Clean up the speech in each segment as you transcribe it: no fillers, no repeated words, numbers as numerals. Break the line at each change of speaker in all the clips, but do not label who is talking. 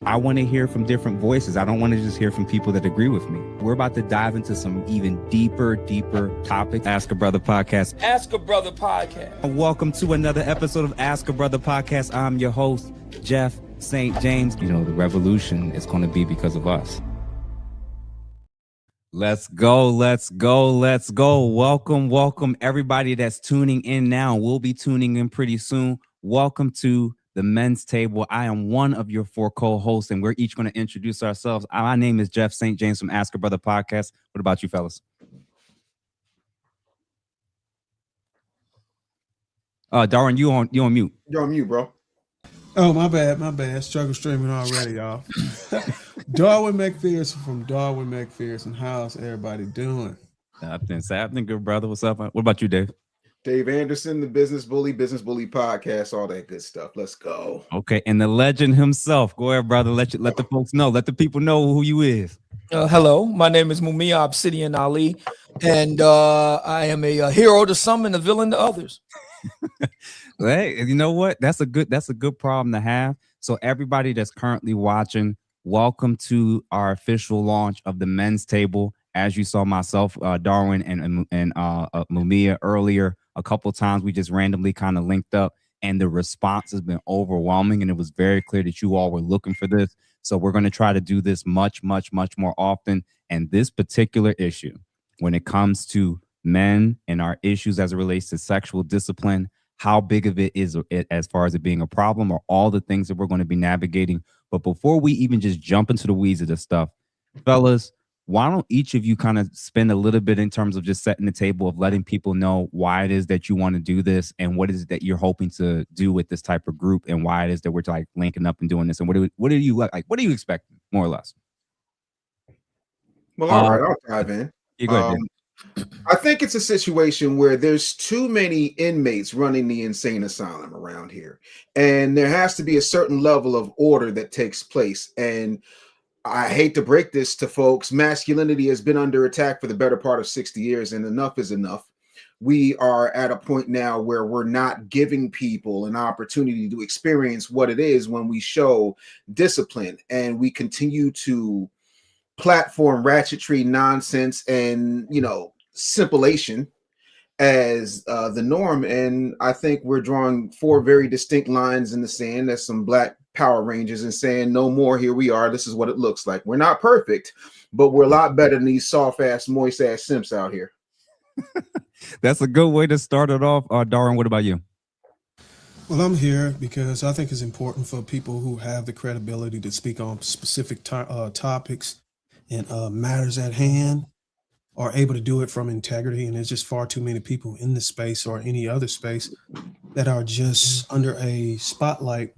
I want to hear from different voices. I don't want to just hear from people that agree with me. We're about to dive into some even deeper topics. Ask a Brother Podcast.
Ask a Brother Podcast.
Welcome to another episode of Ask a Brother Podcast. I'm your host, Jeff St. James. You know, the revolution is going to be because of us. Let's go. Welcome everybody that's tuning in now. We'll be tuning in pretty soon. Welcome to the Men's Table. I am one of your four co-hosts, and we're each going to introduce ourselves. My name is Jeff St. James from Ask a Brother Podcast. What about you, fellas? Darwin, you on mute.
You're on mute, bro.
Oh, my bad. Struggle streaming already, y'all. Darwin McPherson from Darwin McPherson. How's everybody doing?
Happening, good brother. What's up? What about you, Dave?
Dave Anderson, the Business Bully Podcast, all that good stuff. Let's go.
Okay, and the legend himself. Go ahead, brother. Let the folks know. Let the people know who you is.
Hello, my name is Mumia, Obsidian Ali, and I am a hero to some and a villain to others.
Hey, you know what? That's a good problem to have. So everybody that's currently watching, welcome to our official launch of the Men's Table. As you saw myself, Darwin and Mumia earlier, a couple times we just randomly kind of linked up, and the response has been overwhelming, and it was very clear that you all were looking for this. So we're going to try to do this much more often. And this particular issue, when it comes to men and our issues as it relates to sexual discipline, how big of it is as far as it being a problem, or all the things that we're going to be navigating. But before we even just jump into the weeds of this stuff, fellas, why don't each of you kind of spend a little bit in terms of just setting the table of letting people know why it is that you want to do this, and what is it that you're hoping to do with this type of group, and why it is that we're like linking up and doing this, and what are you expecting, more or less?
Well, all right, I'll dive in.
You go ahead.
I think it's a situation where there's too many inmates running the insane asylum around here, and there has to be a certain level of order that takes place. And I hate to break this to folks, masculinity has been under attack for the better part of 60 years, and enough is enough. We are at a point now where we're not giving people an opportunity to experience what it is when we show discipline, and we continue to platform ratchetry, nonsense, and simulation as the norm. And I think we're drawing four very distinct lines in the sand as some black Power Rangers and saying, no more, here we are, this is what it looks like. We're not perfect, but we're a lot better than these soft ass, moist ass simps out here.
That's a good way to start it off. Darwin, what about you?
Well, I'm here because I think it's important for people who have the credibility to speak on specific topics and matters at hand are able to do it from integrity. And there's just far too many people in this space or any other space that are just under a spotlight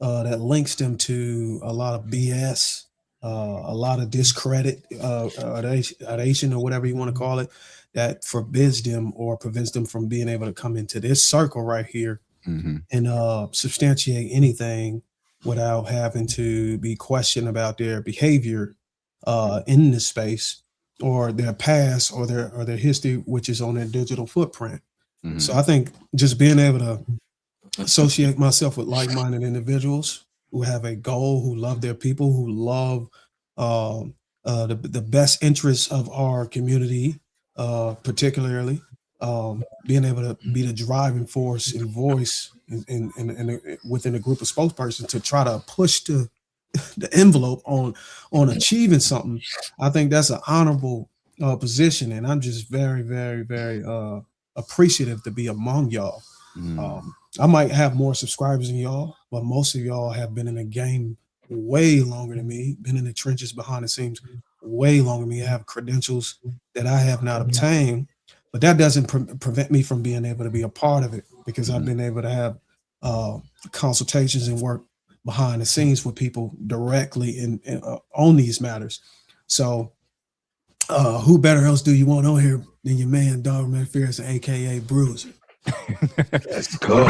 that links them to a lot of BS, a lot of discredit, adation, or whatever you want to call it, that forbids them or prevents them from being able to come into this circle right here and substantiate anything without having to be questioned about their behavior in this space, or their past, or their history, which is on their digital footprint. So I think just being able to associate myself with like-minded individuals who have a goal, who love their people, who love the best interests of our community, particularly being able to be the driving force and voice within a group of spokespersons to try to push the envelope on achieving something. I think that's an honorable position, and I'm just very, very, very appreciative to be among y'all. I might have more subscribers than y'all, but most of y'all have been in the game way longer than me, been in the trenches behind the scenes way longer than me. I have credentials that I have not obtained, but that doesn't prevent me from being able to be a part of it, because I've been able to have consultations and work behind the scenes with people directly on these matters. So who better else do you want on here than your man, Darwin McPherson, aka Bruiser?
Let's go.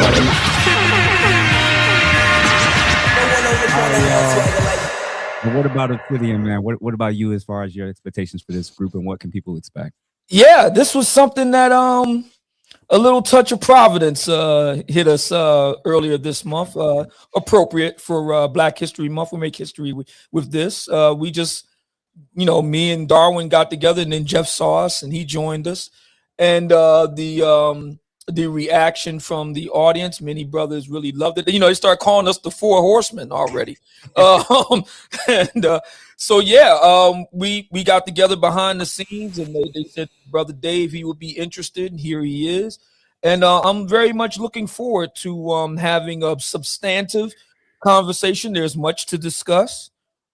What about Obsidian, man? What about you as far as your expectations for this group, and what can people expect?
Yeah, this was something that a little touch of Providence hit us earlier this month. Appropriate for Black History Month. We make history with this. We just, me and Darwin got together, and then Jeff saw us, and he joined us. And the reaction from the audience, many brothers really loved it. They started calling us the Four Horsemen already. So we got together behind the scenes, and they said, Brother Dave, he would be interested, and here he is. And I'm very much looking forward to having a substantive conversation. There's much to discuss,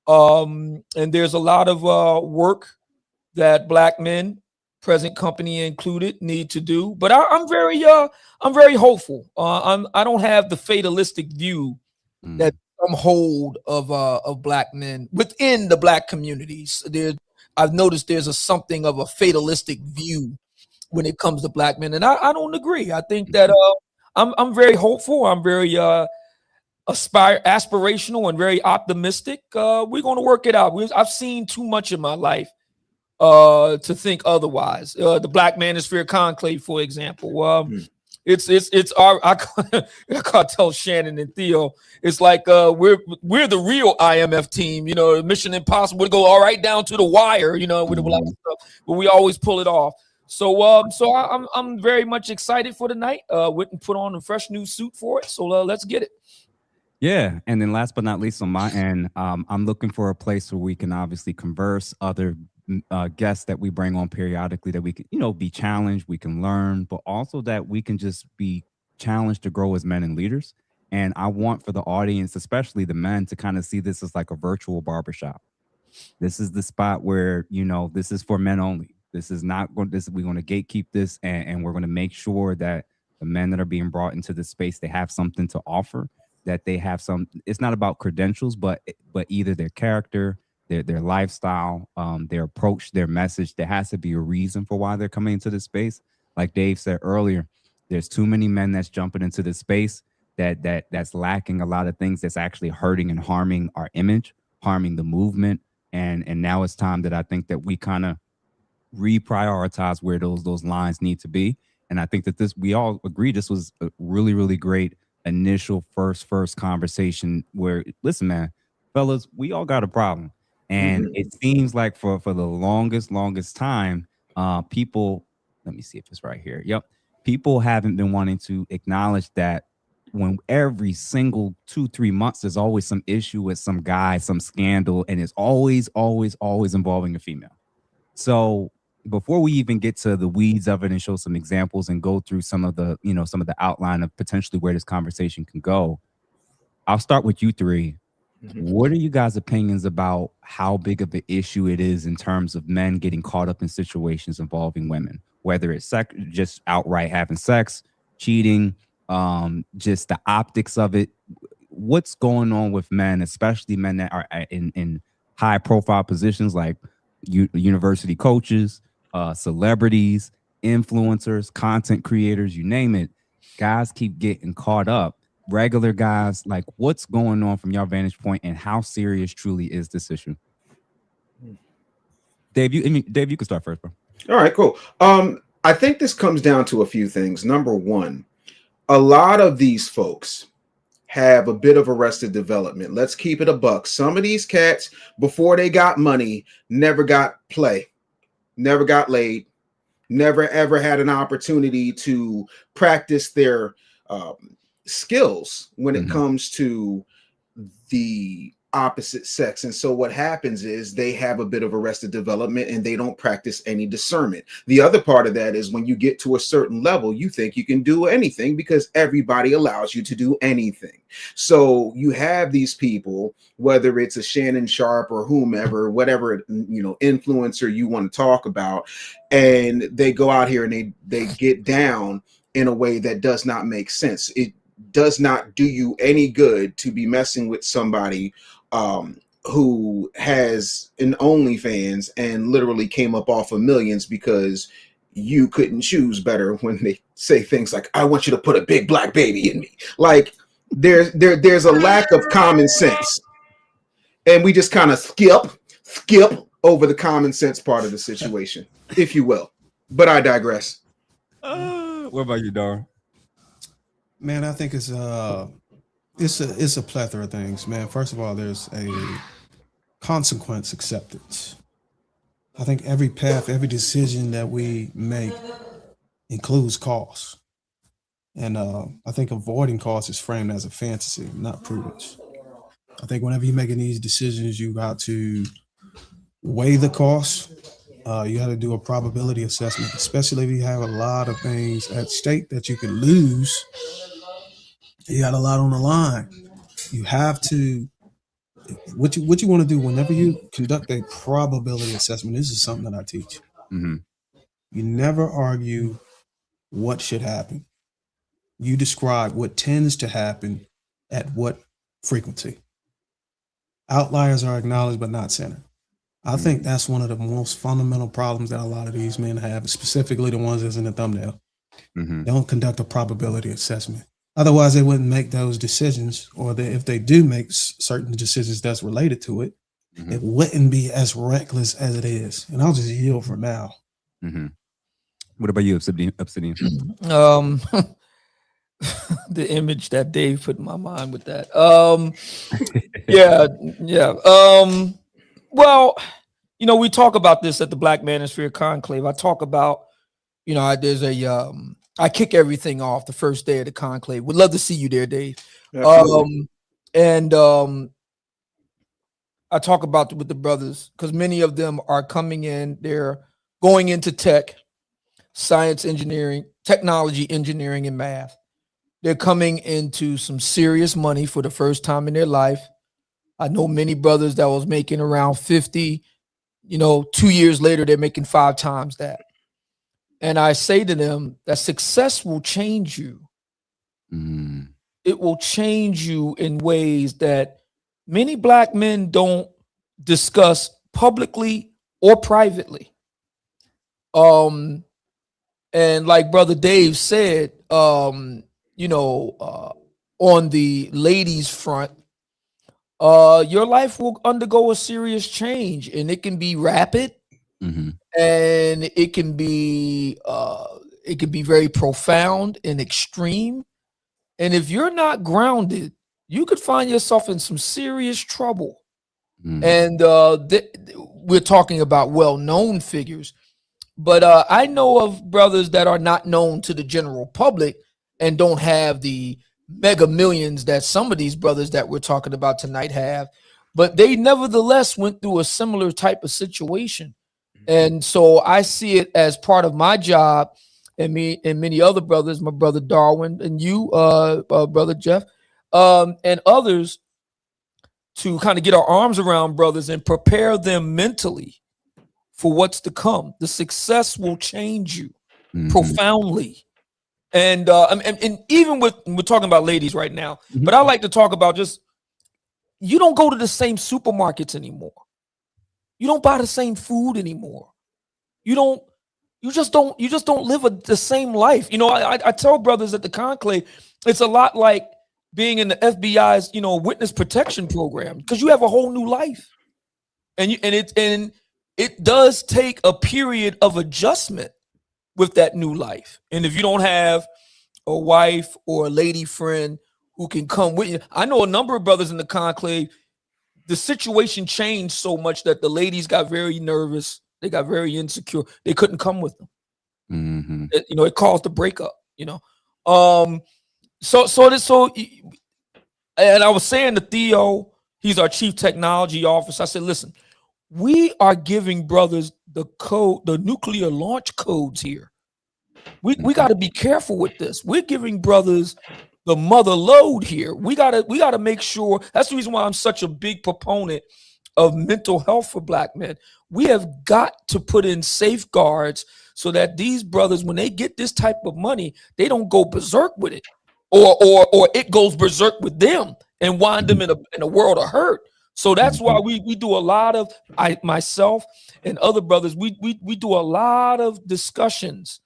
and there's a lot of work that Black men, present company included, need to do. But I'm very hopeful. I don't have the fatalistic view that some hold of Black men within the Black communities. I've noticed there's something of a fatalistic view when it comes to Black men, and I don't agree. I think that I'm very hopeful. I'm very aspirational and very optimistic. We're going to work it out. I've seen too much in my life to think otherwise. The Black Manosphere Conclave, for example. It's our I can't tell Shannon and Theo. It's like we're the real IMF team. Mission Impossible would go all right down to the wire. With the Black stuff, but we always pull it off. So I'm very much excited for the night. Went and put on a fresh new suit for it. So let's get it.
Yeah, and then last but not least on my end, I'm looking for a place where we can obviously converse, other guests that we bring on periodically, that we can, be challenged, we can learn, but also that we can just be challenged to grow as men and leaders. And I want for the audience, especially the men, to kind of see this as like a virtual barbershop. This is the spot where, this is for men only. This is not going. We're going to gatekeep this, and we're going to make sure that the men that are being brought into this space, they have something to offer. That they have some. It's not about credentials, but either their character, their lifestyle, their approach, their message. There has to be a reason for why they're coming into this space. Like Dave said earlier, there's too many men that's jumping into this space that's lacking a lot of things, that's actually hurting and harming our image, harming the movement. And now it's time that I think that we kind of reprioritize where those lines need to be. And I think that we all agree this was a really, really great initial first conversation where, listen, man, fellas, we all got a problem. And it seems like for the longest time, people, let me see if it's right here. Yep. People haven't been wanting to acknowledge that when every single 2-3 months, there's always some issue with some guy, some scandal, and it's always involving a female. So before we even get to the weeds of it and show some examples and go through some of the outline of potentially where this conversation can go, I'll start with you three. What are you guys' opinions about how big of an issue it is in terms of men getting caught up in situations involving women, whether it's just outright having sex, cheating, just the optics of it? What's going on with men, especially men that are in high profile positions like university coaches, celebrities, influencers, content creators, you name it? Guys keep getting caught up. Regular guys, like, what's going on from your vantage point, and how serious truly is this issue? Dave, you can start first, bro.
All right, cool. I think this comes down to a few things. Number one, a lot of these folks have a bit of arrested development. Let's keep it a buck. Some of these cats, before they got money, never got play, never got laid, never ever had an opportunity to practice their skills when it comes to the opposite sex. And so what happens is they have a bit of arrested development and they don't practice any discernment. The other part of that is when you get to a certain level, you think you can do anything because everybody allows you to do anything. So you have these people, whether it's a Shannon Sharpe or whomever, whatever, influencer you want to talk about, and they go out here and they get down in a way that does not make sense. It does not do you any good to be messing with somebody who has an OnlyFans and literally came up off of millions because you couldn't choose better when they say things like, I want you to put a big black baby in me. Like there's a lack of common sense. And we just kind of skip over the common sense part of the situation, if you will. But I digress.
What about you, Dar?
Man, I think it's a plethora of things, man. First of all, there's a consequence acceptance. I think every path, every decision that we make includes costs. And I think avoiding costs is framed as a fantasy, not prudence. I think whenever you're making these decisions, you got to weigh the costs. You got to do a probability assessment, especially if you have a lot of things at stake that you could lose. You got a lot on the line. You have to, what you want to do whenever you conduct a probability assessment, this is something that I teach.
Mm-hmm.
You never argue what should happen. You describe what tends to happen at what frequency. Outliers are acknowledged but not centered. I think that's one of the most fundamental problems that a lot of these men have, specifically the ones that's in the thumbnail.
Mm-hmm.
They don't conduct a probability assessment. Otherwise, they wouldn't make those decisions, or if they do make certain decisions that's related to it, it wouldn't be as reckless as it is. And I'll just yield for now.
Mm-hmm. What about you, Obsidian?
The image that Dave put in my mind with that. Yeah. Well, we talk about this at the Black Manosphere Conclave. I talk about, there's I kick everything off the first day of the conclave. Would love to see you there, Dave. I talk about with the brothers because many of them are coming in. They're going into tech, science, engineering, technology, engineering, and math. They're coming into some serious money for the first time in their life. I know many brothers that was making around 50, 2 years later, they're making 5 times that. And I say to them that success will change you.
Mm.
It will change you in ways that many Black men don't discuss publicly or privately. And like Brother Dave said, on the ladies front, your life will undergo a serious change, and it can be rapid, and it can be very profound and extreme. And if you're not grounded, you could find yourself in some serious trouble. And we're talking about well-known figures, but I know of brothers that are not known to the general public and don't have the mega millions that some of these brothers that we're talking about tonight have, but they nevertheless went through a similar type of situation. And so I see it as part of my job, and me and many other brothers, my brother Darwin and you, brother Jeff, and others, to kind of get our arms around brothers and prepare them mentally for what's to come. The success will change you profoundly. And even with, we're talking about ladies right now, but I like to talk about just, you don't go to the same supermarkets anymore. You don't buy the same food anymore. You just don't live the same life. I tell brothers at the conclave, it's a lot like being in the FBI's, witness protection program, because you have a whole new life. And it does take a period of adjustment with that new life. And if you don't have a wife or a lady friend who can come with you, I know a number of brothers in the conclave, the situation changed so much that the ladies got very nervous. They got very insecure. They couldn't come with them. It caused a breakup, and I was saying to Theo, he's our chief technology officer, I said, listen, we are giving brothers the code, the nuclear launch codes here. We got to be careful with this. We're giving brothers the mother load here. We gotta make sure. That's the reason why I'm such a big proponent of mental health for Black men. We have got to put in safeguards so that these brothers, when they get this type of money, they don't go berserk with it, or it goes berserk with them and wind them in a world of hurt. So that's why we do a lot of, myself and other brothers, we do a lot of discussions,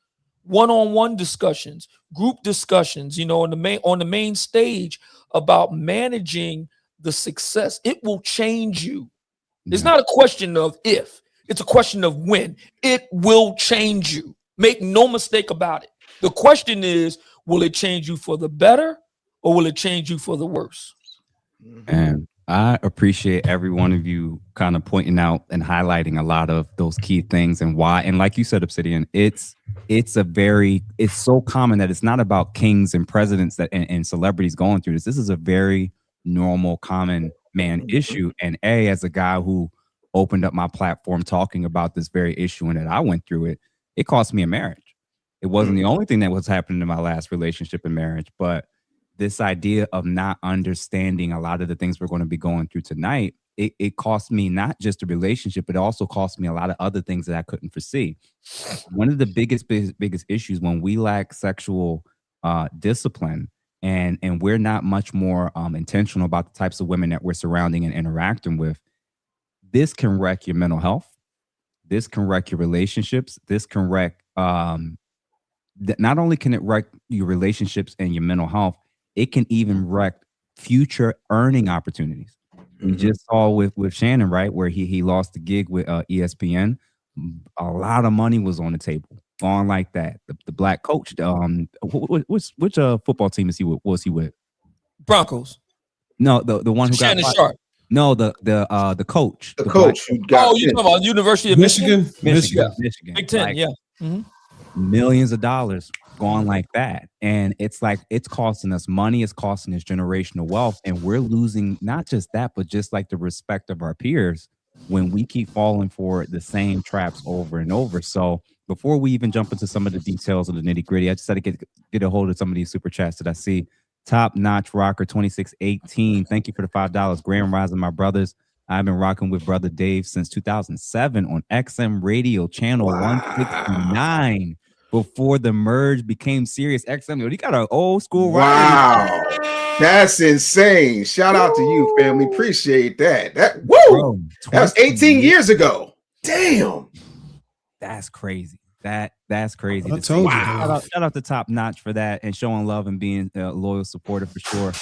one-on-one discussions, group discussions, on the main stage about managing the success. It will change you. It's not a question of if, it's a question of when. It will change you. Make no mistake about it. The question is, will it change you for the better or will it change you for the worse?
And I appreciate every one of you kind of pointing out and highlighting a lot of those key things and why. And like you said, Obsidian, it's so common that it's not about kings and presidents that and celebrities going through this. This is a very normal, common man issue. And as a guy who opened up my platform talking about this very issue and that I went through it, it cost me a marriage. It wasn't the only thing that was happening in my last relationship and marriage, but this idea of not understanding a lot of the things we're going to be going through tonight, it cost me not just a relationship, but it also cost me a lot of other things that I couldn't foresee. One of the biggest issues when we lack sexual discipline and we're not much more intentional about the types of women that we're surrounding and interacting with, this can wreck your mental health. This can wreck your relationships. This can wreck not only can it wreck your relationships and your mental health, it can even wreck future earning opportunities. We just saw with Shannon, right, where he lost the gig with ESPN. A lot of money was on the table, gone like that. The black coach, which football team is he with? Was he with?
Broncos.
No, the one who
Shannon
got
Sharpe.
No, the coach.
The coach who got
you talking about University of Michigan?
Michigan.
Big Ten,
like,
yeah.
Millions of dollars gone like that. And it's like, it's costing us money, it's costing us generational wealth. And we're losing not just that, but just like the respect of our peers when we keep falling for the same traps over and over. So before we even jump into some of the details of the nitty gritty, I just had to get a hold of some of these super chats that I see. Top Notch Rocker 2618. Thank you for the $5. Grand Rising, my brothers. I've been rocking with Brother Dave since 2007 on XM Radio channel 169 before the merge became Sirius XM. He got an old school
wow. That's insane. Shout out to you, family. Appreciate that. That was 18 years ago. Damn.
That's crazy. That's crazy.
I told you.
Shout out to Top Notch for that and showing love and being a loyal supporter for sure.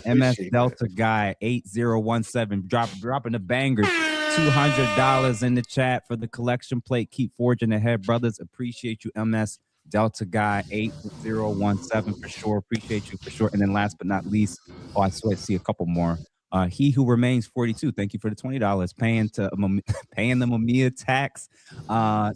MS Delta Guy 8017 dropping a banger. $200 in the chat for the collection plate. Keep forging ahead, brothers. Appreciate you, MS Delta Guy 8017 for sure. Appreciate you for sure. And then last but not least, I see a couple more. He Who Remains 42. Thank you for the $20. Paying the Mumia tax.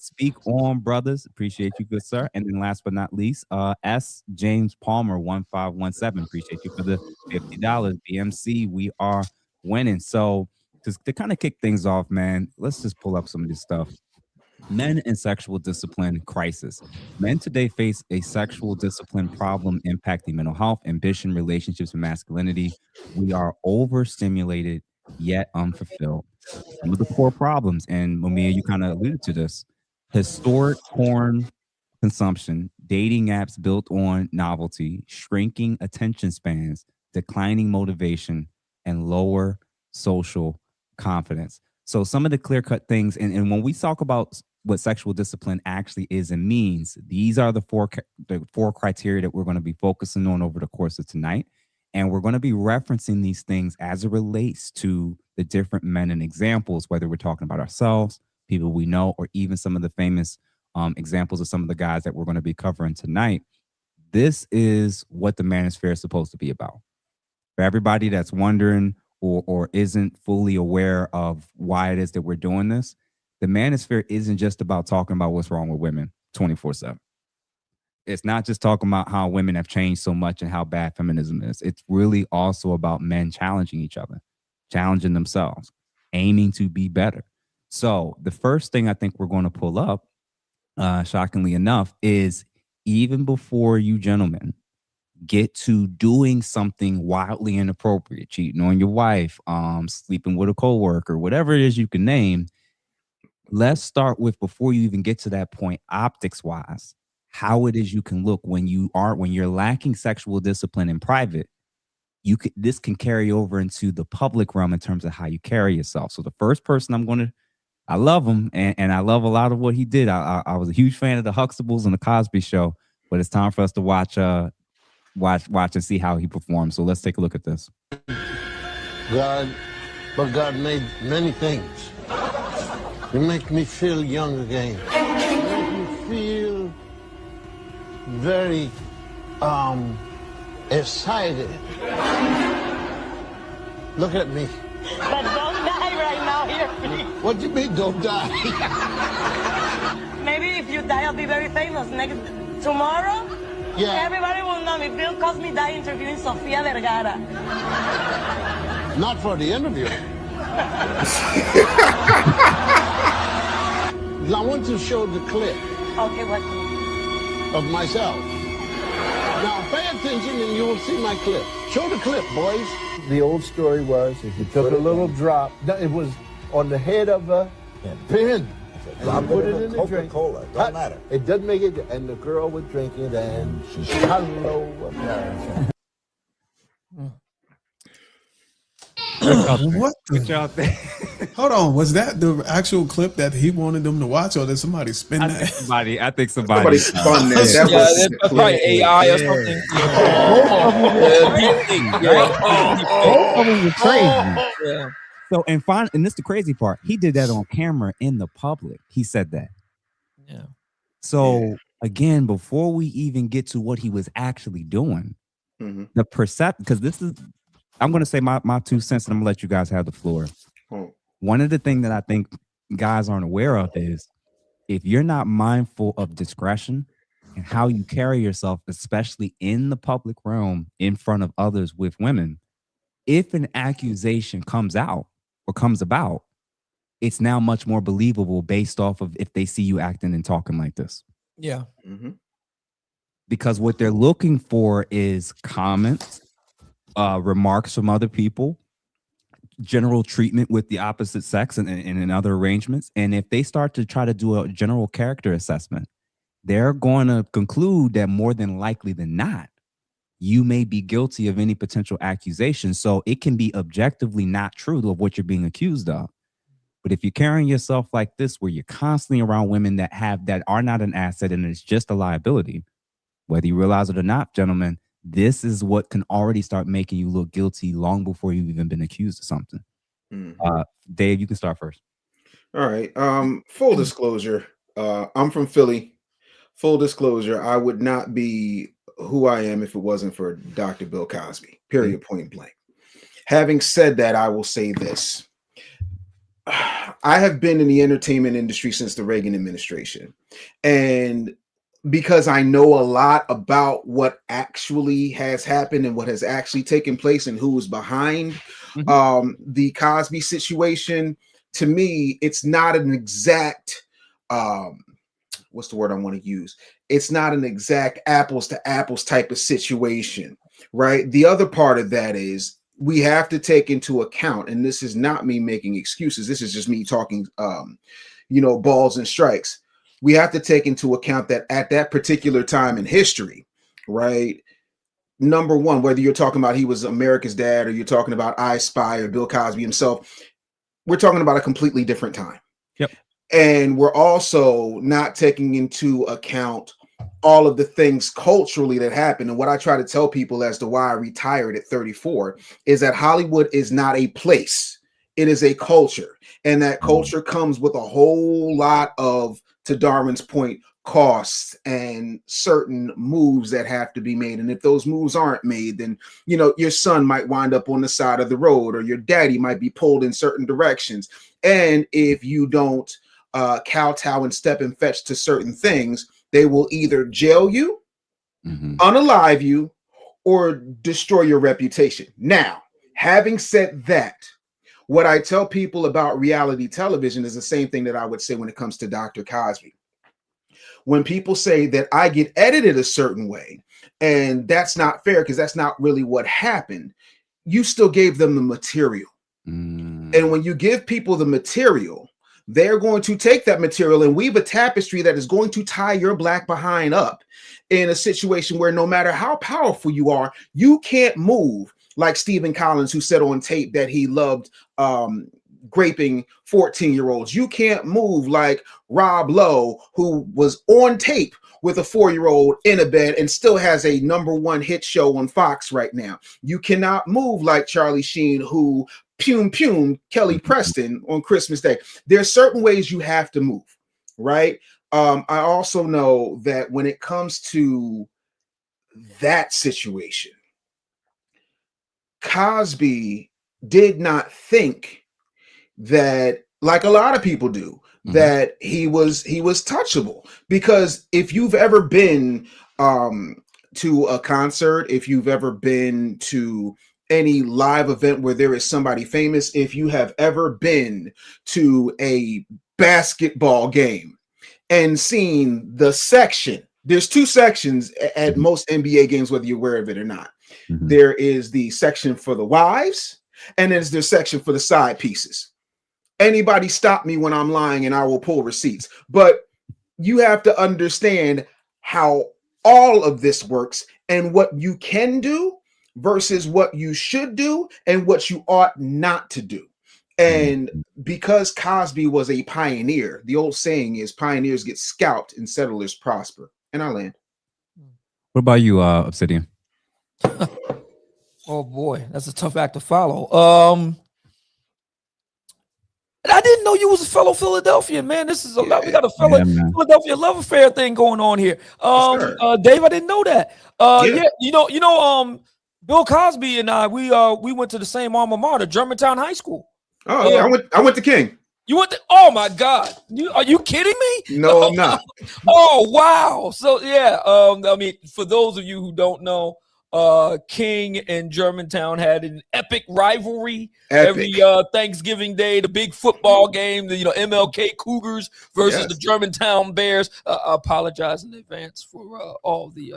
Speak on, brothers. Appreciate you, good sir. And then last but not least, S James Palmer 1517. Appreciate you for the $50. BMC, we are winning. So to kind of kick things off, man, let's just pull up some of this stuff. Men and sexual discipline crisis. Men today face a sexual discipline problem impacting mental health, ambition, relationships, and masculinity. We are overstimulated yet unfulfilled. Some of the core problems, and Mumia, you kind of alluded to this: historic porn consumption, dating apps built on novelty, shrinking attention spans, declining motivation, and lower social confidence. So some of the clear-cut things, and when we talk about what sexual discipline actually is and means, these are the four criteria that we're going to be focusing on over the course of tonight. And we're going to be referencing these things as it relates to the different men and examples, whether we're talking about ourselves, people we know, or even some of the famous examples of some of the guys that we're going to be covering tonight. This is what the manosphere is supposed to be about. For everybody that's wondering or isn't fully aware of why it is that we're doing this, the manosphere isn't just about talking about what's wrong with women 24/7. It's not just talking about how women have changed so much and how bad feminism is. It's really also about men challenging each other, challenging themselves, aiming to be better. So the first thing I think we're going to pull up, shockingly enough, is even before you gentlemen get to doing something wildly inappropriate, cheating on your wife, sleeping with a coworker, whatever it is you can name, let's start with, before you even get to that point, optics wise, how it is you can look when you're lacking sexual discipline in private. This can carry over into the public realm in terms of how you carry yourself. So the first person I love him and I love a lot of what he did. I was a huge fan of the Huxtables and the Cosby Show, but it's time for us to watch and see how he performs. So let's take a look at this.
God made many things. You make me feel young again. You make me feel very excited. Look at me.
But don't die right now here, please.
What do you mean, don't die?
Maybe if you die, I'll be very famous. Tomorrow,
Yeah.
everybody will know me. Bill Cosby died interviewing Sofia Vergara.
Not for the interview. I want to show the clip
Okay, what?
of myself. Now pay attention and you will see my clip. Show the clip, boys.
The old story was if you took a little drop, it was on the head of a pin. And you put it in the drink.
Coca-Cola, don't matter.
It doesn't make it, and the girl would drink it, and hello.
What?
What y'all think?
Hold on. Was that the actual clip that he wanted them to watch, or did somebody spin
I
that?
think
Somebody
somebody
spun that.
Yeah,
That was
that's probably AI or something.
Both of them were crazy.
Yeah.
So and this is the crazy part. He did that on camera in the public. He said that.
Yeah.
So again, before we even get to what he was actually doing, the percept because this is I'm gonna say my 2 cents and I'm gonna let you guys have the floor. One of the things that I think guys aren't aware of is if you're not mindful of discretion and how you carry yourself, especially in the public realm in front of others with women, if an accusation comes out or comes about, it's now much more believable based off of if they see you acting and talking like this.
Yeah.
Because what they're looking for is comments, remarks from other people, general treatment with the opposite sex and in other arrangements. And if they start to try to do a general character assessment, they're going to conclude that more than likely than not, you may be guilty of any potential accusation. So it can be objectively not true of what you're being accused of. But if you're carrying yourself like this, where you're constantly around women that are not an asset and it's just a liability, whether you realize it or not, gentlemen, this is what can already start making you look guilty long before you've even been accused of something. Dave, you can start first.
All right. Full disclosure, I'm from Philly. Full disclosure, I would not be who I am if it wasn't for Dr. Bill Cosby, period, point blank. Having said that, I will say this. I have been in the entertainment industry since the Reagan administration. And because I know a lot about what actually has happened and what has actually taken place and who is behind the Cosby situation, to me, it's not an exact, what's the word I want to use? It's not an exact apples to apples type of situation, right? The other part of that is we have to take into account, and this is not me making excuses. This is just me talking, balls and strikes. We have to take into account that at that particular time in history, right? Number one, whether you're talking about he was America's dad or you're talking about I Spy or Bill Cosby himself, we're talking about a completely different time.
Yep.
And we're also not taking into account all of the things culturally that happened. And what I try to tell people as to why I retired at 34 is that Hollywood is not a place. It is a culture. And that culture comes with a whole lot of, to Darwin's point, costs and certain moves that have to be made. And if those moves aren't made, then, your son might wind up on the side of the road or your daddy might be pulled in certain directions. And if you don't kowtow and step and fetch to certain things, they will either jail you, unalive you, or destroy your reputation. Now, having said that, what I tell people about reality television is the same thing that I would say when it comes to Dr. Cosby. When people say that I get edited a certain way, and that's not fair because that's not really what happened, you still gave them the material. And when you give people the material, they're going to take that material and weave a tapestry that is going to tie your black behind up in a situation where no matter how powerful you are, you can't move like Stephen Collins, who said on tape that he loved graping 14-year-olds. You can't move like Rob Lowe, who was on tape with a 4-year-old in a bed and still has a #1 hit show on Fox right now. You cannot move like Charlie Sheen, who Kelly Preston on Christmas Day. There are certain ways you have to move, right? I also know that when it comes to that situation, Cosby did not think that, like a lot of people do, that he was touchable. Because if you've ever been to a concert, if you've ever been to any live event where there is somebody famous, if you have ever been to a basketball game and seen the section, there's two sections at most NBA games, whether you're aware of it or not. There is the section for the wives, and there's the section for the side pieces. Anybody stop me when I'm lying and I will pull receipts. But you have to understand how all of this works and what you can do versus what you should do and what you ought not to do. And because Cosby was a pioneer, the old saying is pioneers get scalped and settlers prosper. And I land.
What about you, Obsidian?
Oh boy, that's a tough act to follow. I didn't know you was a fellow Philadelphian, man. This is a lot. We got a Philadelphia love affair thing going on here. Dave, I didn't know that. Bill Cosby and I, we went to the same alma mater, Germantown High School.
Oh yeah, I went to King.
You went to? Oh my God! Are you kidding me?
No, I'm not.
Oh wow! So yeah, I mean, for those of you who don't know, King and Germantown had an epic rivalry every Thanksgiving Day, the big football game, the MLK Cougars versus the Germantown Bears. I apologize in advance for all of the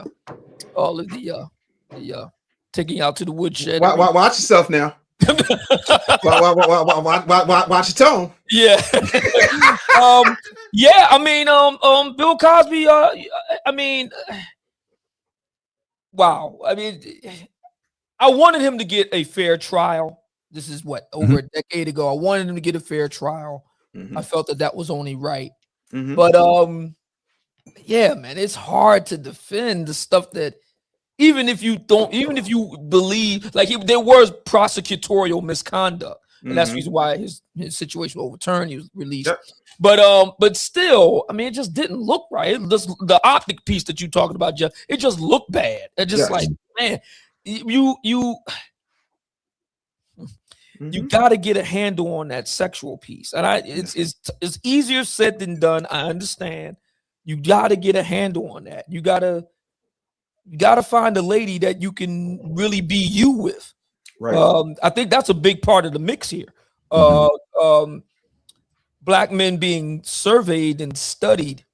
taking out to the woodshed.
Watch yourself now. Watch your tone.
Yeah. I mean, Bill Cosby, I mean, wow. I mean, I wanted him to get a fair trial. This is over a decade ago. I wanted him to get a fair trial. I felt that was only right. But yeah, man, it's hard to defend the stuff that even if you believe, like there was prosecutorial misconduct, and that's the reason why his situation was overturned. He was released. But still, I mean, it just didn't look right. The optic piece that you're talking about, Jeff, it just looked bad. It just like, man, you got to get a handle on that sexual piece. And it's easier said than done. I understand. You got to get a handle on that. You got to find a lady that you can really be you with. Right. I think that's a big part of the mix here. Black men being surveyed and studied,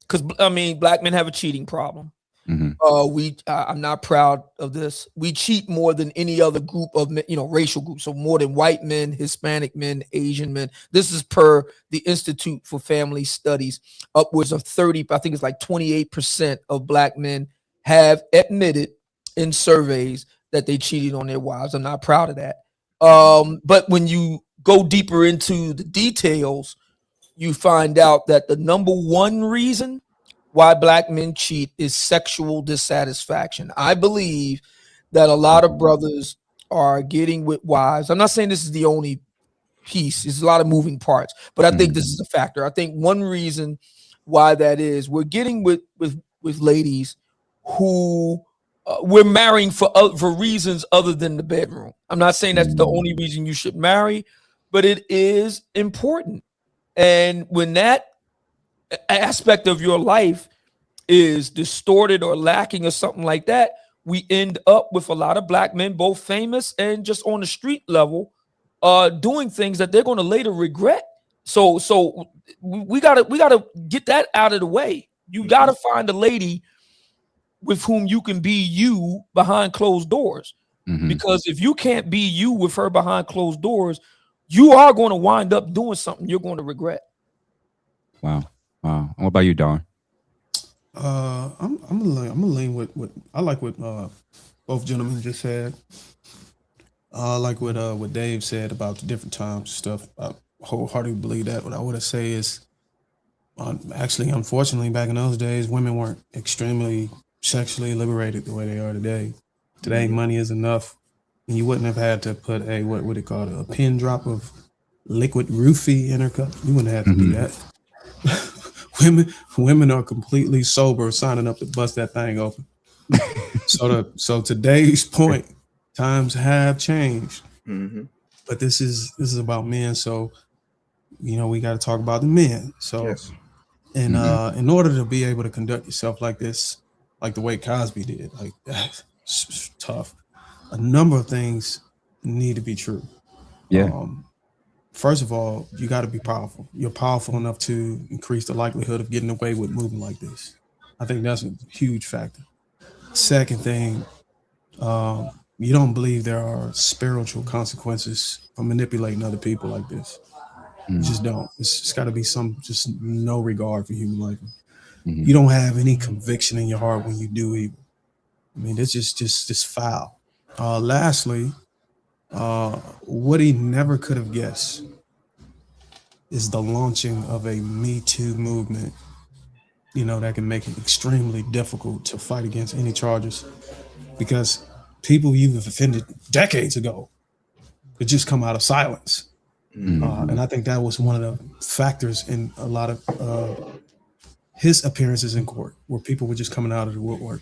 because I mean, black men have a cheating problem. I'm not proud of this. We cheat more than any other group of men, racial groups. So more than white men, Hispanic men, Asian men. This is per the Institute for Family Studies. Upwards of 30, I think it's like 28% of black men have admitted in surveys that they cheated on their wives. I'm not proud of that. But when you go deeper into the details, you find out that the number one reason why black men cheat is sexual dissatisfaction. I believe that a lot of brothers are getting with wives. I'm not saying this is the only piece. There's a lot of moving parts, but I think this is a factor. I think one reason why that is, we're getting with ladies who we're marrying for reasons other than the bedroom. I'm not saying that's the only reason you should marry, but it is important. And when that aspect of your life is distorted or lacking or something like that, we end up with a lot of black men, both famous and just on the street level, doing things that they're going to later regret. So we gotta get that out of the way. You gotta find a lady with whom you can be you behind closed doors. Because if you can't be you with her behind closed doors, you are going to wind up doing something you're going to regret. Wow.
What about you, Darwin?
I'm gonna lean with what I like what both gentlemen just said. I like what Dave said about the different times stuff. I wholeheartedly believe that. What I would say is, actually, unfortunately, back in those days, women weren't extremely sexually liberated the way they are today. Today, money is enough, and you wouldn't have had to put a what would it call it, a pin drop of liquid roofie in her cup. You wouldn't have to do that. women are completely sober signing up to bust that thing open. So today's point, times have changed, but this is about men. So we got to talk about the men. So
Yes.
and in order to be able to conduct yourself like this, like the way Cosby did, like that's tough. A number of things need to be true.
Yeah.
First of all, you got to be powerful. You're powerful enough to increase the likelihood of getting away with moving like this. I think that's a huge factor. Second thing, you don't believe there are spiritual consequences for manipulating other people like this. You just don't. It's got to be just no regard for human life. You don't have any conviction in your heart when you do evil. I mean, it's just foul. Lastly, what he never could have guessed is the launching of a Me Too movement, that can make it extremely difficult to fight against any charges, because people you've offended decades ago could just come out of silence. And I think that was one of the factors in a lot of his appearances in court, where people were just coming out of the woodwork.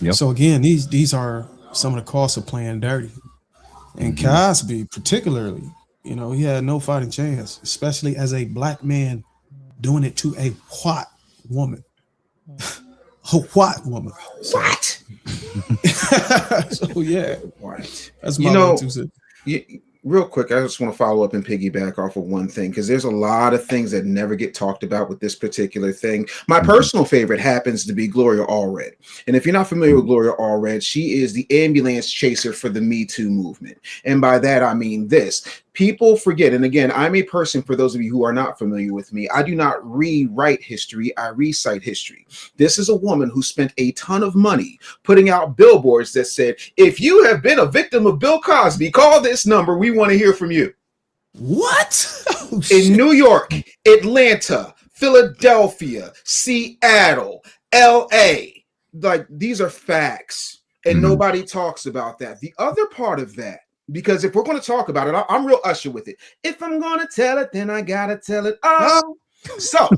Yep.
So again, these are some of the costs of playing dirty. And Cosby, particularly, he had no fighting chance, especially as a black man doing it to a white woman. A white woman.
What?
So yeah,
What?
that's my 2 cents.
Real quick, I just want to follow up and piggyback off of one thing, because there's a lot of things that never get talked about with this particular thing. My personal favorite happens to be Gloria Allred. And if you're not familiar with Gloria Allred, she is the ambulance chaser for the Me Too movement. And by that, I mean this. People forget, and again, I'm a person, for those of you who are not familiar with me, I do not rewrite history, I recite history. This is a woman who spent a ton of money putting out billboards that said, if you have been a victim of Bill Cosby, call this number, we want to hear from you.
What? Oh,
in New York, Atlanta, Philadelphia, Seattle, LA. Like, these are facts, and nobody talks about that. The other part of that, because if we're going to talk about it, I'm real Usher with it. If I'm going to tell it, then I got to tell it. Oh, so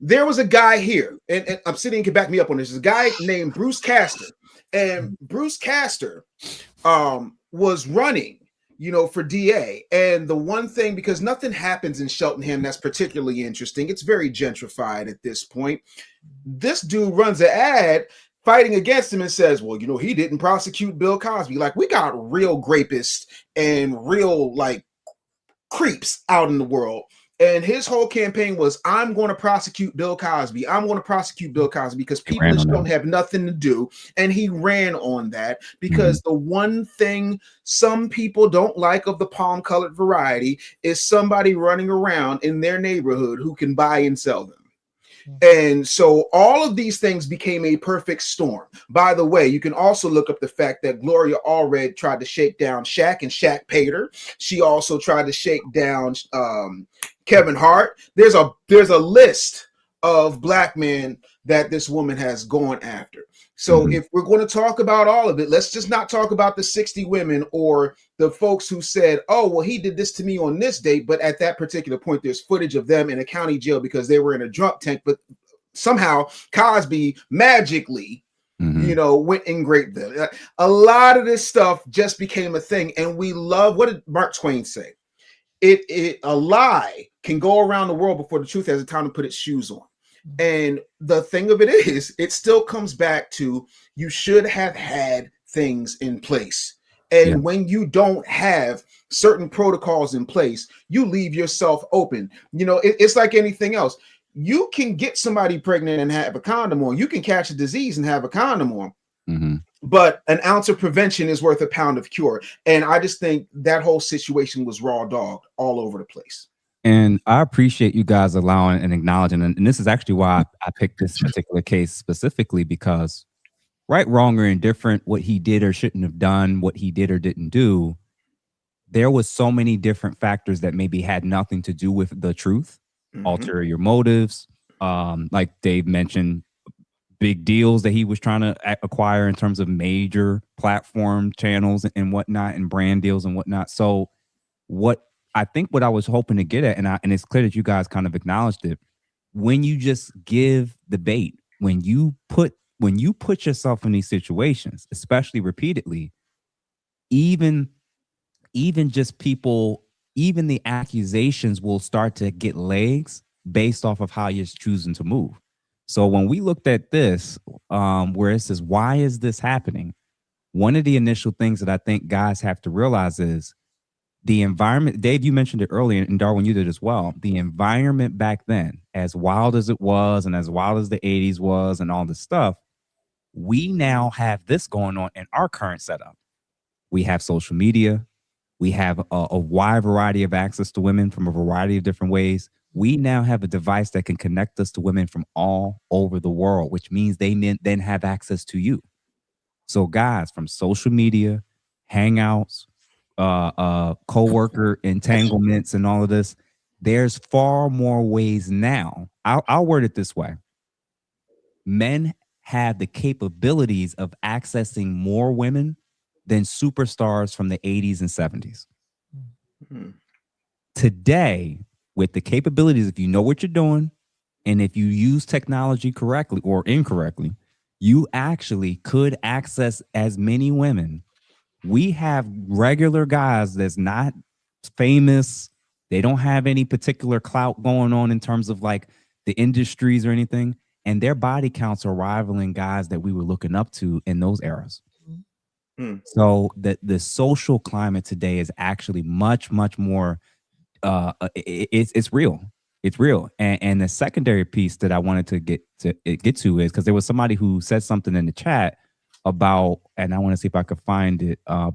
there was a guy here, and Obsidian can back me up on this. There's a guy named Bruce Castor, and Bruce Castor was running, for DA. And the one thing, because nothing happens in Cheltenham that's particularly interesting, it's very gentrified at this point. This dude runs an ad fighting against him and says, well, he didn't prosecute Bill Cosby. Like, we got real grapists and real, like, creeps out in the world. And his whole campaign was, I'm going to prosecute Bill Cosby. I'm going to prosecute Bill Cosby because people just don't have nothing to do. And he ran on that because the one thing some people don't like of the palm-colored variety is somebody running around in their neighborhood who can buy and sell them. And so all of these things became a perfect storm. By the way, you can also look up the fact that Gloria Allred tried to shake down Shaq, and Shaq paid her. She also tried to shake down Kevin Hart. There's a list of black men that this woman has gone after. So if we're going to talk about all of it, let's just not talk about the 60 women or the folks who said, oh, well, he did this to me on this date. But at that particular point, there's footage of them in a county jail because they were in a drunk tank. But somehow Cosby magically, went and raped them. A lot of this stuff just became a thing. And we love, what did Mark Twain say? A lie can go around the world before the truth has the time to put its shoes on. And the thing of it is, it still comes back to, you should have had things in place. And when you don't have certain protocols in place, you leave yourself open. It's like anything else. You can get somebody pregnant and have a condom on. You can catch a disease and have a condom on. But an ounce of prevention is worth a pound of cure. And I just think that whole situation was raw dog all over the place.
And I appreciate you guys allowing and acknowledging, and this is actually why I picked this particular case specifically, because right, wrong, or indifferent, what he did or shouldn't have done, what he did or didn't do, there was so many different factors that maybe had nothing to do with the truth, ulterior motives, like Dave mentioned, big deals that he was trying to acquire in terms of major platform channels and whatnot, and brand deals and whatnot. So what I think what I was hoping to get at, and it's clear that you guys kind of acknowledged it, when you just give the bait, when you put yourself in these situations, especially repeatedly, even just people, even the accusations will start to get legs based off of how you're choosing to move. So when we looked at this, where it says, why is this happening? One of the initial things that I think guys have to realize is the environment. Dave, you mentioned it earlier, and Darwin, you did as well. The environment back then, as wild as it was, and as wild as the 80s was, and all this stuff, we now have this going on in our current setup. We have social media. We have a wide variety of access to women from a variety of different ways. We now have a device that can connect us to women from all over the world, which means they then have access to you. So guys, from social media, hangouts, co-worker entanglements, and all of this, there's far more ways now. I'll word it this way. Men have the capabilities of accessing more women than superstars from the 80s and 70s. Today, with the capabilities, if you know what you're doing, and if you use technology correctly or incorrectly, you actually could access as many women. We have regular guys that's not famous. They don't have any particular clout going on in terms of like the industries or anything. And their body counts are rivaling guys that we were looking up to in those eras. So the social climate today is actually much more. It's real. It's real. And the secondary piece that I wanted to get to is because there was somebody who said something in the chat about, and I want to see if I could find it. It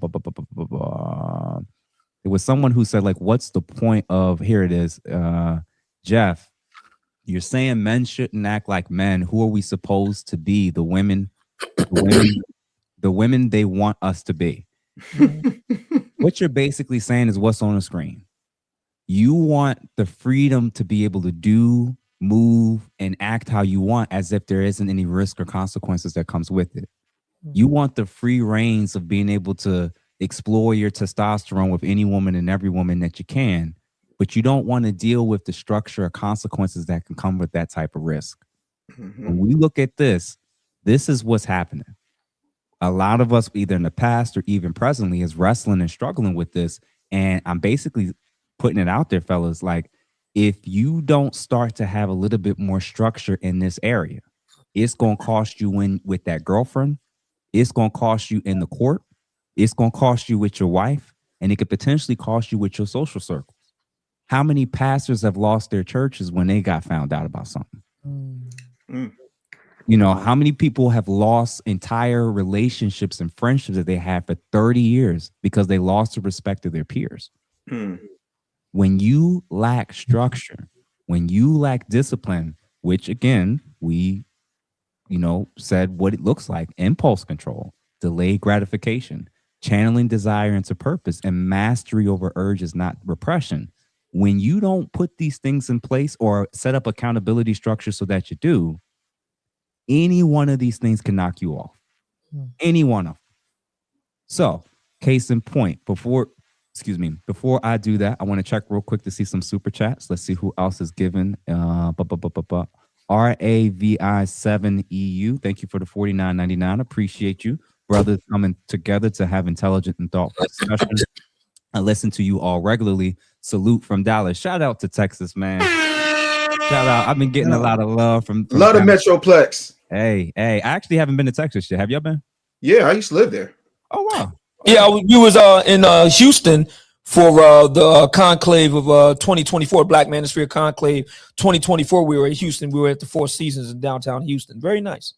was someone who said, like, what's the point of, here it is, Jeff, you're saying men shouldn't act like men. Who are we supposed to be? The women they want us to be. What you're basically saying is what's on the screen. You want the freedom to be able to do, move, and act how you want, as if there isn't any risk or consequences that comes with it. You want the free reins of being able to explore your testosterone with any woman and every woman that you can, but you don't want to deal with the structure or consequences that can come with that type of risk. When we look at this is what's happening. A lot of us, either in the past or even presently, is wrestling and struggling with this. And I'm basically putting it out there, fellas, like, if you don't start to have a little bit more structure in this area, it's going to cost you with that girlfriend. It's going to cost you in the court. It's going to cost you with your wife. And it could potentially cost you with your social circles. How many pastors have lost their churches when they got found out about something? You know, how many people have lost entire relationships and friendships that they had for 30 years because they lost the respect of their peers? When you lack structure, when you lack discipline, which again, we, said what it looks like: impulse control, delayed gratification, channeling desire into purpose, and mastery over urges, not repression. When you don't put these things in place or set up accountability structures so that you do, any one of these things can knock you off. Any one of them. So, case in point, before I do that, I want to check real quick to see some super chats. Let's see who else is given. RAVI7EU. Thank you for the $49.99. Appreciate you. Brothers coming together to have intelligent and thoughtful discussion. I listen to you all regularly. Salute from Dallas. Shout out to Texas, man. Shout out. I've been getting a lot of love from
a lot of Metroplex.
Hey, I actually haven't been to Texas yet. Have y'all been?
Yeah, I used to live there.
Oh, wow.
Yeah, we was in Houston for the conclave of 2024, Black Manosphere Conclave 2024. We were in Houston. We were at the Four Seasons in downtown Houston. Very nice.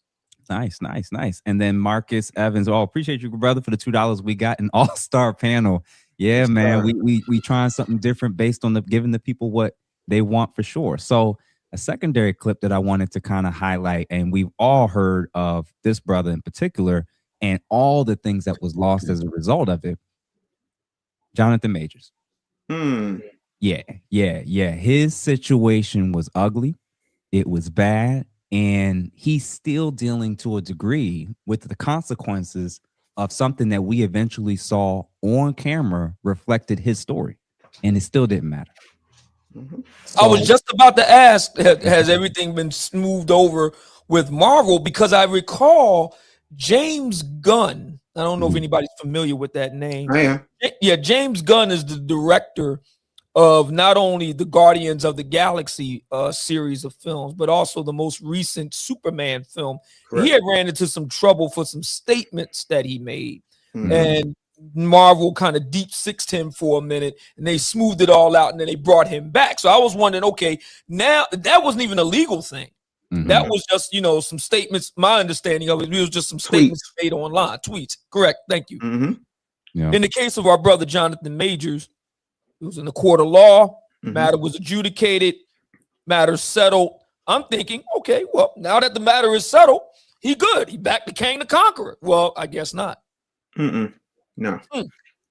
Nice. And then Marcus Evans. Oh, appreciate you, brother, for the $2 we got an all-star panel. Yeah, man. We trying something different based on giving the people what they want, for sure. So a secondary clip that I wanted to kind of highlight, and we've all heard of this brother in particular and all the things that was lost as a result of it. Jonathan Majors. Yeah. His situation was ugly. It was bad. And he's still dealing to a degree with the consequences of something that we eventually saw on camera reflected his story. and it still didn't matter.
I was just about to ask, has everything been smoothed over with Marvel? Because I recall James Gunn. I don't know if anybody's familiar with that name.
I am.
Yeah, James Gunn is the director of not only the Guardians of the Galaxy series of films, but also the most recent Superman film.
Correct.
He had ran into some trouble for some statements that he made.
Mhm.
And Marvel kind of deep sixed him for a minute, and they smoothed it all out, and then they brought him back. So I was wondering, okay, now that wasn't even a legal thing. That was just, some statements. My understanding of it was just some statements made online, tweets. Correct. Thank you.
Yeah.
In the case of our brother Jonathan Majors, it was in the court of law. Matter was adjudicated. Matter settled. I'm thinking, okay, well, now that the matter is settled, he good. He back to King the Conqueror. Well, I guess not.
No.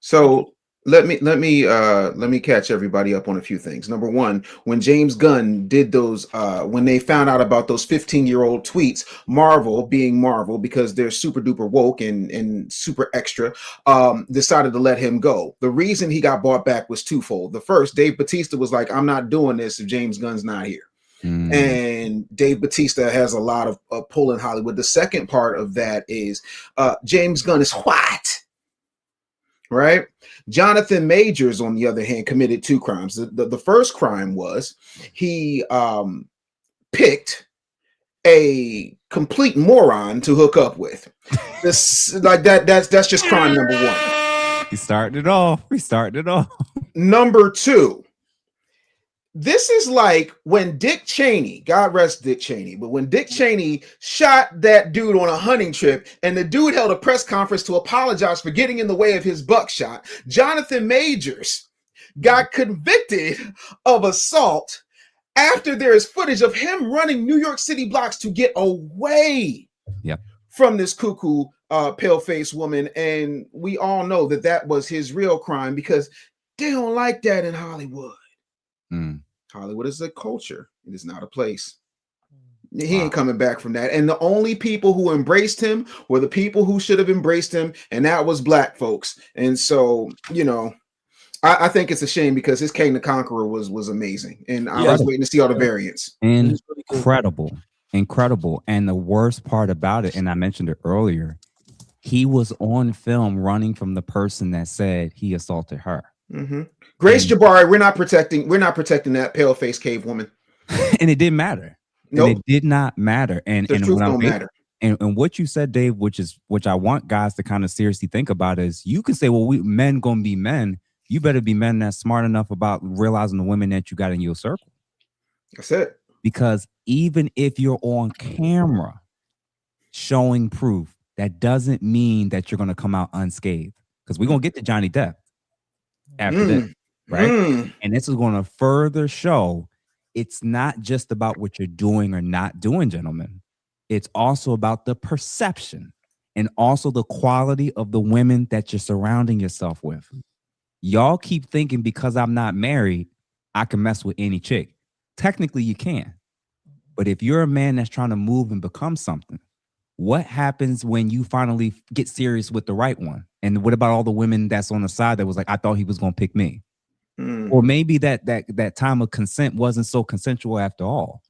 So let me catch everybody up on a few things. Number one, when James Gunn did those, when they found out about those 15-year-old tweets, Marvel, being Marvel, because they're super duper woke and super extra, decided to let him go. The reason he got brought back was twofold. The first, Dave Bautista was like, I'm not doing this if James Gunn's not here. And Dave Bautista has a lot of pull in Hollywood. The second part of that is James Gunn is white, right? Jonathan Majors, on the other hand, committed two crimes. The first crime was he picked a complete moron to hook up with. This that's just crime number one.
He started it off.
Number two. This is like when Dick Cheney, God rest Dick Cheney, but when Dick Cheney shot that dude on a hunting trip and the dude held a press conference to apologize for getting in the way of his buckshot, Jonathan Majors got convicted of assault after there is footage of him running New York City blocks to get away from this cuckoo pale-faced woman. And we all know that was his real crime because they don't like that in Hollywood. Hollywood is a culture. It is not a place. He ain't coming back from that. And the only people who embraced him were the people who should have embraced him, and that was black folks. And so, I think it's a shame because his King the Conqueror was amazing. And I was waiting to see all the variants.
Incredible. And the worst part about it, and I mentioned it earlier, he was on film running from the person that said he assaulted her.
Grace Jabari, we're not protecting that pale-faced cave woman.
And it didn't matter. Nope. It did not matter. And
the truth don't matter.
And what you said, Dave, which I want guys to kind of seriously think about is you can say, well, men gonna be men. You better be men that's smart enough about realizing the women that you got in your circle.
That's it.
Because even if you're on camera showing proof, that doesn't mean that you're gonna come out unscathed. Because we're gonna get to Johnny Depp after this, right? And this is going to further show it's not just about what you're doing or not doing, gentlemen. It's also about the perception and also the quality of the women that you're surrounding yourself with. Y'all keep thinking because I'm not married, I can mess with any chick. Technically, you can. But if you're a man that's trying to move and become something, what happens when you finally get serious with the right one? And what about all the women that's on the side that was like, I thought he was going to pick me? Or maybe that time of consent wasn't so consensual after all.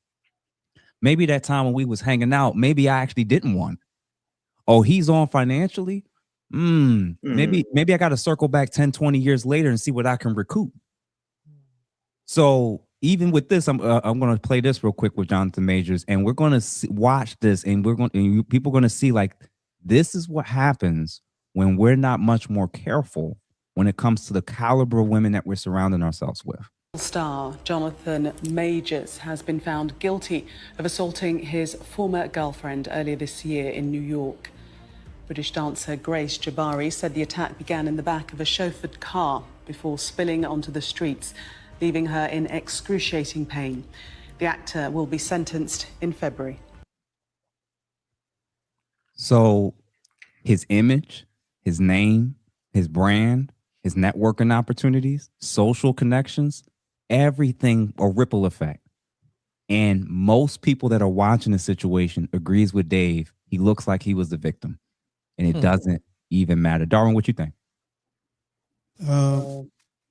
Maybe that time when we was hanging out, maybe I actually didn't want. Oh, he's on financially? Maybe I got to circle back 10, 20 years later and see what I can recoup. So even with this, I'm going to play this real quick with Jonathan Majors, and we're going to watch this, and people are going to see like this is what happens when we're not much more careful when it comes to the caliber of women that we're surrounding ourselves with.
Star Jonathan Majors has been found guilty of assaulting his former girlfriend earlier this year in New York. British dancer Grace Jabari said the attack began in the back of a chauffeured car before spilling onto the streets, leaving her in excruciating pain. The actor will be sentenced in February.
So his image, his name, his brand, his networking opportunities, social connections, everything a ripple effect. And most people that are watching the situation agrees with Dave. He looks like he was the victim. And it doesn't even matter. Darwin, what you think?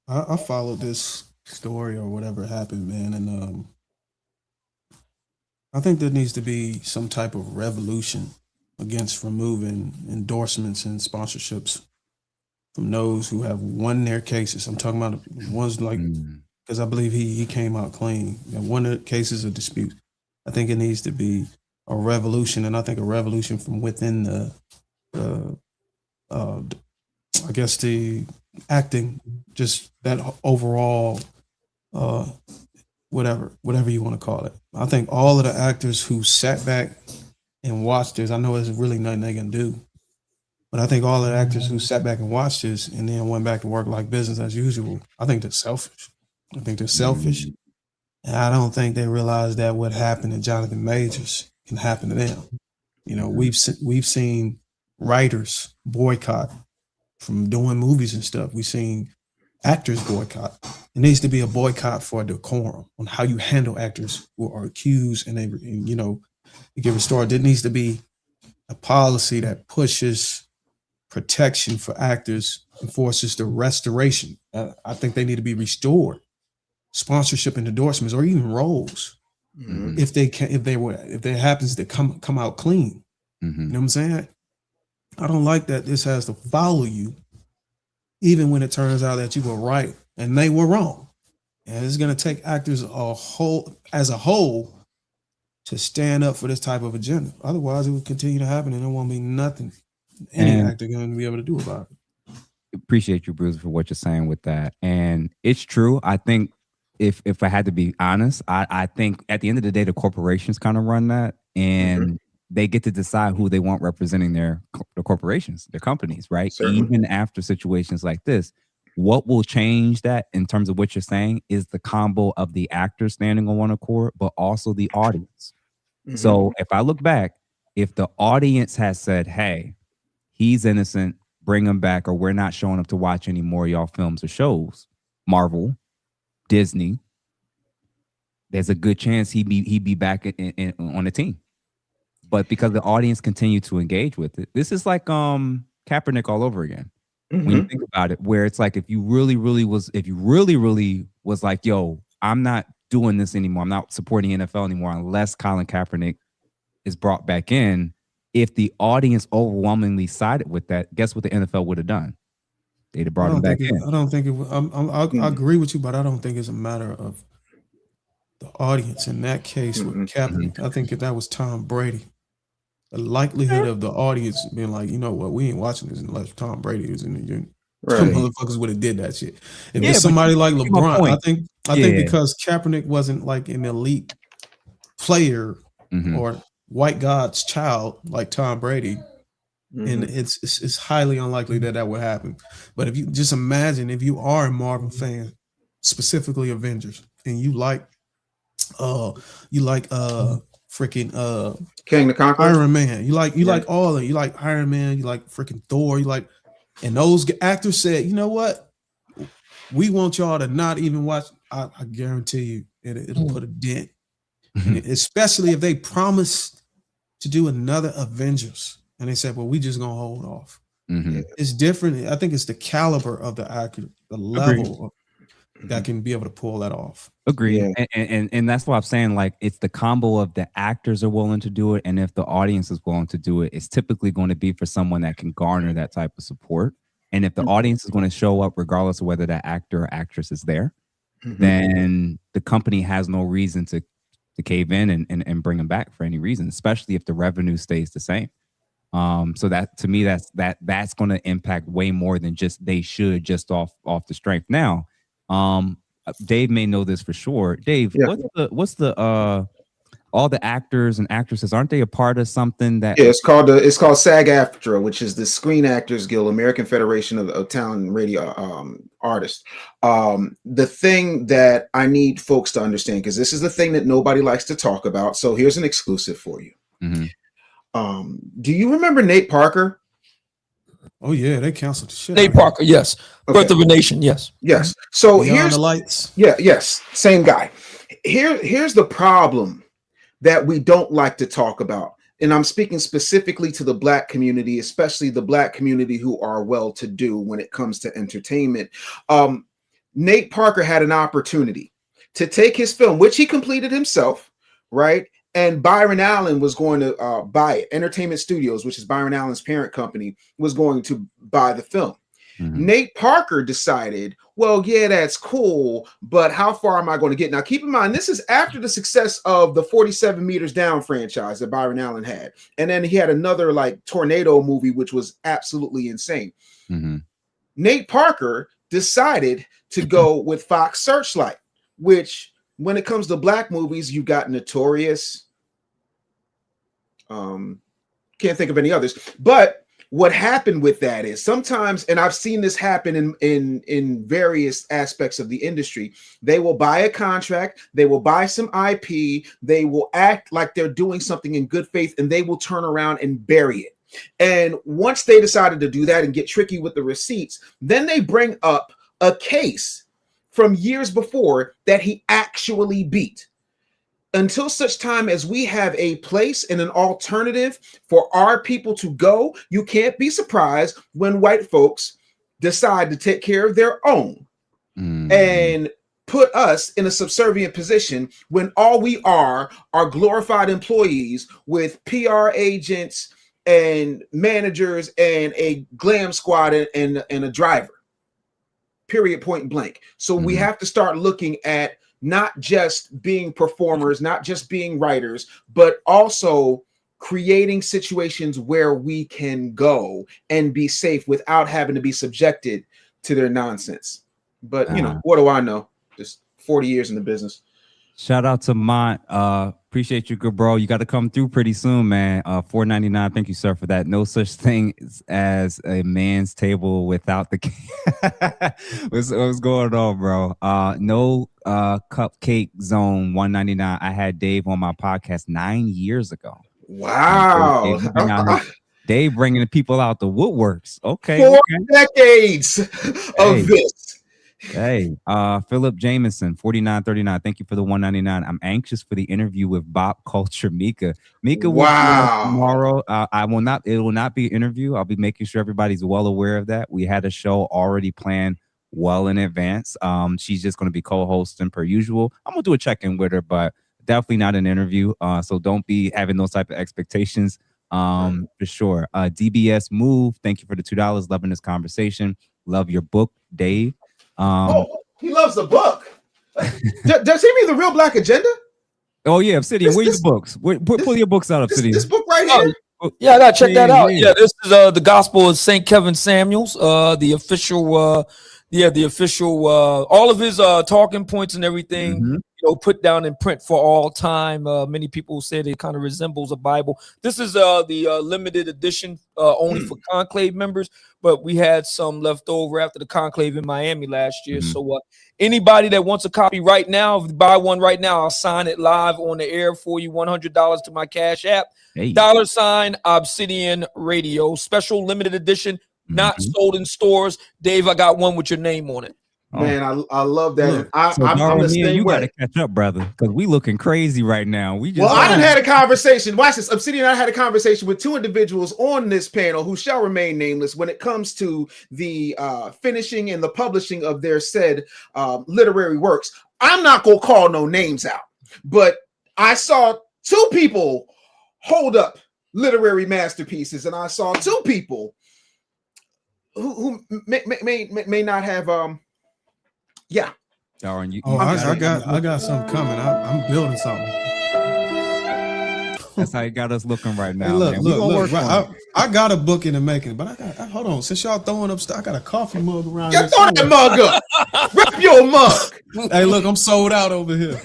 I followed this story or whatever happened, man, and I think there needs to be some type of revolution against removing endorsements and sponsorships from those who have won their cases. I'm talking about the ones like, because I believe he came out clean and won the cases of dispute. I think it needs to be a revolution, and I think a revolution from within I guess the acting, just that overall, whatever you want to call it. I think all of the actors who sat back and watched this, I know there's really nothing they can do, but I think all of the actors who sat back and watched this and then went back to work like business as usual, I think they're selfish. I think they're selfish. And I don't think they realize that what happened to Jonathan Majors can happen to them. You know, we've seen writers boycott from doing movies and stuff. We've seen actors boycott. It needs to be a boycott for decorum on how you handle actors who are accused and you know, to get restored. There needs to be a policy that pushes protection for actors and forces the restoration. I think they need to be restored. Sponsorship and endorsements, or even roles, if there happens to come out clean. You know what I'm saying? I don't like that this has to follow you, even when it turns out that you were right and they were wrong. And it's going to take actors as a whole to stand up for this type of agenda. Otherwise, it will continue to happen, and there won't be nothing any actor going to be able to do about it.
Appreciate you, Bruce, for what you're saying with that. And it's true. I think if I had to be honest, I think at the end of the day, the corporations kind of run that, and they get to decide who they want representing the corporations, their companies, right?
Certainly.
Even after situations like this, what will change that in terms of what you're saying is the combo of the actors standing on one accord, but also the audience. So if I look back, if the audience has said, hey, he's innocent, bring him back, or we're not showing up to watch any more of y'all films or shows, Marvel, Disney, there's a good chance he'd be back on the team. But because the audience continued to engage with it, this is like Kaepernick all over again. When you think about it, where it's like if you really was like, yo, I'm not doing this anymore, I'm not supporting NFL anymore unless Colin Kaepernick is brought back in. If the audience overwhelmingly sided with that, guess what the NFL would have done? They'd have brought him back in.
I don't think it. I agree with you, but I don't think it's a matter of the audience in that case with Kaepernick. I think if that was Tom Brady, the likelihood of the audience being like, you know what, we ain't watching this unless Tom Brady is in the union. Some motherfuckers would have did that shit. If it's somebody like LeBron, I think because Kaepernick wasn't like an elite player or white God's child like Tom Brady, and it's highly unlikely that would happen. But if you just imagine, if you are a Marvel fan, specifically Avengers, and you like freaking
King the Conqueror,
Iron Man, you like all of it. You like Iron Man, you like freaking Thor, you like, and those actors said, you know what, we want y'all to not even watch. I guarantee you it'll put a dent, especially if they promise to do another Avengers and they said, well, we just gonna hold off. It's different. I think it's the caliber of the actor, the level that can be able to pull that off.
Agree. And that's why I'm saying, like, it's the combo of the actors are willing to do it, and if the audience is willing to do it, it's typically going to be for someone that can garner that type of support. And if the audience is going to show up regardless of whether that actor or actress is there, then the company has no reason to cave in and bring them back for any reason, especially if the revenue stays the same. So that, to me, that's going to impact way more than just they should just off the strength. Now, Dave may know this for sure. Dave, what's the all the actors and actresses, aren't they a part of something that?
Yeah, it's called SAG-AFTRA, which is the Screen Actors Guild, American Federation of Talent and Radio Artists. The thing that I need folks to understand, because this is the thing that nobody likes to talk about, so here's an exclusive for you. Do you remember Nate Parker?
Oh yeah, they canceled the shit.
Nate Parker, yes. Okay. Birth of a Nation, yes.
Yes. So
Beyond
here's
the Lights.
Yeah, yes, same guy. Here's the problem that we don't like to talk about. And I'm speaking specifically to the Black community, especially the Black community who are well-to-do when it comes to entertainment. Nate Parker had an opportunity to take his film, which he completed himself, right? And Byron Allen was going to buy it. Entertainment Studios, which is Byron Allen's parent company, was going to buy the film. Nate Parker decided, well, yeah, that's cool, but how far am I going to get? Now, keep in mind, this is after the success of the 47 Meters Down franchise that Byron Allen had. And then he had another like tornado movie, which was absolutely insane. Nate Parker decided to go with Fox Searchlight, which when it comes to black movies, you got Notorious. Can't think of any others, but what happened with that is sometimes, and I've seen this happen in various aspects of the industry, they will buy a contract, they will buy some IP, they will act like they're doing something in good faith, and they will turn around and bury it. And once they decided to do that and get tricky with the receipts, then they bring up a case from years before that he actually beat. Until such time as we have a place and an alternative for our people to go, you can't be surprised when white folks decide to take care of their own and put us in a subservient position when all we are glorified employees with PR agents and managers and a glam squad and a driver. Period, point blank. So we have to start looking at not just being performers, not just being writers, but also creating situations where we can go and be safe without having to be subjected to their nonsense. But, you know, what do I know? Just 40 years in the business.
Shout out to Mont. Appreciate you, good bro. You got to come through pretty soon, man. $4.99. Thank you, sir, for that. No such thing as a man's table without the what's going on, bro? No cupcake zone $1.99. I had Dave on my podcast 9 years ago.
Wow.
Dave bringing the people out the woodworks. Okay.
4 decades of this.
Hey, Philip Jameson, $49.39. Thank you for the $1.99. I'm anxious for the interview with Bop Culture Mika. Mika will be on tomorrow. It will not be an interview. I'll be making sure everybody's well aware of that. We had a show already planned well in advance. She's just going to be co-hosting per usual. I'm gonna do a check-in with her, but definitely not an interview. So don't be having those type of expectations. For sure. DBS Move, thank you for the $2. Loving this conversation. Love your book, Dave.
He loves the book. Does he mean the Real Black Agenda?
Oh yeah, Obsidian. Where are your books? Pull your books out, Obsidian.
This book right here.
Yeah, I gotta check that out. Yeah, this is the Gospel of St. Kevin Samuels. The official, all of his talking points and everything. Put down in print for all time. Many people say it kind of resembles a Bible. This is the limited edition, only for Conclave members, but we had some left over after the Conclave in Miami last year. So anybody that wants a copy right now, if you buy one right now, I'll sign it live on the air for you. $100 to my Cash App. Hey. $ Obsidian Radio. Special limited edition, not sold in stores. Dave, I got one with your name on it.
Man, I love that.
Look,
I'm the same
you
way.
Gotta catch up, brother, because we looking crazy right now. I
done had a conversation. Watch this. Obsidian and I had a conversation with 2 individuals on this panel who shall remain nameless when it comes to the finishing and the publishing of their said literary works. I'm not gonna call no names out, but I saw 2 people hold up literary masterpieces, and I saw 2 people who may not have yeah.
Darwin,
I got something coming. I'm building something.
That's how you got us looking right now.
Hey, look. I got a book in the making, but hold on. Since y'all throwing up stuff, I got a coffee mug around here.
Throw that mug up. Rep your mug.
Hey, look, I'm sold out over here.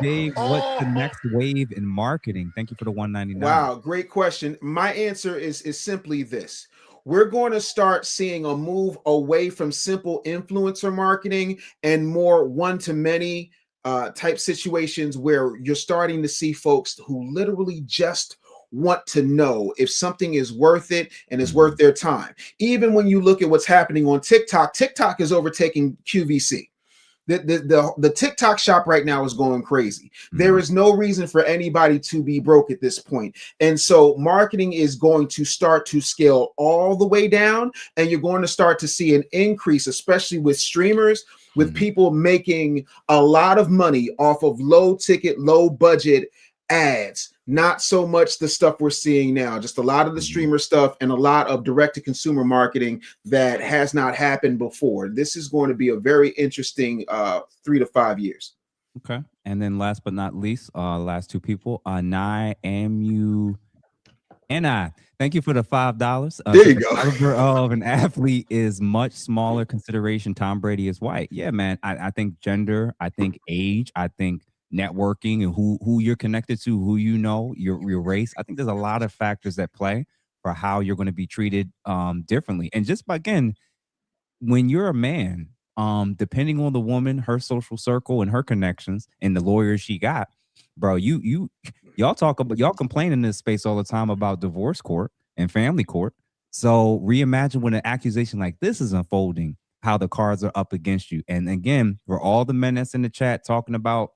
Dave, what's the next wave in marketing? Thank you for the $1.99.
Wow, great question. My answer is simply this. We're going to start seeing a move away from simple influencer marketing and more one-to-many type situations where you're starting to see folks who literally just want to know if something is worth it and is worth their time. Even when you look at what's happening on TikTok, TikTok is overtaking QVC. The TikTok shop right now is going crazy. There is no reason for anybody to be broke at this point. And so marketing is going to start to scale all the way down, and you're going to start to see an increase, especially with streamers, with people making a lot of money off of low ticket, low budget ads. Not so much the stuff we're seeing now, just a lot of the streamer stuff and a lot of direct to consumer marketing that has not happened before. This is going to be a very interesting 3 to 5 years.
Okay. And then last but not least, last two people, Nye Amu and I. Thank you for the $5.
There you go.
The caliber of an athlete is much smaller consideration. Tom Brady is white. Yeah, man. I think gender, I think age, I think networking and who you're connected to, who you know, your race. I think there's a lot of factors that play for how you're going to be treated differently. And just again, when you're a man, depending on the woman, her social circle and her connections and the lawyers she got, bro, y'all complain in this space all the time about divorce court and family court. So reimagine when an accusation like this is unfolding, how the cards are up against you. And again, for all the men that's in the chat talking about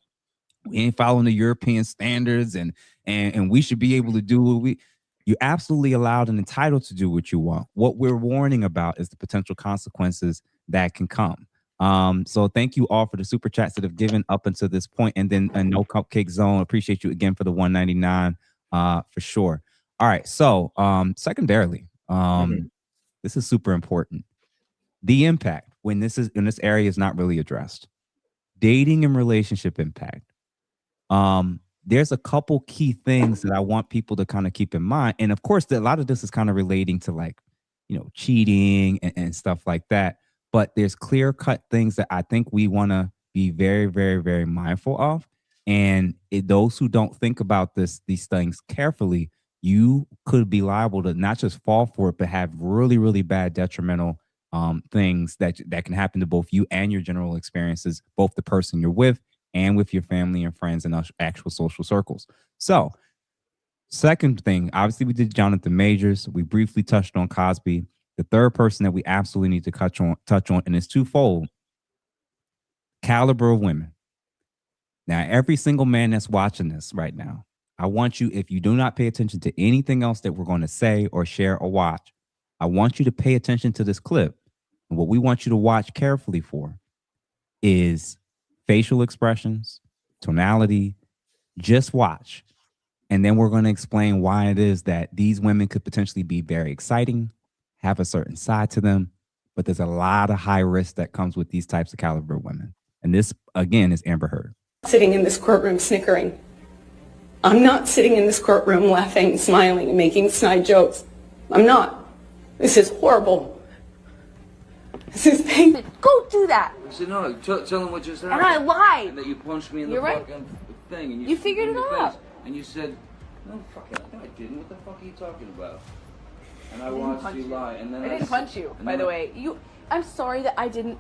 we ain't following the European standards and we should be able to do what you're absolutely allowed and entitled to do what you want. What we're warning about is the potential consequences that can come. So thank you all for the super chats that have given up until this point. And then a no cupcake zone. Appreciate you again for the $1.99 for sure. All right. So secondarily, this is super important. The impact when this area is not really addressed. Dating and relationship impact. There's a couple key things that I want people to kind of keep in mind. And of course, a lot of this is kind of relating to like, cheating and stuff like that. But there's clear cut things that I think we want to be very, very, very mindful of. And those who don't think about these things carefully, you could be liable to not just fall for it, but have really, really bad detrimental things that can happen to both you and your general experiences, both the person you're with and with your family and friends and actual social circles. So, second thing, obviously we did Jonathan Majors. We briefly touched on Cosby. The third person that we absolutely need to touch on, and it's twofold: caliber of women. Now, every single man that's watching this right now, I want you, if you do not pay attention to anything else that we're going to say or share or watch, I want you to pay attention to this clip. And what we want you to watch carefully for is facial expressions, tonality. Just watch. And then we're going to explain why it is that these women could potentially be very exciting, have a certain side to them, but there's a lot of high risk that comes with these types of caliber women. And this, again, is Amber Heard.
Sitting in this courtroom snickering. I'm not sitting in this courtroom laughing, smiling, and making snide jokes. I'm not. This is horrible. This is painful.
Go do that.
I said, no, tell him what just happened.
And I lied.
And that you punched me in
You're
the
right.
fucking thing. And
You figured it out.
Face. And you said, no, fuck it. No, I didn't. What the fuck are you talking about? And I watched you lie. And then
I didn't punch you, by the way. I'm sorry that I didn't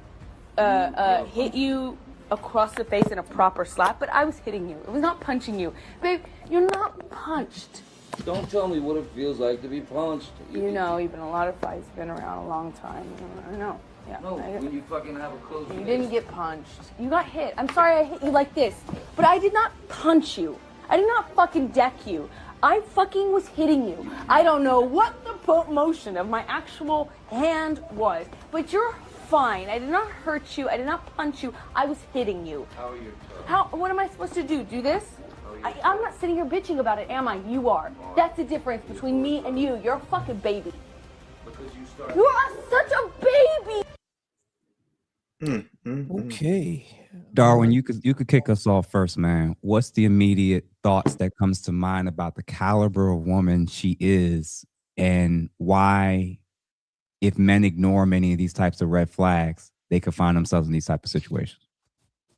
hit you across the face in a proper slap, but I was hitting you. It was not punching you. Babe, you're not punched.
Don't tell me what it feels like to be punched.
You know, you've been in a lot of fights, been around a long time. I know. Yeah.
No, when you fucking have a close
You didn't get punched. You got hit. I'm sorry I hit you like this, but I did not punch you. I did not fucking deck you. I fucking was hitting you. I don't know what the motion of my actual hand was, but you're fine. I did not hurt you. I did not punch you. I was hitting you.
How are you?
What am I supposed to do? Do this? I'm not sitting here bitching about it, am I? You are. That's the difference between me and you. You're a fucking baby. You are such a baby.
Okay.
Darwin, you could kick us off first, man. What's the immediate thoughts that comes to mind about the caliber of woman she is, and why, if men ignore many of these types of red flags, they could find themselves in these type of situations?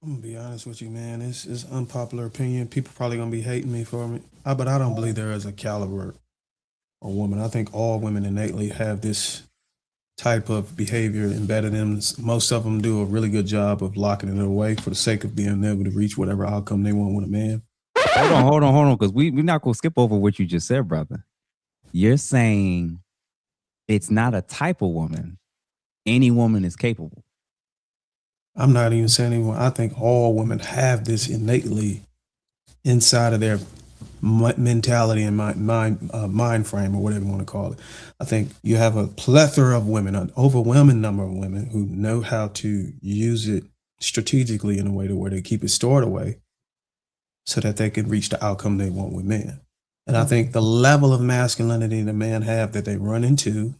I'm gonna be honest with you, man. It's unpopular opinion. People probably gonna be hating me for it, but I don't believe there is a caliber of woman. I think all women innately have this type of behavior embedded in them. Most of them do a really good job of locking it away for the sake of being able to reach whatever outcome they want with a man.
Hold on, because we're not gonna skip over what you just said, brother. You're saying it's not a type of woman. Any woman is capable.
I'm not even saying anyone. I think all women have this innately inside of their mentality and mind frame, or whatever you want to call it. I think you have a plethora of women, an overwhelming number of women who know how to use it strategically in a way to where they keep it stored away so that they can reach the outcome they want with men. And I think the level of masculinity the man have that they run into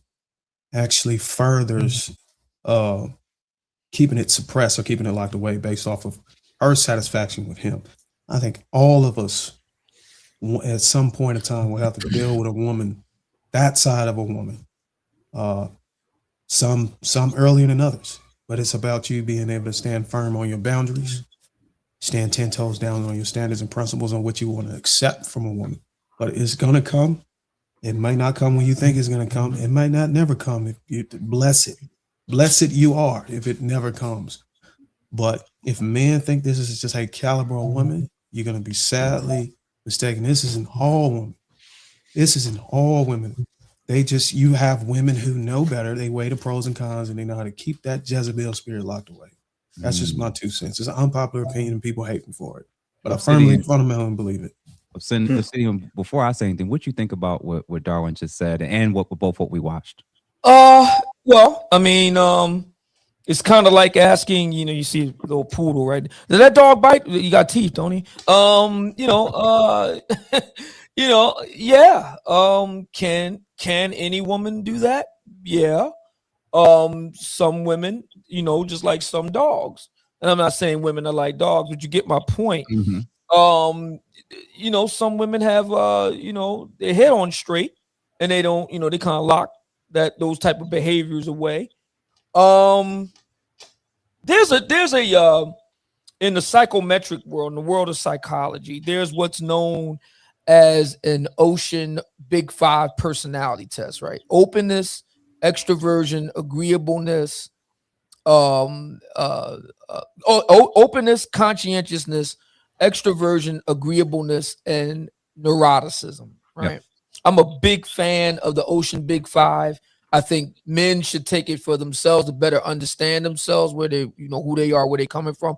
actually furthers keeping it suppressed or keeping it locked away based off of her satisfaction with him. I think all of us at some point in time will have to deal with a woman, that side of a woman. Some earlier than others, but it's about you being able to stand firm on your boundaries, stand 10 toes down on your standards and principles on what you want to accept from a woman. But it's gonna come. It might not come when you think it's gonna come. It might not never come. If you blessed you are if it never comes. But if men think this is just a caliber of woman, you're gonna be sadly mistaken. This isn't all women. This isn't all women. You have women who know better. They weigh the pros and cons, and they know how to keep that Jezebel spirit locked away. That's just my 2 cents. It's an unpopular opinion, and people hate me for it. But I firmly, fundamentally believe it.
Obsidian, before I say anything, what you think about what Darwin just said and what we watched?
Well, I mean, it's kind of like asking, you see a little poodle, right? Does that dog bite? You got teeth, don't he? Yeah. Can any woman do that? Yeah. Some women, just like some dogs. And I'm not saying women are like dogs, but you get my point.
Mm-hmm.
Some women have their head on straight, and they don't, they kind of lock those type of behaviors away. There's a in the psychometric world, in the world of psychology, there's what's known as an Ocean Big Five personality test, right? Openness, extroversion, agreeableness, openness, conscientiousness, extroversion, agreeableness, and neuroticism, right? Yep. I'm a big fan of the Ocean Big Five. I think men should take it for themselves to better understand themselves, where they, who they are, where they're coming from.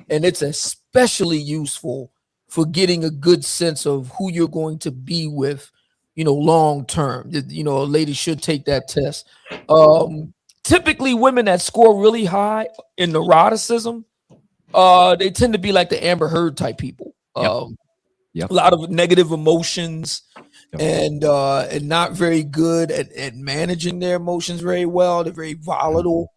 And it's especially useful for getting a good sense of who you're going to be with, long term. A lady should take that test. Typically, women that score really high in neuroticism, they tend to be like the Amber Heard type people.
Yep.
A lot of negative emotions. And not very good at managing their emotions very well. They're very volatile.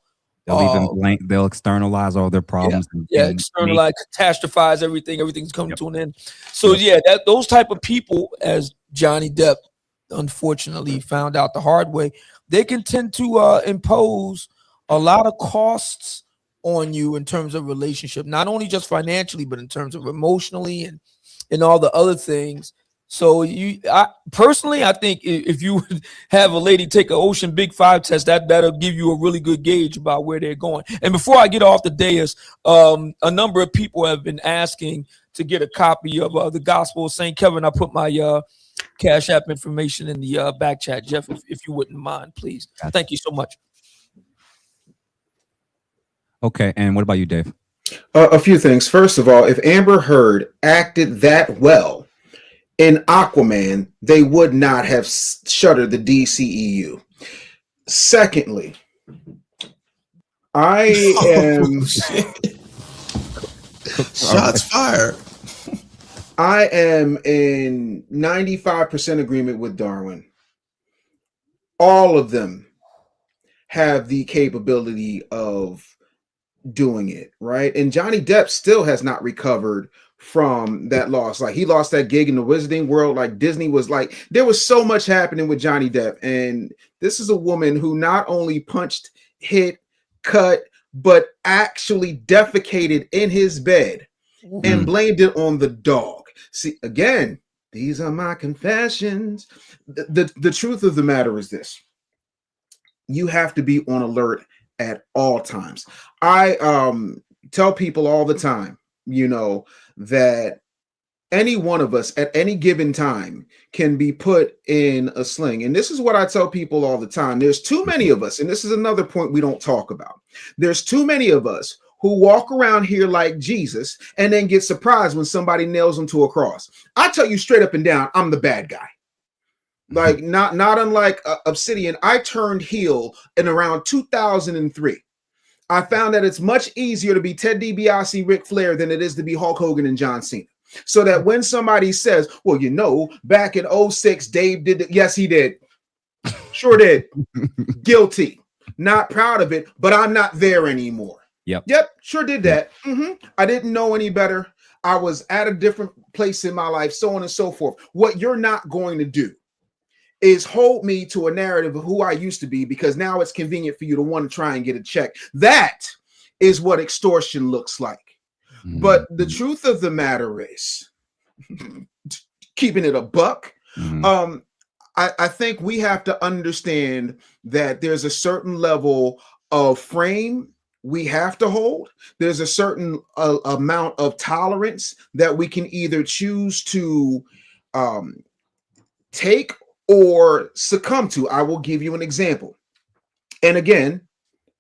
They'll externalize all their problems.
Externalize, catastrophize everything. Everything's coming to an end. So those type of people, as Johnny Depp unfortunately found out the hard way, they can tend to impose a lot of costs on you in terms of relationship, not only just financially, but in terms of emotionally and all the other things. So I think if you would have a lady take an Ocean Big Five test, that'll give you a really good gauge about where they're going. And before I get off the dais, a number of people have been asking to get a copy of the Gospel of St. Kevin. I put my Cash App information in the back chat, Jeff, if you wouldn't mind, please. Gotcha. Thank you so much.
Okay, and what about you, Dave?
A few things. First of all, if Amber Heard acted that well in Aquaman, they would not have shuttered the DCEU. Secondly, I am
shots fired.
I am in 95% agreement with Darwin. All of them have the capability of doing it, right? And Johnny Depp still has not recovered from that loss. Like, he lost that gig in the Wizarding World. Like, Disney was like, there was so much happening with Johnny Depp. And this is a woman who not only punched, hit, cut, but actually defecated in his bed and blamed it on the dog. See, again, these are my confessions. The truth of the matter is this: you have to be on alert at all times. I tell people all the time, that any one of us at any given time can be put in a sling. And this is what I tell people all the time. There's too many of us, and this is another point we don't talk about. There's too many of us who walk around here like Jesus and then get surprised when somebody nails them to a cross. I tell you straight up and down, I'm the bad guy. Like not unlike Obsidian, I turned heel in around 2003. I found that it's much easier to be Ted DiBiase, Ric Flair than it is to be Hulk Hogan and John Cena. So that when somebody says, well, you know, back in 06, Dave did it. Yes, he did. Sure did. Guilty. Not proud of it, but I'm not there anymore.
Yep.
Sure did that. I didn't know any better. I was at a different place in my life, so on and so forth. What you're not going to do is hold me to a narrative of who I used to be, because now it's convenient for you to want to try and get a check. That is what extortion looks like. But the truth of the matter is, keeping it a buck, I think we have to understand that there's a certain level of frame we have to hold. There's a certain amount of tolerance that we can either choose to take or succumb to. I will give you an example. And again,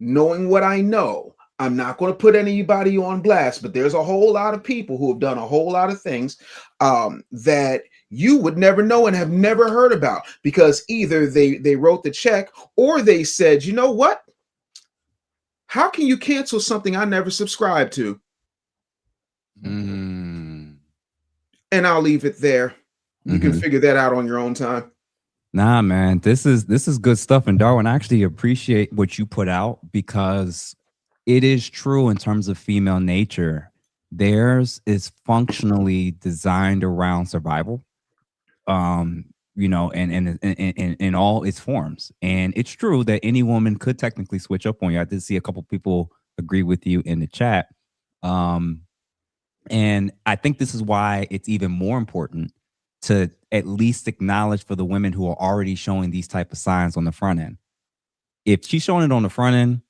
knowing what I know, I'm not going to put anybody on blast, but there's a whole lot of people who have done a whole lot of things that you would never know and have never heard about, because either they wrote the check or they said, you know what? How can you cancel something I never subscribed to? And I'll leave it there. You can figure that out on your own time.
Nah, man, this is good stuff. And Darwin, I actually appreciate what you put out, because it is true in terms of female nature. Theirs is functionally designed around survival, you know, and in all its forms. And it's true that any woman could technically switch up on you. I did see a couple people agree with you in the chat. And I think this is why it's even more important to at least acknowledge for the women who are already showing these type of signs on the front end. If she's showing it on the front end,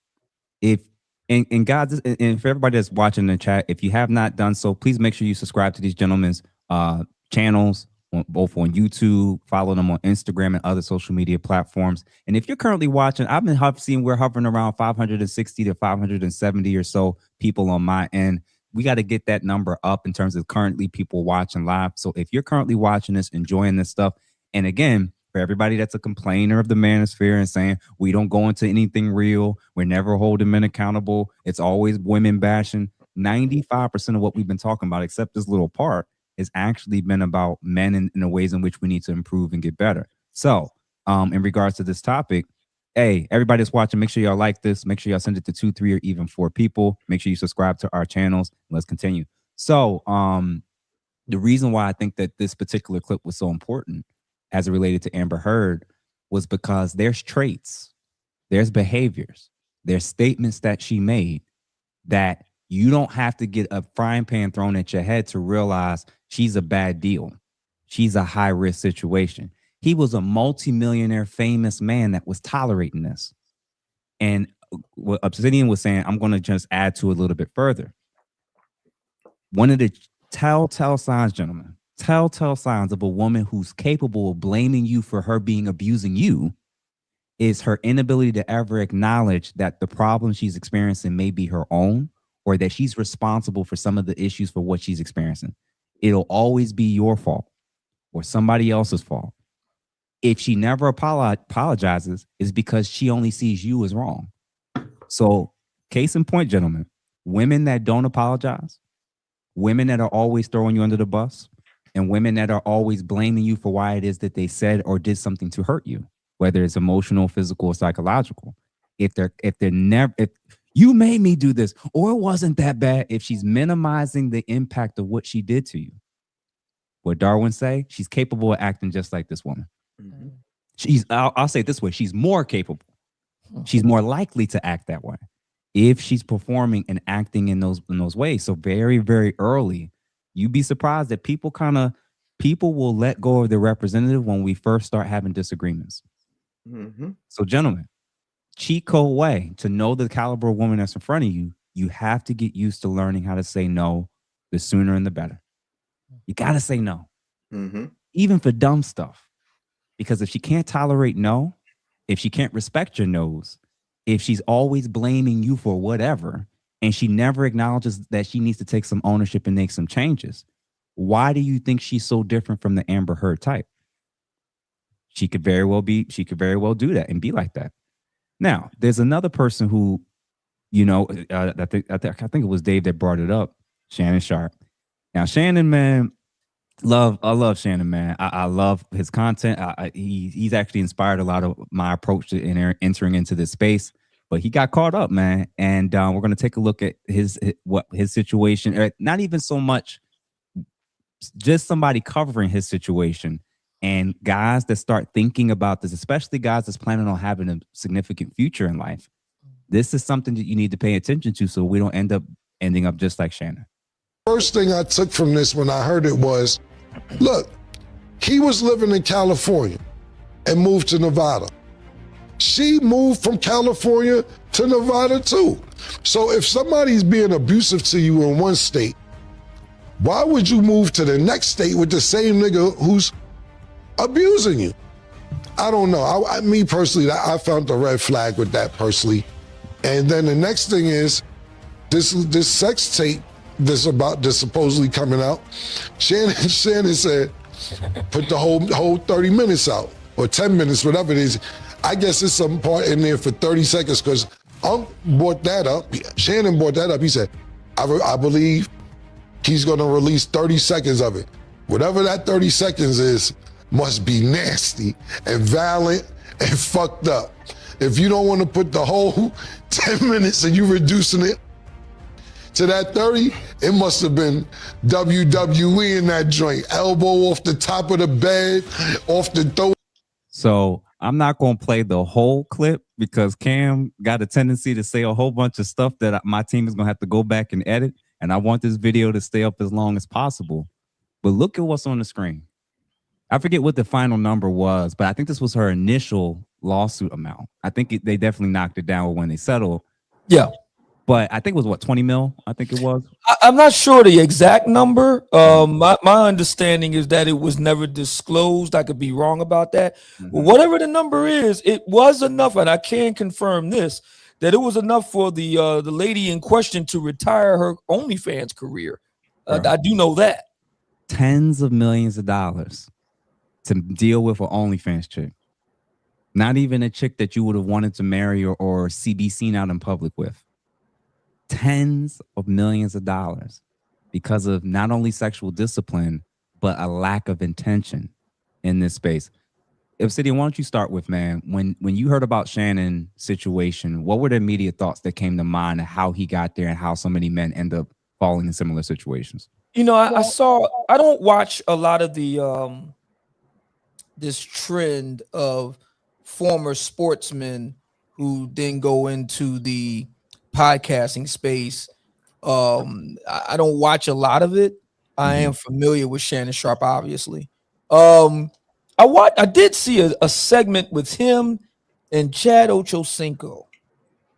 and guys, and for everybody that's watching the chat, if you have not done so, please make sure you subscribe to these gentlemen's channels, both on YouTube, follow them on Instagram and other social media platforms. And if you're currently watching, I've been seeing we're hovering around 560 to 570 or so people on my end. We got to get that number up in terms of currently people watching live. So if you're currently watching this, enjoying this stuff, and again, for everybody that's a complainer of the manosphere and saying we don't go into anything real, we're never holding men accountable, it's always women bashing, 95% of what we've been talking about, except this little part, has actually been about men in the ways in which we need to improve and get better. So in regards to this topic, hey, everybody that's watching, make sure y'all like this. Make sure y'all send it to 2, 3, or even 4 people. Make sure you subscribe to our channels. Let's continue. So the reason why I think that this particular clip was so important as it related to Amber Heard was because there's traits, there's behaviors, there's statements that she made that you don't have to get a frying pan thrown at your head to realize she's a bad deal. She's a high risk situation. He was a multimillionaire, famous man that was tolerating this. And what Obsidian was saying, I'm going to just add to a little bit further. One of the telltale signs, gentlemen, telltale signs of a woman who's capable of blaming you for her being abusing you is her inability to ever acknowledge that the problem she's experiencing may be her own, or that she's responsible for some of the issues for what she's experiencing. It'll always be your fault or somebody else's fault. If she never apologizes, it's because she only sees you as wrong. So, case in point, gentlemen, women that don't apologize, women that are always throwing you under the bus, and women that are always blaming you for why it is that they said or did something to hurt you, whether it's emotional, physical, or psychological. If you made me do this, or it wasn't that bad, if she's minimizing the impact of what she did to you, what Darwin say, she's capable of acting just like this woman. I'll say it this way, she's more capable. She's more likely to act that way if she's performing and acting in those ways. So very, very early, you'd be surprised that people will let go of their representative when we first start having disagreements. So gentlemen, cheat code way to know the caliber of woman that's in front of you, you have to get used to learning how to say no. The sooner and the better. You got to say no, even for dumb stuff. Because if she can't tolerate no, if she can't respect your no's, if she's always blaming you for whatever, and she never acknowledges that she needs to take some ownership and make some changes. Why do you think she's so different from the Amber Heard type? She could very well do that and be like that. Now, there's another person who, you know, I think it was Dave that brought it up, Shannon Sharpe. Now, Shannon, man, I love Shannon, man. I love his content. He's actually inspired a lot of my approach to entering into this space. But he got caught up, man. And we're going to take a look at his situation. Not even so much just somebody covering his situation, and guys that start thinking about this, especially guys that's planning on having a significant future in life. This is something that you need to pay attention to so we don't ending up just like Shannon.
First thing I took from this when I heard it was, look, he was living in California and moved to Nevada. She moved from California to Nevada too. So if somebody's being abusive to you in one state, why would you move to the next state with the same nigga who's abusing you? I don't know. Me personally, I found the red flag with that personally. And then the next thing is this sex tape that's supposedly coming out. Shannon said, put the whole 30 minutes out or 10 minutes, whatever it is. I guess there's some part in there for 30 seconds because brought that up. Shannon brought that up. He said, I believe he's going to release 30 seconds of it. Whatever that 30 seconds is must be nasty and violent and fucked up. If you don't want to put the whole 10 minutes and you reducing it to that 30, it must have been WWE in that joint. Elbow off the top of the bed, off the throat.
So I'm not going to play the whole clip because Cam got a tendency to say a whole bunch of stuff that my team is going to have to go back and edit. And I want this video to stay up as long as possible. But look at what's on the screen. I forget what the final number was, but I think this was her initial lawsuit amount. I think they definitely knocked it down when they settled.
Yeah.
But I think it was, what, 20 mil? I think it was.
I'm not sure the exact number. My understanding is that it was never disclosed. I could be wrong about that. But whatever the number is, it was enough, and I can confirm this, that it was enough for the lady in question to retire her OnlyFans career. I do know that.
Tens of millions of dollars to deal with an OnlyFans chick. Not even a chick that you would have wanted to marry or be seen out in public with. Tens of millions of dollars because of not only sexual discipline, but a lack of intention in this space. Obsidian, why don't you start with, man, when you heard about Shannon's situation, what were the immediate thoughts that came to mind of how he got there and how so many men end up falling in similar situations?
You know, I don't watch a lot of the this trend of former sportsmen who then go into the podcasting space. I don't watch a lot of it. I am familiar with Shannon Sharpe, obviously. I did see a segment with him and Chad Ochocinco,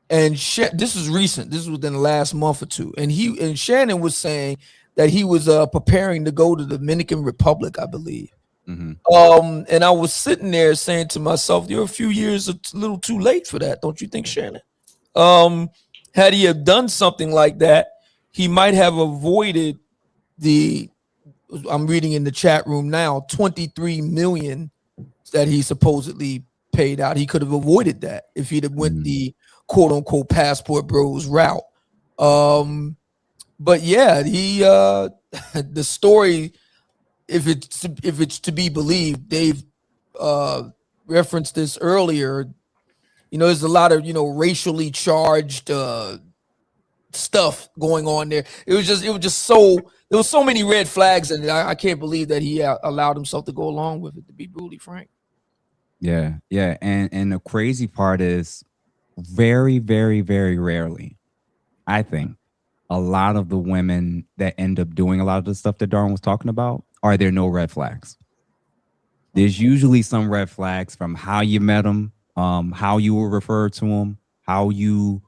and this is recent. This was within the last month or two, and Shannon was saying that he was preparing to go to the Dominican Republic, I believe. And I was sitting there saying to myself, "You're a few years a little too late for that, don't you think, Shannon?" Had he have done something like that, he might have avoided I'm reading in the chat room now, 23 million that he supposedly paid out. He could have avoided that if he'd have went the quote unquote passport bros route. But yeah, the story, if it's to be believed, Dave referenced this earlier. You know, there's a lot of, racially charged stuff going on there. There was so many red flags, and I can't believe that he allowed himself to go along with it, to be brutally frank.
Yeah. And the crazy part is very, very, very rarely, I think, a lot of the women that end up doing a lot of the stuff that Darwin was talking about, are there no red flags? There's usually some red flags from how you met them, how you were referred to them, how you,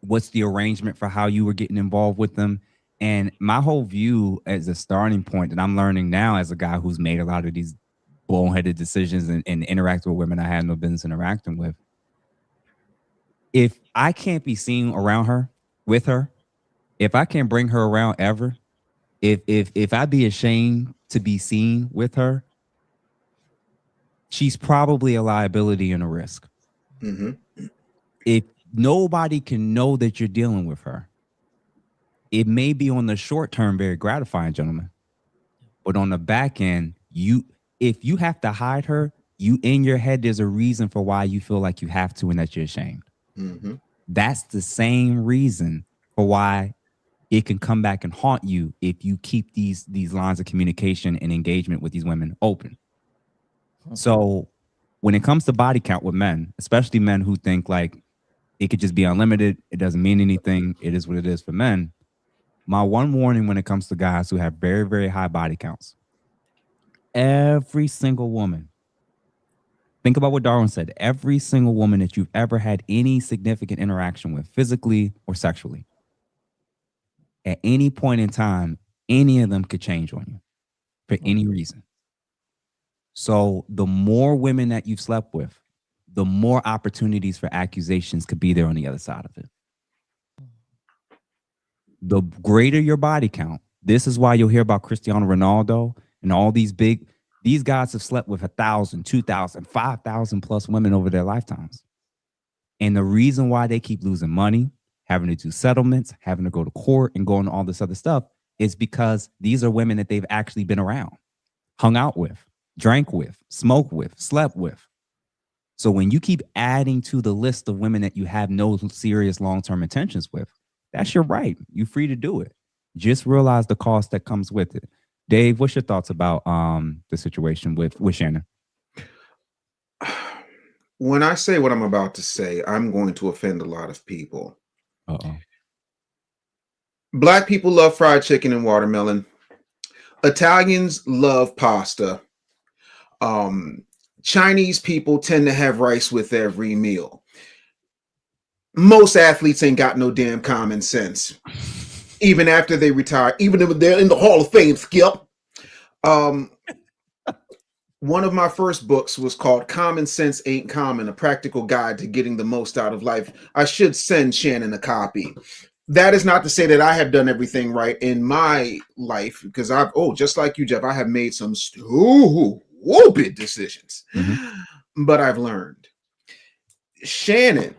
what's the arrangement for how you were getting involved with them. And my whole view as a starting point that I'm learning now as a guy who's made a lot of these boneheaded decisions and interacted with women I had no business interacting with. If I can't be seen around her, with her, if I can't bring her around ever, if I'd be ashamed to be seen with her, she's probably a liability and a risk.
Mm-hmm.
If nobody can know that you're dealing with her, it may be on the short term very gratifying, gentlemen, but on the back end, if you have to hide her, you in your head, there's a reason for why you feel like you have to and that you're ashamed.
Mm-hmm.
That's the same reason for why it can come back and haunt you if you keep these lines of communication and engagement with these women open. So when it comes to body count with men, especially men who think like it could just be unlimited, it doesn't mean anything, it is what it is for men. My one warning when it comes to guys who have very, very high body counts, every single woman, think about what Darwin said, every single woman that you've ever had any significant interaction with, physically or sexually, at any point in time, any of them could change on you for any reason. So the more women that you've slept with, the more opportunities for accusations could be there on the other side of it. The greater your body count, this is why you'll hear about Cristiano Ronaldo and all these guys have slept with 1,000, 2,000, 5,000 plus women over their lifetimes. And the reason why they keep losing money, having to do settlements, having to go to court and going all this other stuff is because these are women that they've actually been around, hung out with, drank with, smoked with, slept with. So when you keep adding to the list of women that you have no serious long-term intentions with, that's your right. You're free to do it. Just realize the cost that comes with it. Dave, what's your thoughts about the situation with Shannon?
When I say what I'm about to say, I'm going to offend a lot of people.
Uh-oh.
Black people love fried chicken and watermelon. Italians love pasta. Chinese people tend to have rice with every meal. Most athletes ain't got no damn common sense. Even after they retire, even if they're in the Hall of Fame, Skip. One of my first books was called Common Sense Ain't Common, a practical guide to getting the most out of life. I should send Shannon a copy. That is not to say that I have done everything right in my life, because just like you, Jeff, I have made some stupid decisions, but I've learned. Shannon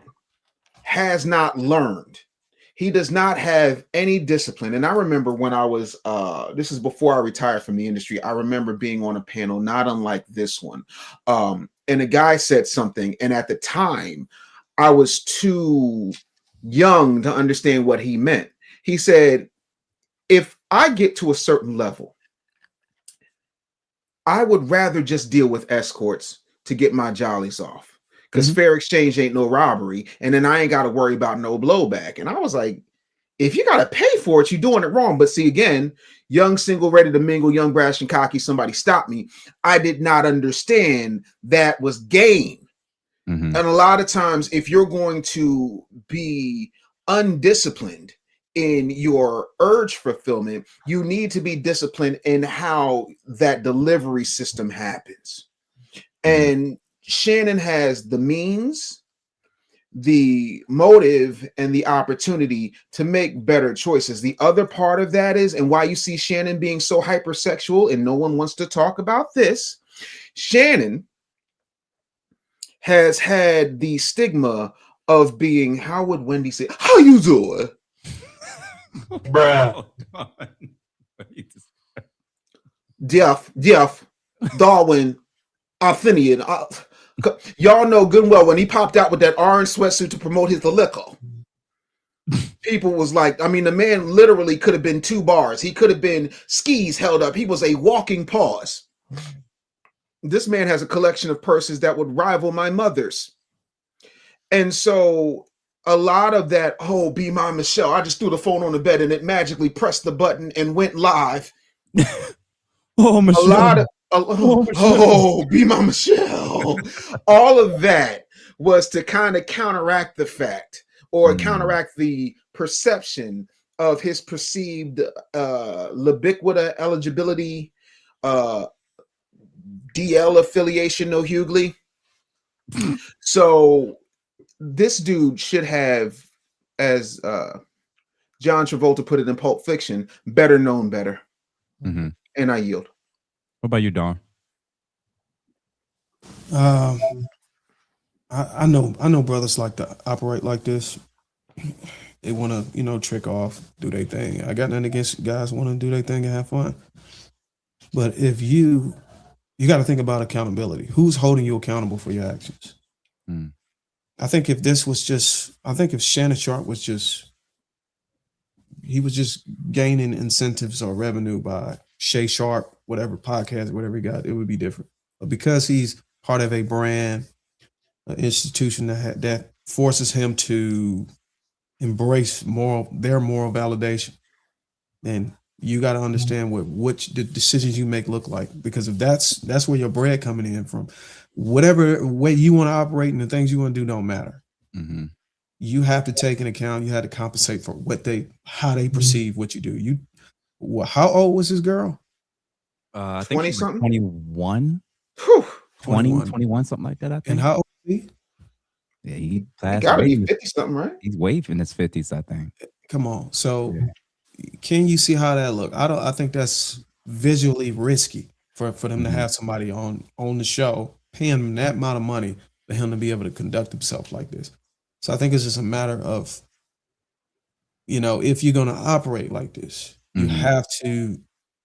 has not learned. He does not have any discipline. And I remember when I was, this is before I retired from the industry, I remember being on a panel, not unlike this one. And a guy said something. And at the time, I was too young to understand what he meant. He said, if I get to a certain level, I would rather just deal with escorts to get my jollies off. Because fair exchange ain't no robbery, and then I ain't got to worry about no blowback. And I was like, if you got to pay for it, you're doing it wrong. But see, again, young, single, ready to mingle, young, brash, and cocky, somebody stopped me. I did not understand that was game. And a lot of times, if you're going to be undisciplined in your urge fulfillment, you need to be disciplined in how that delivery system happens. And Shannon has the means, the motive, and the opportunity to make better choices. The other part of that is, and why you see Shannon being so hypersexual, and no one wants to talk about this, Shannon has had the stigma of being, how would Wendy say, how you doing? Bruh. Deaf, Darwin, Athenian. Y'all know good and well when he popped out with that orange sweatsuit to promote his liquor. People was like, I mean, the man literally could have been 2 bars. He could have been skis held up. He was a walking pause. This man has a collection of purses that would rival my mother's. And so a lot of that, oh, be my Michelle. I just threw the phone on the bed and it magically pressed the button and went live.
Oh, Michelle.
A lot of, be my Michelle. All of that was to kind of counteract the fact or counteract the perception of his perceived libiquita eligibility, DL affiliation, no Hughley. So this dude should have, as John Travolta put it in Pulp Fiction, better known better.
Mm-hmm.
And I yield.
What about you, Don?
I know brothers like to operate like this. They want to, trick off, do their thing. I got nothing against guys want to do their thing and have fun. But if you got to think about accountability. Who's holding you accountable for your actions?
Mm.
I think if Shannon Sharpe was just gaining incentives or revenue by Shay Sharp, whatever podcast, whatever he got, it would be different. But because he's part of a brand, an institution that forces him to embrace their moral validation, then you got to understand what the decisions you make look like. Because if that's where your bread coming in from, whatever way you want to operate and the things you want to do don't matter.
Mm-hmm.
You have to take into account. You had to compensate for how they perceive what you do. How old was this girl?
I think
20 something.
21. 21, something like that. I think.
And how old is he?
Yeah,
he got to be 50 something, right?
He's way in his 50s, I think.
Come on. So can you see how that look? I think that's visually risky for them to have somebody on the show paying him that amount of money for him to be able to conduct himself like this. So I think it's just a matter of, if you're going to operate like this, you have to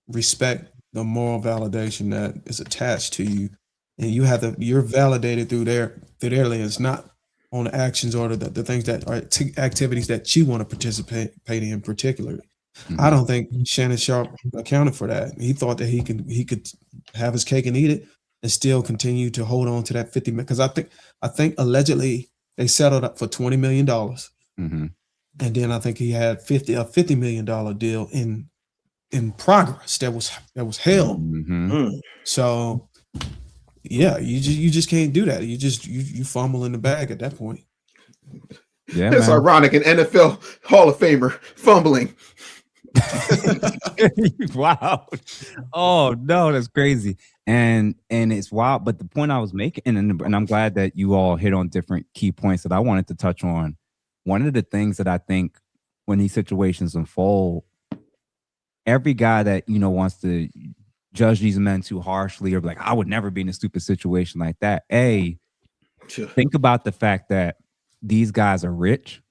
respect the moral validation that is attached to you, and you're validated through their lens, not on the actions or the things that are activities that you want to participate in particularly. I don't think Shannon Sharpe accounted for that. He thought that he could have his cake and eat it and still continue to hold on to that 50 million. Because I think allegedly they settled up for $20 million.
Mm-hmm.
And then I think he had a $50 million deal in progress that was held.
Mm-hmm.
So yeah, you just can't do that. You fumble in the bag at that point.
Yeah,
it's ironic. An NFL Hall of Famer fumbling.
Wow. Oh no, that's crazy. And it's wild. But the point I was making, and I'm glad that you all hit on different key points that I wanted to touch on. One of the things that I think when these situations unfold, every guy that wants to judge these men too harshly or be like, I would never be in a stupid situation like that. Think about the fact that these guys are rich.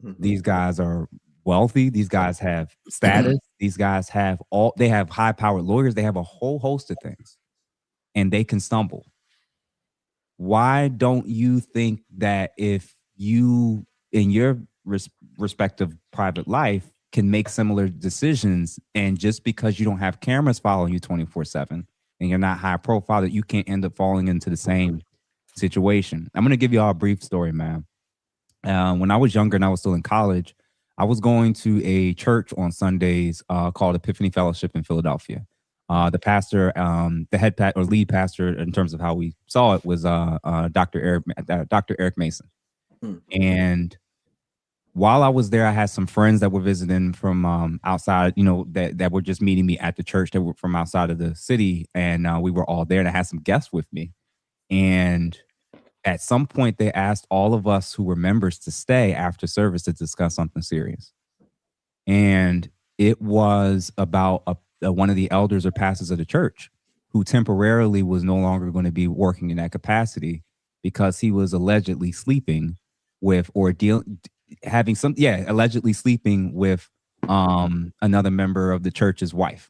Mm-hmm. These guys are wealthy. These guys have status. These guys have high-powered lawyers. They have a whole host of things, and they can stumble. Why don't you think that if you, in your respective private life, can make similar decisions, and just because you don't have cameras following you 24/7 and you're not high profile, that you can't end up falling into the same situation? I'm going to give you all a brief story, man. When I was younger and I was still in college, I was going to a church on Sundays called Epiphany Fellowship in Philadelphia. The pastor, the lead pastor in terms of how we saw it, was Dr. Derrick Mason. And while I was there, I had some friends that were visiting from outside, that were just meeting me at the church, that were from outside of the city. And we were all there, and I had some guests with me. And at some point, they asked all of us who were members to stay after service to discuss something serious. And it was about one of the elders or pastors of the church who temporarily was no longer going to be working in that capacity because he was allegedly sleeping with allegedly sleeping with another member of the church's wife.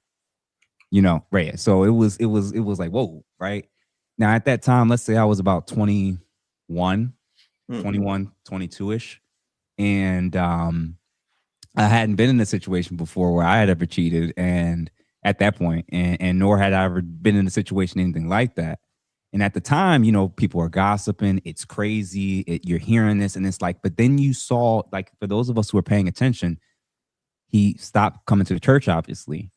Right. So it was like, whoa, right? Now, at that time, let's say I was about 21, 22-ish. And I hadn't been in a situation before where I had ever cheated. And at that point, and nor had I ever been in a situation, anything like that. And at the time, people are gossiping. It's crazy. You're hearing this. And it's like, but then you saw, like, for those of us who are paying attention, he stopped coming to the church, obviously.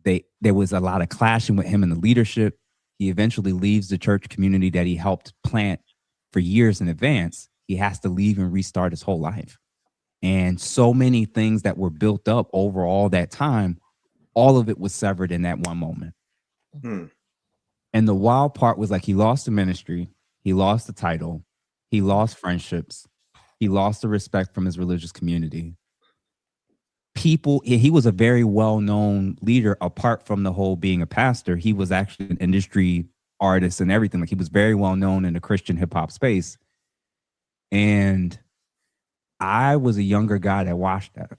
There was a lot of clashing with him and the leadership. He eventually leaves the church community that he helped plant for years in advance. He has to leave and restart his whole life. And so many things that were built up over all that time, all of it was severed in that one moment. And the wild part was, like, he lost the ministry, he lost the title, he lost friendships, he lost the respect from his religious community. people, he was a very well-known leader apart from the whole being a pastor. He was actually an industry artist and everything. Like, he was very well known in the Christian hip hop space. And I was a younger guy that watched that.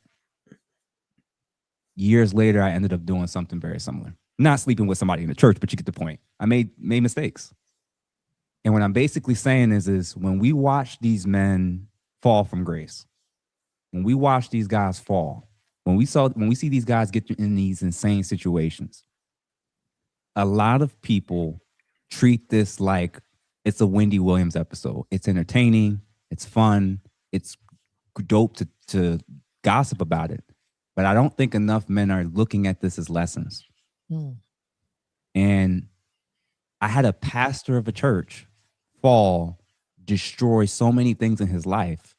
Years later, I ended up doing something very similar. Not sleeping with somebody in the church, but you get the point. I made mistakes. And what I'm basically saying is when we watch these men fall from grace, when we watch these guys fall, when we see these guys get in these insane situations, a lot of people treat this like it's a Wendy Williams episode. It's entertaining, it's fun, it's dope to gossip about it. But I don't think enough men are looking at this as lessons. And I had a pastor of a church destroy so many things in his life.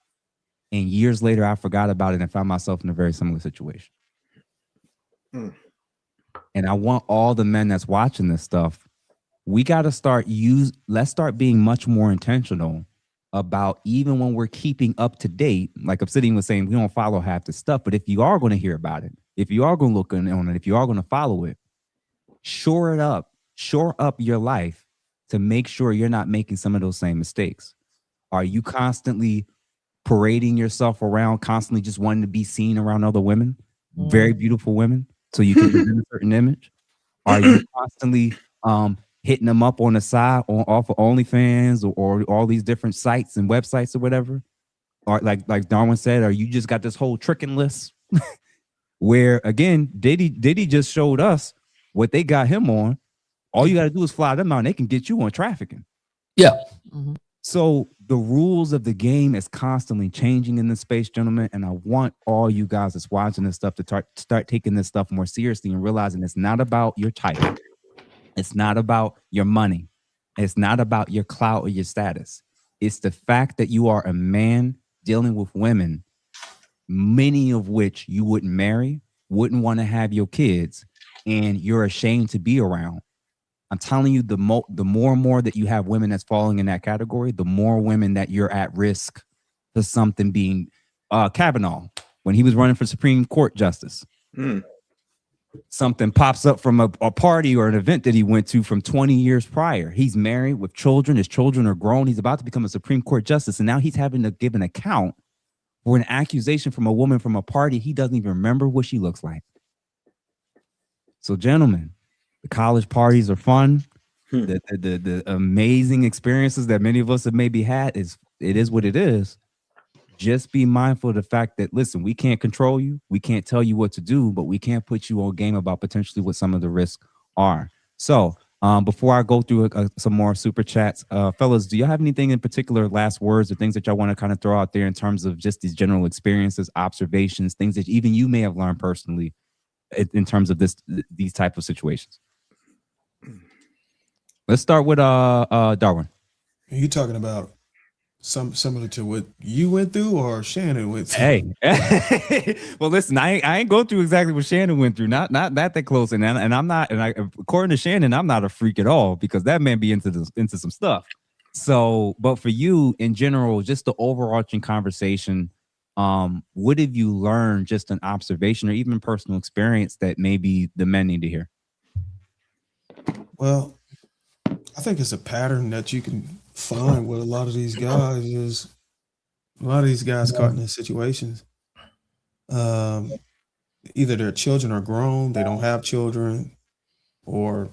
And years later, I forgot about it and found myself in a very similar situation. And I want all the men that's watching this stuff, we got to let's start being much more intentional about, even when we're keeping up to date. Like Obsidian was saying, we don't follow half the stuff, but if you are going to hear about it, if you are going to look on it, if you are going to follow it, shore up your life to make sure you're not making some of those same mistakes. Are you constantly parading yourself around, constantly just wanting to be seen around other women, very beautiful women, so you can present a certain image? Are you constantly hitting them up on the side off of OnlyFans or all these different sites and websites or whatever? Or like Darwin said, or you just got this whole tricking list where, again, Diddy just showed us what they got him on. All you got to do is fly them out and they can get you on trafficking.
Yeah.
So the rules of the game is constantly changing in this space, gentlemen. And I want all you guys that's watching this stuff to start taking this stuff more seriously and realizing it's not about your title. It's not about your money. It's not about your clout or your status. It's the fact that you are a man dealing with women, many of which you wouldn't marry, wouldn't want to have your kids, and you're ashamed to be around. I'm telling you, the more and more that you have women that's falling in that category, the more women that you're at risk for something being Kavanaugh, when he was running for Supreme Court justice. Something pops up from a party or an event that he went to from 20 years prior. He's married with children. His children are grown. He's about to become a Supreme Court justice. And now he's having to give an account for an accusation from a woman from a party he doesn't even remember what she looks like. So, gentlemen, the college parties are fun. The amazing experiences that many of us have maybe had it is what it is. Just be mindful of the fact that, listen, we can't control you. We can't tell you what to do, but we can't put you on game about potentially what some of the risks are. So before I go through some more super chats, fellas, do y'all have anything in particular, last words or things that y'all want to kind of throw out there in terms of just these general experiences, observations, things that even you may have learned personally in terms of these type of situations? Let's start with Darwin.
Are you talking about similar to what you went through or Shannon went through?
Hey, well, listen, I ain't go through exactly what Shannon went through. Not that close, and I'm not. And according to Shannon, I'm not a freak at all, because that man be into some stuff. So, but for you in general, just the overarching conversation, what have you learned, just an observation or even personal experience that maybe the men need to hear?
Well, I think it's a pattern that you can find with a lot of these guys is a lot of these guys caught in these situations. Either their children are grown, they don't have children, or,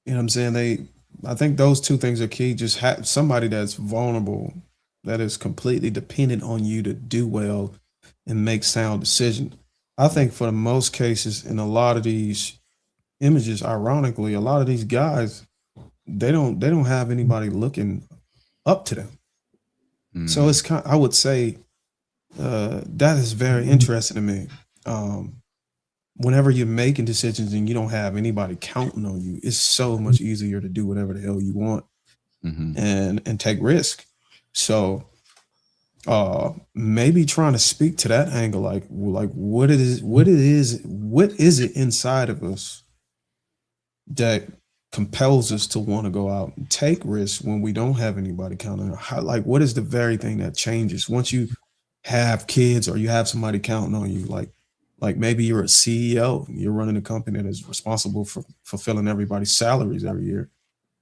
you know what I'm saying? I think those two things are key. Just have somebody that's vulnerable, that is completely dependent on you to do well and make sound decisions. I think for the most cases in a lot of these images, ironically, a lot of these guys, they don't have anybody looking up to them. So it's kind, I would say that is very interesting to me. Whenever you're making decisions and you don't have anybody counting on you, it's so much easier to do whatever the hell you want and take risk. So maybe trying to speak to that angle, like what is it inside of us that compels us to want to go out and take risks when we don't have anybody counting on? Like, what is the very thing that changes once you have kids or you have somebody counting on you, like maybe you're a CEO, you're running a company that is responsible for fulfilling everybody's salaries every year,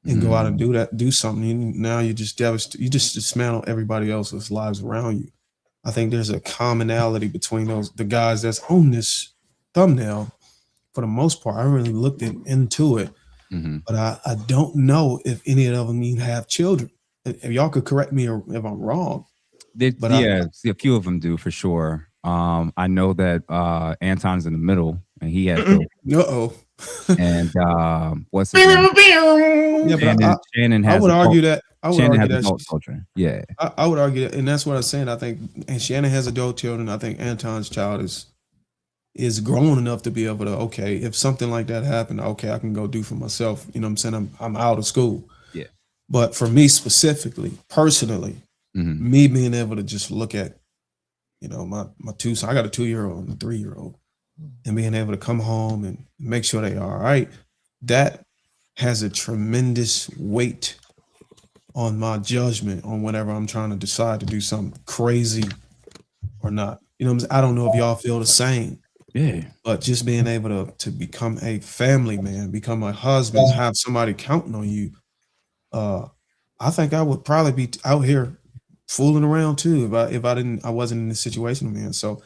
and go out and do something. Now you just dismantle everybody else's lives around you. I think there's a commonality between the guys that's on this thumbnail. For the most part, I really looked into it, but I don't know if any of them even have children. If y'all could correct me if I'm wrong.
See, a few of them do for sure. I know that Anton's in the middle, and he has. And what's his name?
Yeah,
Shannon has.
I would argue that.
Shannon has adult children. Yeah,
I would argue that, and that's what I'm saying. I think, and Shannon has adult children. I think Anton's child is grown enough to be able to, okay, if something like that happened, okay, I can go do for myself. You know what I'm saying? I'm out of school.
Yeah.
But for me specifically, personally, me being able to just look at, my two sons, I got a 2-year-old and a 3-year-old, and being able to come home and make sure they are all right, that has a tremendous weight on my judgment on whenever I'm trying to decide to do something crazy or not. You know what I'm saying? I don't know if y'all feel the same.
Yeah.
But just being able to become a family man, become a husband, have somebody counting on you, I think I would probably be out here fooling around too if I wasn't in this situation, man. So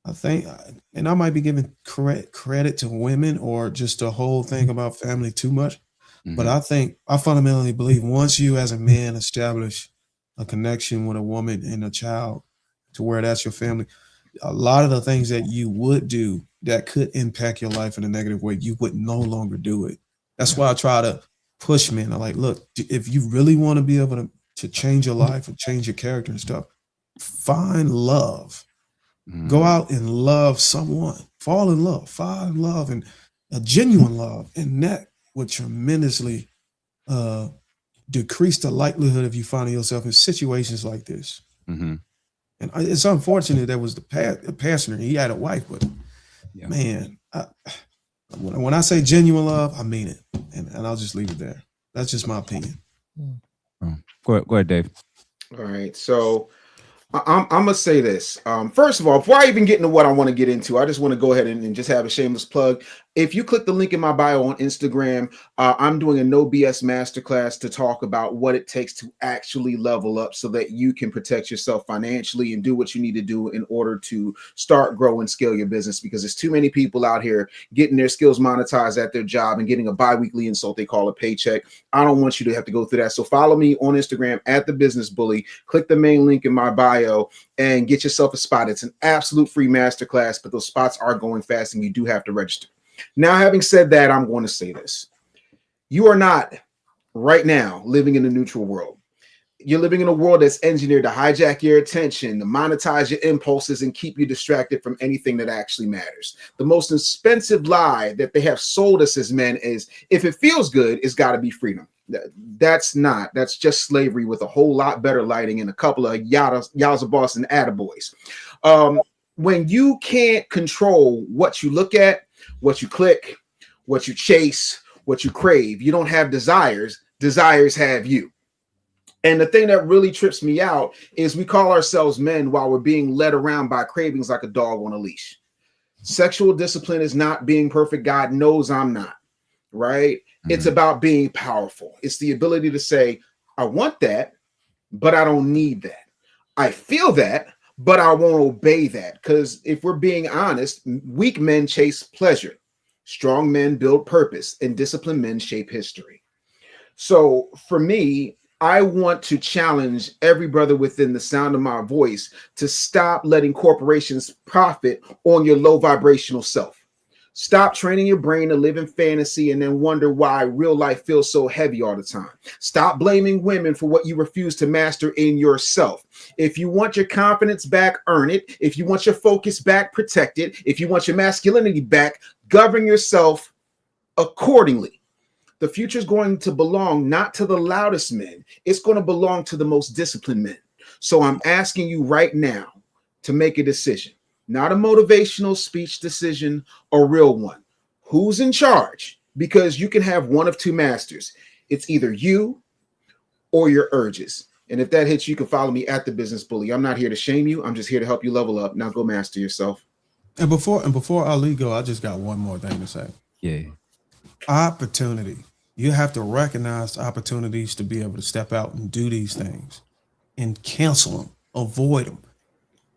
I think, and I might be giving credit to women or just the whole thing about family too much. But I fundamentally believe once you as a man establish a connection with a woman and a child to where that's your family, a lot of the things that you would do that could impact your life in a negative way, you would no longer do it. That's why I try to push men. I'm like, look, if you really want to be able to change your life or change your character and stuff, find love. Go out and love someone. Fall in love. Find love and a genuine love. And that would tremendously decrease the likelihood of you finding yourself in situations like this. And it's unfortunate that was the passenger. He had a wife, but man, when I say genuine love, I mean it. And I'll just leave it there. That's just my opinion.
Go ahead, Dave.
All right. So I'm going to say this. First of all, before I even get into what I want to get into, I just want to go ahead and just have a shameless plug. If you click the link in my bio on Instagram, I'm doing a no BS masterclass to talk about what it takes to actually level up so that you can protect yourself financially and do what you need to do in order to start, grow, and scale your business, because there's too many people out here getting their skills monetized at their job and getting a bi-weekly insult they call a paycheck. I don't want you to have to go through that. So follow me on Instagram at The Business Bully. Click the main link in my bio and get yourself a spot. It's an absolute free masterclass, but those spots are going fast and you do have to register. Now, having said that, I'm going to say this. You are not right now living in a neutral world. You're living in a world that's engineered to hijack your attention, to monetize your impulses, and keep you distracted from anything that actually matters. The most expensive lie that they have sold us as men is, if it feels good, it's got to be freedom. That's just slavery with a whole lot better lighting and a couple of Yowza Boss and attaboys. When you can't control what you look at, what you click, what you chase, what you crave, you don't have desires. Desires have you. And the thing that really trips me out is we call ourselves men while we're being led around by cravings like a dog on a leash. Sexual discipline is not being perfect. God knows I'm not, right? It's about being powerful. It's the ability to say, I want that, but I don't need that. I feel that, but I won't obey that. Because if we're being honest, weak men chase pleasure. Strong men build purpose, and disciplined men shape history. So for me, I want to challenge every brother within the sound of my voice to stop letting corporations profit on your low vibrational self. Stop training your brain to live in fantasy and then wonder why real life feels so heavy all the time. Stop blaming women for what you refuse to master in yourself. If you want your confidence back, earn it. If you want your focus back, protect it. If you want your masculinity back, govern yourself accordingly. The future is going to belong not to the loudest men. It's going to belong to the most disciplined men. So I'm asking you right now to make a decision. Not a motivational speech decision, a real one. Who's in charge? Because you can have one of two masters. It's either you or your urges. And if that hits you, you can follow me at The Business Bully. I'm not here to shame you. I'm just here to help you level up. Now go master yourself.
And before Ali go, I just got one more thing to say.
Yeah.
Opportunity. You have to recognize opportunities to be able to step out and do these things and cancel them, avoid them.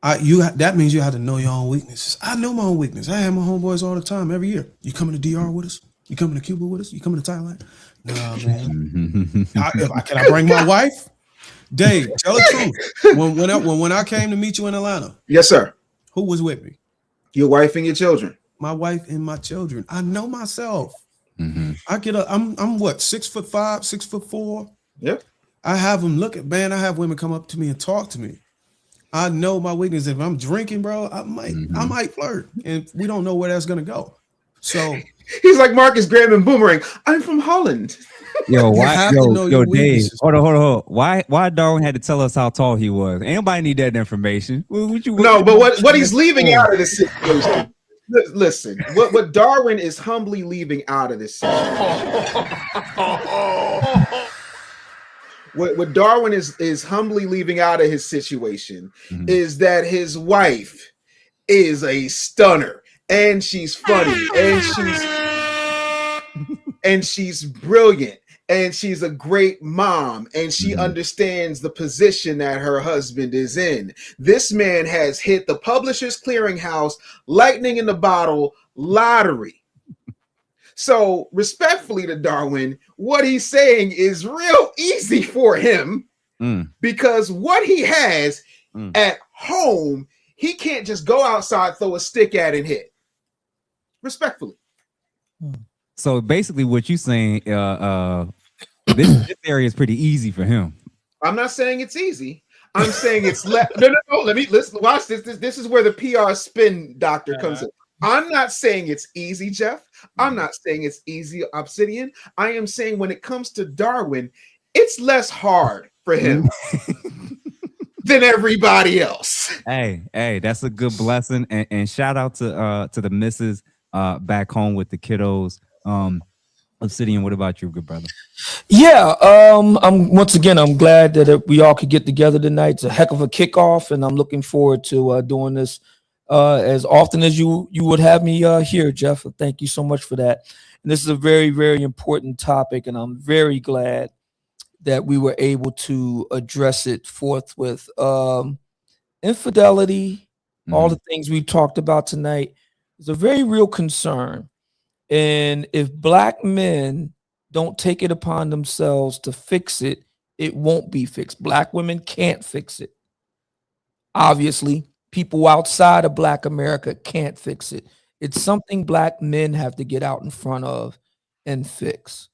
That means you have to know your own weaknesses. I know my own weakness. I have my homeboys all the time, every year. You coming to DR with us? You coming to Cuba with us? You coming to Thailand? Nah, man. Can I bring my wife? Dave, tell the truth. When I came to meet you in Atlanta.
Yes, sir.
Who was with me?
Your wife and your children.
My wife and my children. I know myself.
Mm-hmm.
I'm what, 6'5", 6'4".
Yep.
I have them look at, man, I have women come up to me and talk to me. I know my weakness. If I'm drinking, bro, I might flirt, and we don't know where that's gonna go. So
he's like Marcus Graham and Boomerang. I'm from Holland.
Yo, Dave, hold on. Why Darwin had to tell us how tall he was? Anybody need that information?
What he's leaving out of this situation. Listen, what Darwin is humbly leaving out of this situation. What Darwin is humbly leaving out of his situation is that his wife is a stunner, and she's funny, and she's brilliant, and she's a great mom, and she understands the position that her husband is in. This man has hit the Publishers Clearinghouse lightning in the bottle lottery. So respectfully to Darwin, what he's saying is real easy for him because what he has at home, he can't just go outside, throw a stick at and hit. Respectfully.
So basically what you're saying, this area is pretty easy for him.
I'm not saying it's easy. I'm saying it's no. Let's watch this. This is where the PR spin doctor comes in. I'm not saying it's easy, Jeff. I'm not saying it's easy, Obsidian. I am saying when it comes to Darwin, it's less hard for him than everybody else.
Hey, that's a good blessing. And shout out to the missus back home with the kiddos. Obsidian, what about you, good brother?
Yeah, I'm glad that we all could get together tonight. It's a heck of a kickoff, and I'm looking forward to doing this as often as you would have me here, Jeff. Thank you so much for that. And this is a very, very important topic, and I'm very glad that we were able to address it forthwith. Infidelity, all the things we talked about tonight is a very real concern. And if Black men don't take it upon themselves to fix it, it won't be fixed. Black women can't fix it. Obviously, people outside of Black America can't fix it. It's something Black men have to get out in front of and fix.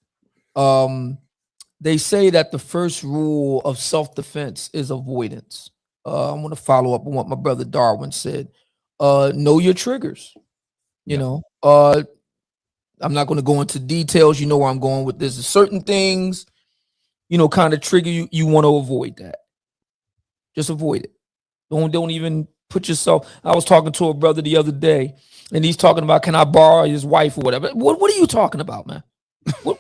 They say that the first rule of self-defense is avoidance. I'm going to follow up on what my brother Darwin said. Know your triggers. You know, I'm not going to go into details. You know where I'm going with this. Certain things, kind of trigger you. You want to avoid that. Just avoid it. Don't even put yourself. I was talking to a brother the other day, and he's talking about, can I borrow his wife or whatever? What are you talking about, man? What?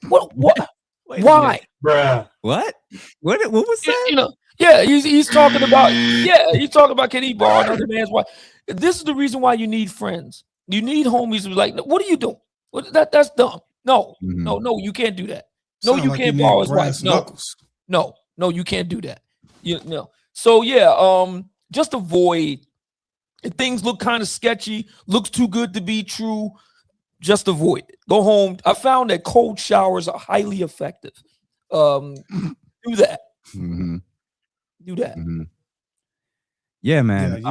Why?
Bruh. What was that?
He's talking about. Yeah, he's talking about, can he borrow another man's wife? This is the reason why you need friends. You need homies who like, what are you doing? That's dumb. No, you can't do that. No, you can't borrow his wife. No, you can't do that. So just avoid. If things look kind of sketchy, looks too good to be true, just avoid it. Go home. I found that cold showers are highly effective. Do that. Do that.
Yeah, man.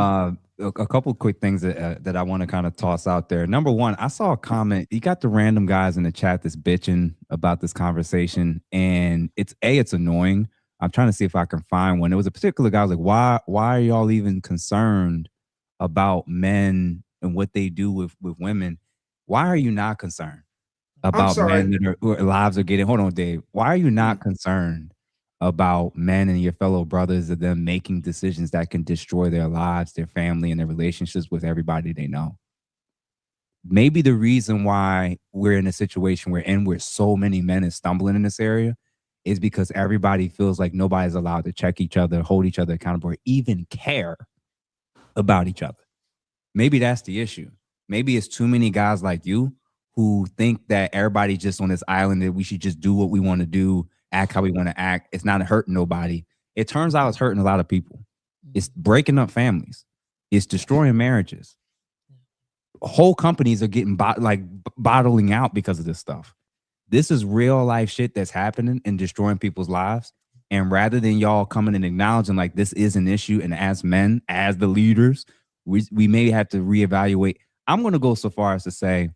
A couple of quick things that I want to kind of toss out there. Number one, I saw a comment. You got the random guys in the chat that's bitching about this conversation, and it's annoying. I'm trying to see if I can find one. There was a particular guy who was like, why are y'all even concerned about men and what they do with women? Why are you not concerned about men that whose lives are getting? Hold on, Dave. Why are you not concerned about men and your fellow brothers of them making decisions that can destroy their lives, their family, and their relationships with everybody they know? Maybe the reason why we're in a situation we're in where so many men are stumbling in this area is because everybody feels like nobody's allowed to check each other, hold each other accountable, or even care about each other. Maybe that's the issue. Maybe it's too many guys like you who think that everybody just on this island, that we should just do what we want to do, act how we want to act. It's not hurting nobody. It turns out it's hurting a lot of people. It's breaking up families. It's destroying marriages. Whole companies are getting bottling out because of this stuff. This is real life shit that's happening and destroying people's lives. And rather than y'all coming and acknowledging like this is an issue, and as men, as the leaders, we may have to reevaluate. I'm going to go so far as to say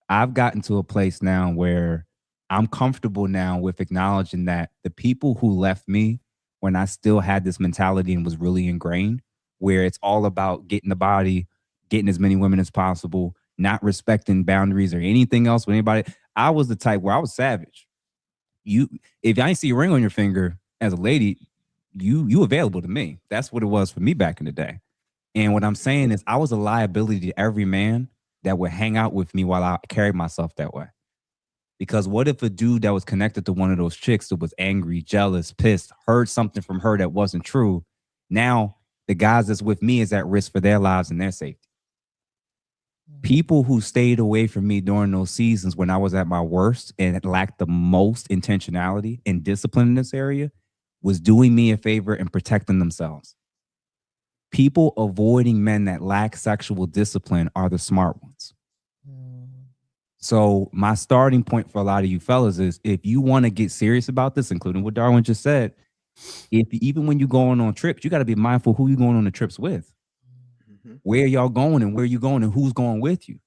I've gotten to a place now where I'm comfortable now with acknowledging that the people who left me when I still had this mentality and was really ingrained, where it's all about getting the body, getting as many women as possible, not respecting boundaries or anything else with anybody. I was the type where I was savage. If I didn't see a ring on your finger as a lady, you available to me. That's what it was for me back in the day. And what I'm saying is I was a liability to every man that would hang out with me while I carried myself that way. Because what if a dude that was connected to one of those chicks that was angry, jealous, pissed, heard something from her that wasn't true? Now the guys that's with me is at risk for their lives and their safety. People who stayed away from me during those seasons when I was at my worst and lacked the most intentionality and discipline in this area was doing me a favor and protecting themselves. People avoiding men that lack sexual discipline are the smart ones. So my starting point for a lot of you fellas is if you want to get serious about this, including what Darwin just said, even when you're going on trips, you got to be mindful who you're going on the trips with. Where y'all going and where you going and who's going with you.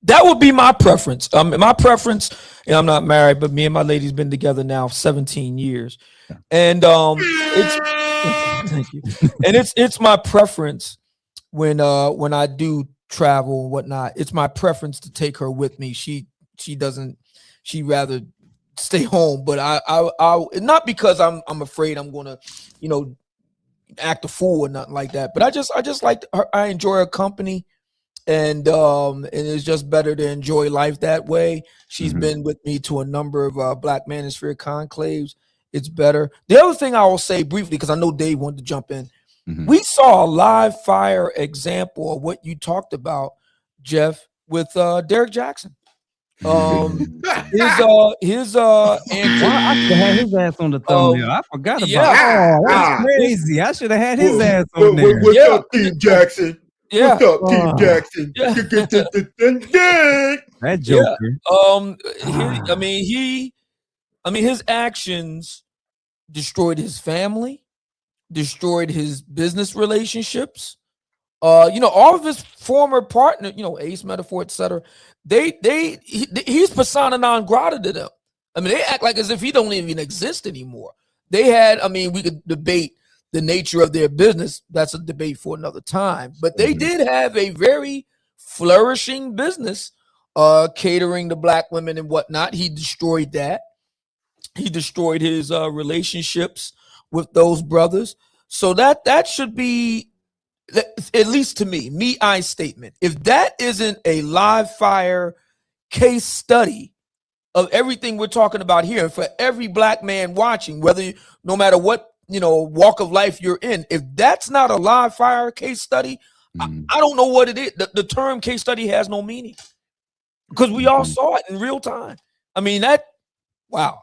That would be my preference. My preference, and I'm not married, but me and my lady's been together now 17 years. And it's thank you. And it's my preference when I do travel and whatnot. It's my preference to take her with me. She rather stay home, but I not because I'm afraid I'm gonna, act a fool or nothing like that. But I just like her. I enjoy her company, and it's just better to enjoy life that way. She's been with me to a number of Black Manosphere conclaves. It's better. The other thing I will say briefly, because I know Dave wanted to jump in. We saw a live fire example of what you talked about, Jeff, with Derrick Jackson. His
I had his ass on the thumbnail. I forgot about it. That's crazy. I should have had his ass on there.
What's up, Team Jackson?
Yeah.
What's up, Team Jackson?
That Joker.
His actions destroyed his family, destroyed his business relationships. All of his former partner, Ace Metaphor, etc. He's persona non grata to them. They act like as if he don't even exist anymore. We could debate the nature of their business. That's a debate for another time. But they did have a very flourishing business, catering to Black women and whatnot. He destroyed that. He destroyed his relationships with those brothers. So that should be, at least to me, I's statement. If that isn't a live fire case study of everything we're talking about here, for every Black man watching, no matter what walk of life you're in, if that's not a live fire case study, I don't know what it is. The term case study has no meaning because we all saw it in real time. Wow.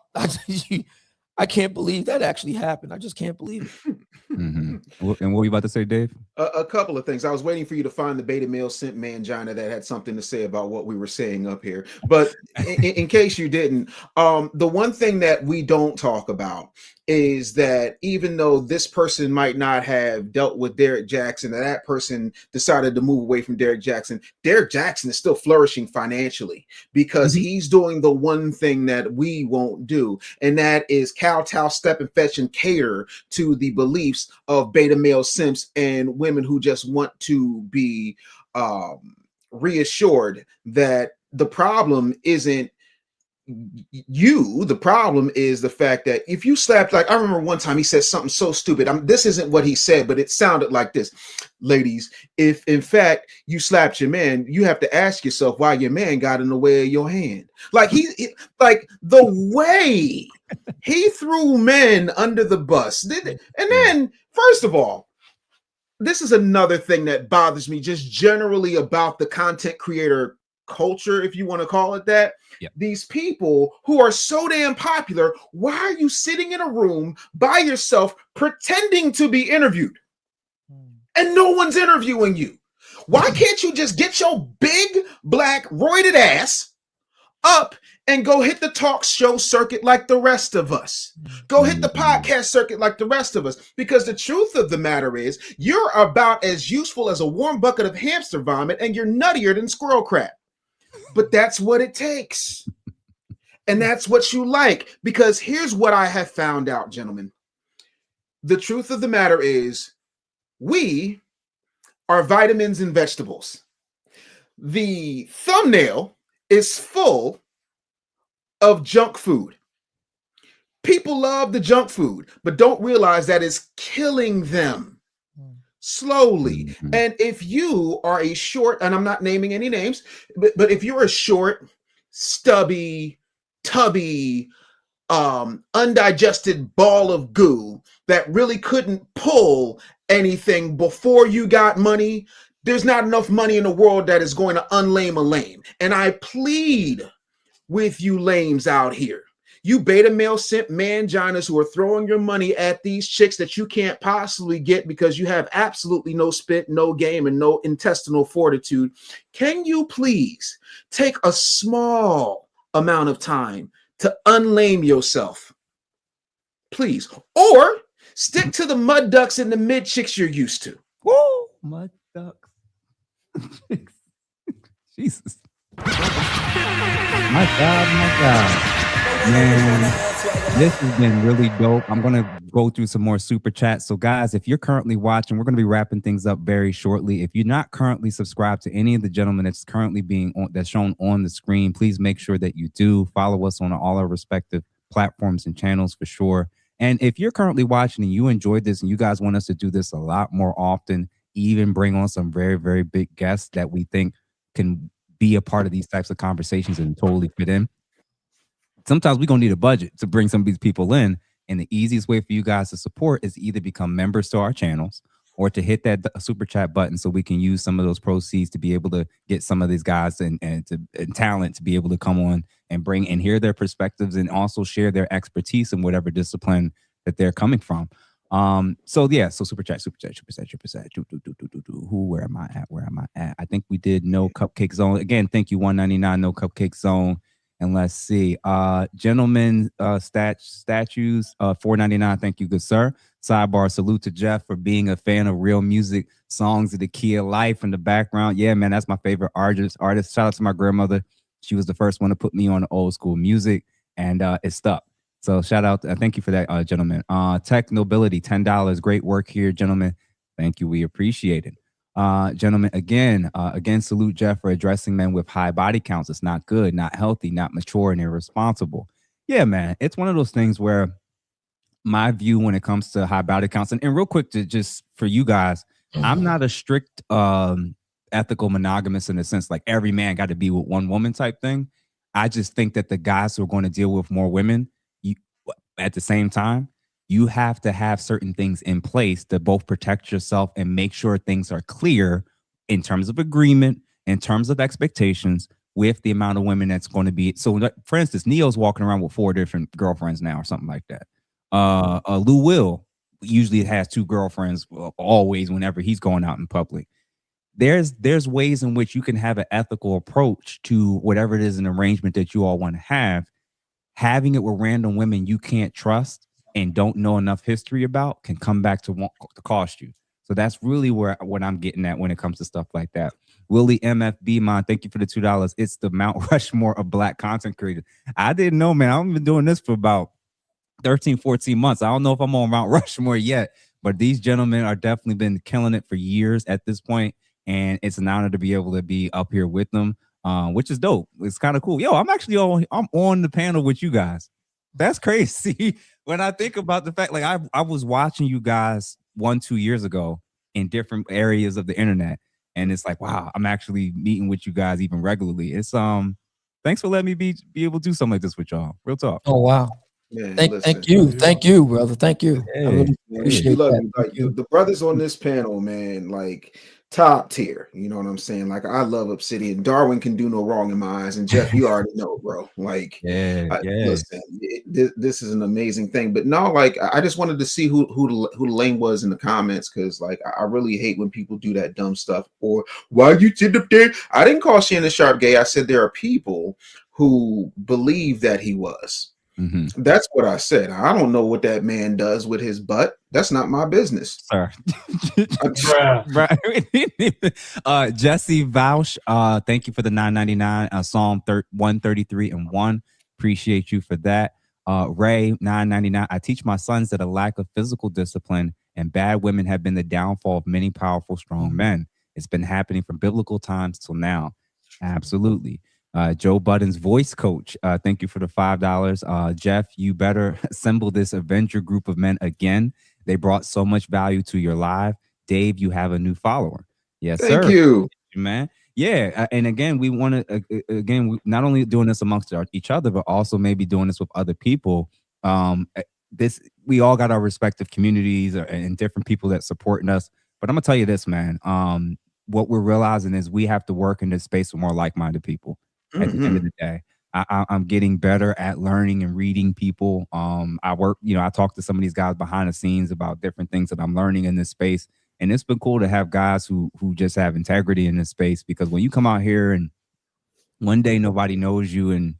I can't believe that actually happened. I just can't believe it.
And what were you about to say, Dave?
A couple of things. I was waiting for you to find the beta male simp mangina that had something to say about what we were saying up here. But in case you didn't, the one thing that we don't talk about is that even though this person might not have dealt with Derrick Jackson, that person decided to move away from Derrick Jackson, Derrick Jackson is still flourishing financially because he's doing the one thing that we won't do, and that is kowtow, step and fetch and cater to the beliefs of beta male simps and women who just want to be reassured that the problem isn't you. The problem is the fact that if you slapped, like I remember one time he said something so stupid. This isn't what he said, but it sounded like this. Ladies, if in fact you slapped your man, you have to ask yourself why your man got in the way of your hand. Like like the way He threw men under the bus. And then, first of all, this is another thing that bothers me just generally about the content creator culture, if you want to call it that.
Yep.
These people who are so damn popular, why are you sitting in a room by yourself pretending to be interviewed? And no one's interviewing you. Why can't you just get your big black roided ass up and go hit the talk show circuit like the rest of us? Go hit the podcast circuit like the rest of us. Because the truth of the matter is, you're about as useful as a warm bucket of hamster vomit, and you're nuttier than squirrel crap. But that's what it takes. And that's what you like. Because here's what I have found out, gentlemen. The truth of the matter is, we are vitamins and vegetables. The thumbnail is full of junk food. People love the junk food, but don't realize that it's killing them slowly. And if you are a short, and I'm not naming any names, but if you're a short, stubby, tubby, undigested ball of goo that really couldn't pull anything before you got money, there's not enough money in the world that is going to unlame a lame. And I plead with you lames out here, you beta male simp manginas who are throwing your money at these chicks that you can't possibly get because you have absolutely no spit, no game, and no intestinal fortitude. Can you please take a small amount of time to unlame yourself? Please. Or stick to the mud ducks and the mid chicks you're used to.
Woo! Mud ducks. Jesus. My God. Man, this has been really dope. I'm going to go through some more super chats. So guys, if you're currently watching, we're going to be wrapping things up very shortly. If you're not currently subscribed to any of the gentlemen that's currently that's shown on the screen, please make sure that you do follow us on all our respective platforms and channels for sure. And if you're currently watching and you enjoyed this and you guys want us to do this a lot more often, even bring on some very, very big guests that we think can be a part of these types of conversations and totally fit in. Sometimes we're going to need a budget to bring some of these people in. And the easiest way for you guys to support is either become members to our channels or to hit that super chat button so we can use some of those proceeds to be able to get some of these guys and talent to be able to come on and bring and hear their perspectives and also share their expertise in whatever discipline that they're coming from. So super chat. Where am I at? I think we did No Cupcake Zone. Again, thank you, $1.99 No Cupcake Zone. And let's see, gentlemen, statues, $4.99. Thank you, good sir. Sidebar, salute to Jeff for being a fan of real music, songs of the key of life in the background. Yeah, man, that's my favorite artist. Shout out to my grandmother. She was the first one to put me on old school music, and it stuck. So shout out, thank you for that, gentlemen. Tech Nobility, $10. Great work here, gentlemen. Thank you, we appreciate it. Gentlemen, again, salute Jeff for addressing men with high body counts. It's not good, not healthy, not mature, and irresponsible. Yeah, man, it's one of those things where my view when it comes to high body counts, and real quick, to just for you guys, I'm not a strict ethical monogamous in the sense like every man got to be with one woman type thing. I just think that the guys who are going to deal with more women, at the same time, you have to have certain things in place to both protect yourself and make sure things are clear in terms of agreement, in terms of expectations with the amount of women that's going to be. So, for instance, Neo's walking around with 4 different girlfriends now or something like that. Lou Will usually has 2 girlfriends always whenever he's going out in public. There's ways in which you can have an ethical approach to whatever it is an arrangement that you all want to have. Having it with random women you can't trust and don't know enough history about can come back to cost you. So that's really what I'm getting at when it comes to stuff like that. Willie MFB, man, thank you for the $2. It's the Mount Rushmore of black content creators. I didn't know, man. I've been doing this for about 13, 14 months. I don't know if I'm on Mount Rushmore yet, but these gentlemen are definitely been killing it for years at this point, and it's an honor to be able to be up here with them, which is dope. It's kind of cool. Yo, I'm on the panel with you guys. That's crazy. When I think about the fact, like I was watching you guys 1-2 years ago in different areas of the internet, and it's like, wow, I'm actually meeting with you guys even regularly. It's thanks for letting me be able to do something like this with y'all. Real talk.
Oh wow.
Man,
Thank you, brother. Thank you. I really appreciate that.
Like the brothers on this panel, man, like top tier. You know what I'm saying? Like I love Obsidian. Darwin can do no wrong in my eyes, and Jeff, you already know, bro. Like, listen, this is an amazing thing. But no, like I just wanted to see who the lane was in the comments, because like I really hate when people do that dumb stuff. Or why you did up there? I didn't call Shannon Sharpe gay. I said there are people who believe that he was. That's what I said. I don't know what that man does with his butt. That's not my business,
sir. Jesse Vauch, thank you for the $9.99. Psalm 133 and 1. Appreciate you for that. Ray, $9.99. I teach my sons that a lack of physical discipline and bad women have been the downfall of many powerful, strong men. It's been happening from biblical times till now. Absolutely. Joe Budden's voice coach, thank you for the $5. Jeff, you better assemble this Avenger group of men again. They brought so much value to your live. Dave, you have a new follower. Yes, sir.
Thank you,
man. Yeah, and again, we want to we not only doing this amongst each other, but also maybe doing this with other people. We all got our respective communities and different people that supporting us. But I'm gonna tell you this, man. What we're realizing is we have to work in this space with more like-minded people. At the end of the day, I'm getting better at learning and reading people. I work, I talk to some of these guys behind the scenes about different things that I'm learning in this space. And it's been cool to have guys who just have integrity in this space, because when you come out here and one day nobody knows you, and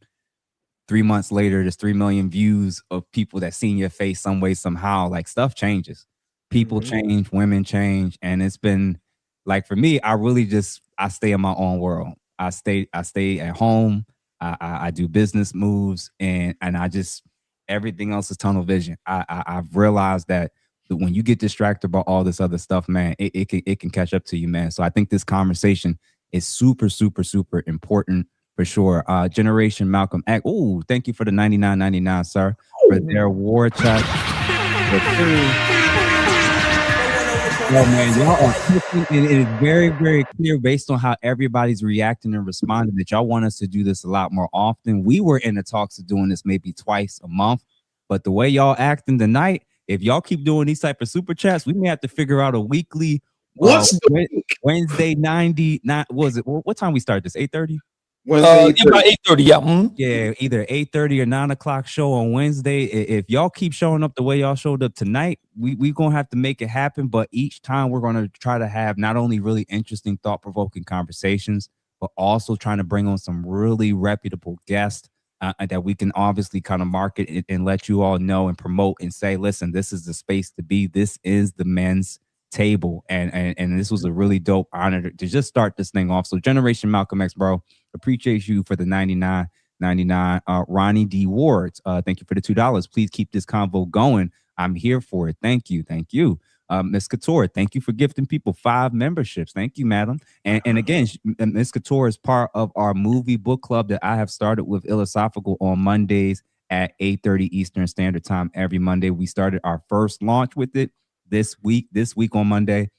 3 months later, there's 3 million views of people that seen your face some way, somehow, like stuff changes. People change, women change. And it's been like, for me, I stay in my own world. I stay at home. I do business moves, and I just, everything else is tunnel vision. I've realized that when you get distracted by all this other stuff, man, it can catch up to you, man. So I think this conversation is super, super, super important for sure. Generation Malcolm X. Oh, thank you for the $99.99, sir, for their war chat. Oh man, y'all are cooking, and it is very, very clear based on how everybody's reacting and responding that y'all want us to do this a lot more often. We were in the talks of doing this maybe twice a month, but the way y'all acting tonight, if y'all keep doing these type of super chats, we may have to figure out a weekly Wednesday 99. Was it what time we start this? 8:30.
About 8:30, yeah.
Yeah, either 8:30 or 9 o'clock show on Wednesday. If y'all keep showing up the way y'all showed up tonight, we gonna have to make it happen. But each time we're gonna try to have not only really interesting, thought-provoking conversations, but also trying to bring on some really reputable guests that we can obviously kind of market and let you all know and promote and say, listen, this is the space to be. This is the men's table, and this was a really dope honor to just start this thing off. So Generation Malcolm X, bro, appreciate you for the $99.99. Ronnie D. Wards, thank you for the $2. Please keep this convo going. I'm here for it. Thank you. Miss Couture, thank you for gifting people 5 memberships. Thank you, madam. And again, Miss Couture is part of our movie book club that I have started with Philosophical on Mondays at 8:30 Eastern Standard Time every Monday. We started our first launch with it this week on Monday.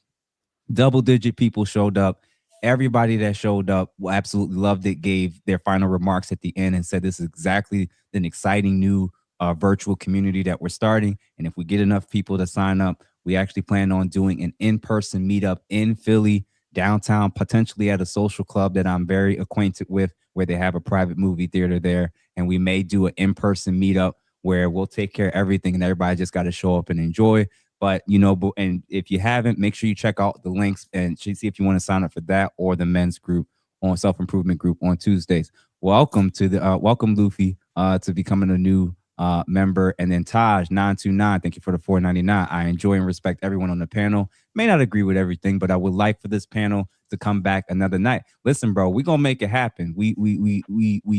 Double-digit people showed up. Everybody that showed up absolutely loved it, gave their final remarks at the end and said this is exactly an exciting new virtual community that we're starting. And if we get enough people to sign up, we actually plan on doing an in-person meetup in Philly, downtown, potentially at a social club that I'm very acquainted with, where they have a private movie theater there. And we may do an in-person meetup where we'll take care of everything and everybody just got to show up and enjoy. But, and if you haven't, make sure you check out the links and see if you want to sign up for that or the men's group on self-improvement group on Tuesdays. Welcome to welcome Luffy to becoming a new member. And then Taj 929, thank you for the $4.99. I enjoy and respect everyone on the panel. May not agree with everything, but I would like for this panel to come back another night. Listen, bro, we're gonna make it happen. We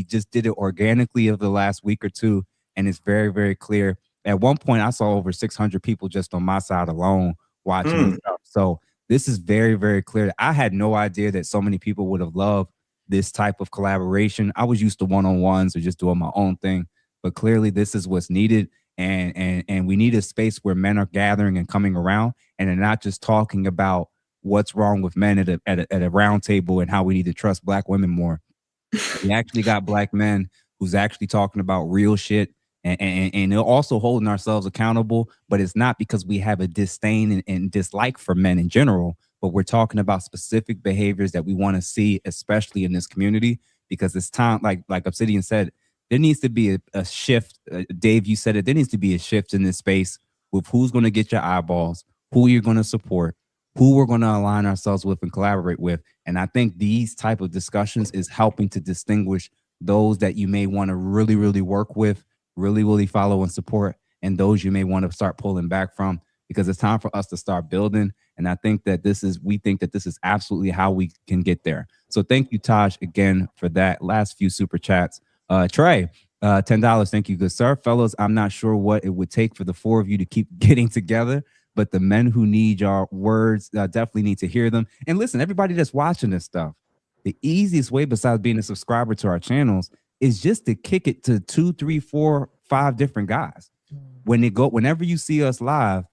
just did it organically over the last week or two, and it's very, very clear. At one point, I saw over 600 people just on my side alone watching. So this is very, very clear. I had no idea that so many people would have loved this type of collaboration. I was used to one-on-ones or just doing my own thing, but clearly this is what's needed. And we need a space where men are gathering and coming around, and they're not just talking about what's wrong with men at a round table and how we need to trust Black women more. We actually got Black men who's actually talking about real shit and also holding ourselves accountable. But it's not because we have a disdain and dislike for men in general, but we're talking about specific behaviors that we want to see, especially in this community, because it's time, like Obsidian said, there needs to be a shift. Dave, you said it, there needs to be a shift in this space with who's going to get your eyeballs, who you're going to support, who we're going to align ourselves with and collaborate with. And I think these type of discussions is helping to distinguish those that you may want to really, really work with, really, really follow and support, and those you may want to start pulling back from, because it's time for us to start building. And I think that we think that this is absolutely how we can get there. So thank you, Taj, again for that. Last few super chats. Trey, $10. Thank you, good sir. Fellows, I'm not sure what it would take for the four of you to keep getting together, but the men who need your words definitely need to hear them. And listen, everybody that's watching this stuff, the easiest way besides being a subscriber to our channels is just to kick it to 2, 3, 4, 5 different guys. Whenever you see us live,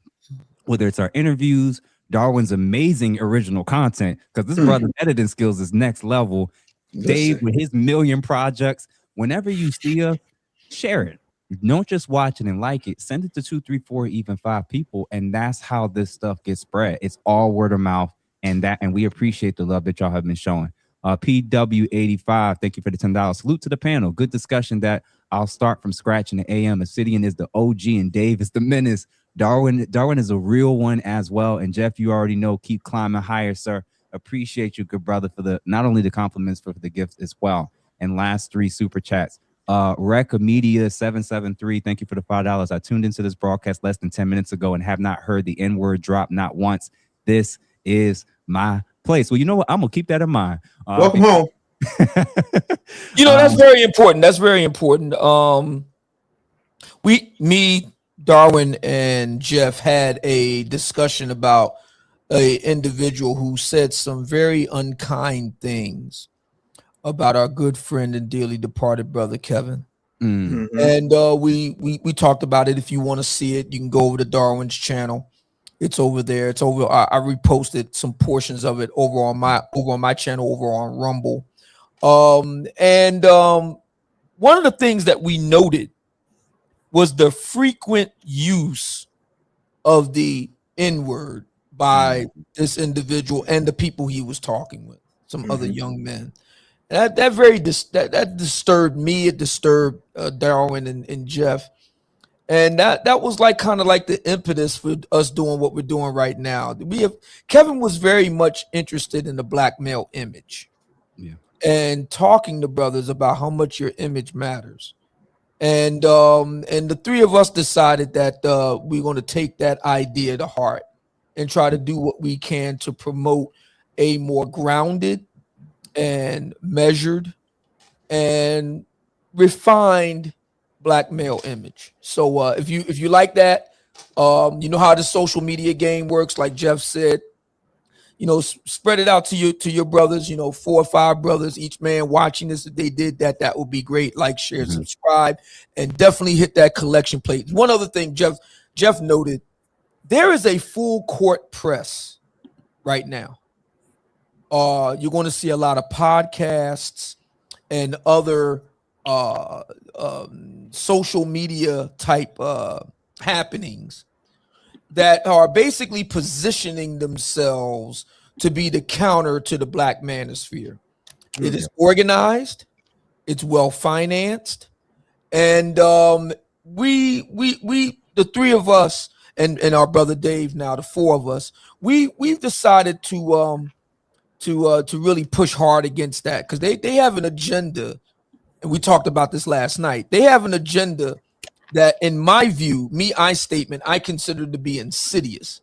whether it's our interviews, Darwin's amazing original content, because this brother's editing skills is next level. Dave with his million projects. Whenever you see us, share it. Don't just watch it and like it. Send it to 2, 3, 4, even 5 people, and that's how this stuff gets spread. It's all word of mouth, and we appreciate the love that y'all have been showing. PW85, thank you for the $10. Salute to the panel. Good discussion that I'll start from scratch in the AM. Obsidian is the OG, and Dave is the menace. Darwin is a real one as well. And Jeff, you already know, keep climbing higher, sir. Appreciate you, good brother, for not only the compliments, but for the gifts as well. And last 3 super chats. Rec Media 773, thank you for the $5. I tuned into this broadcast less than 10 minutes ago and have not heard the N-word drop not once. This is my place. Well, you know what? I'm gonna keep that in mind.
Welcome home.
That's very important. That's very important. Darwin and Jeff had a discussion about a individual who said some very unkind things about our good friend and dearly departed brother Kevin. And we talked about it. If you want to see it, you can go over to Darwin's channel. It's over there. It's over. I reposted some portions of it over on my channel over on Rumble. One of the things that we noted was the frequent use of the N-word by this individual and the people he was talking with, some other young men. And that disturbed me. It disturbed Darwin and Jeff. And that was kind of like the impetus for us doing what we're doing right now. Kevin was very much interested in the black male image, and talking to brothers about how much your image matters. And the 3 of us decided that we're going to take that idea to heart and try to do what we can to promote a more grounded and measured and refined black male image. So if you like that, you know how the social media game works. Like Jeff said, spread it out to your brothers. 4 or 5 brothers, each man watching this. If they did that would be great. Like, share, subscribe, and definitely hit that collection plate. One other thing, Jeff noted, there is a full court press right now. You're going to see a lot of podcasts and other social media type happenings that are basically positioning themselves to be the counter to the black manosphere. It is organized, it's well financed, and we the 3 of us and our brother Dave, now the 4 of us, we've decided to really push hard against that, because they have an agenda, and we talked about this last night. They have an agenda that, in my view, I consider to be insidious.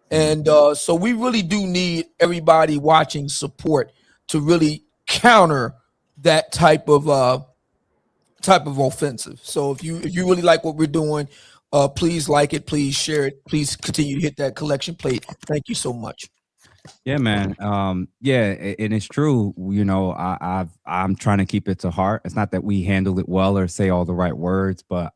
And so we really do need everybody watching support to really counter that type of offensive. So if you really like what we're doing, please like it, please share it, please continue to hit that collection plate. Thank you so much.
Yeah, man. And it's true. I'm trying to keep it to heart. It's not that we handle it well or say all the right words, but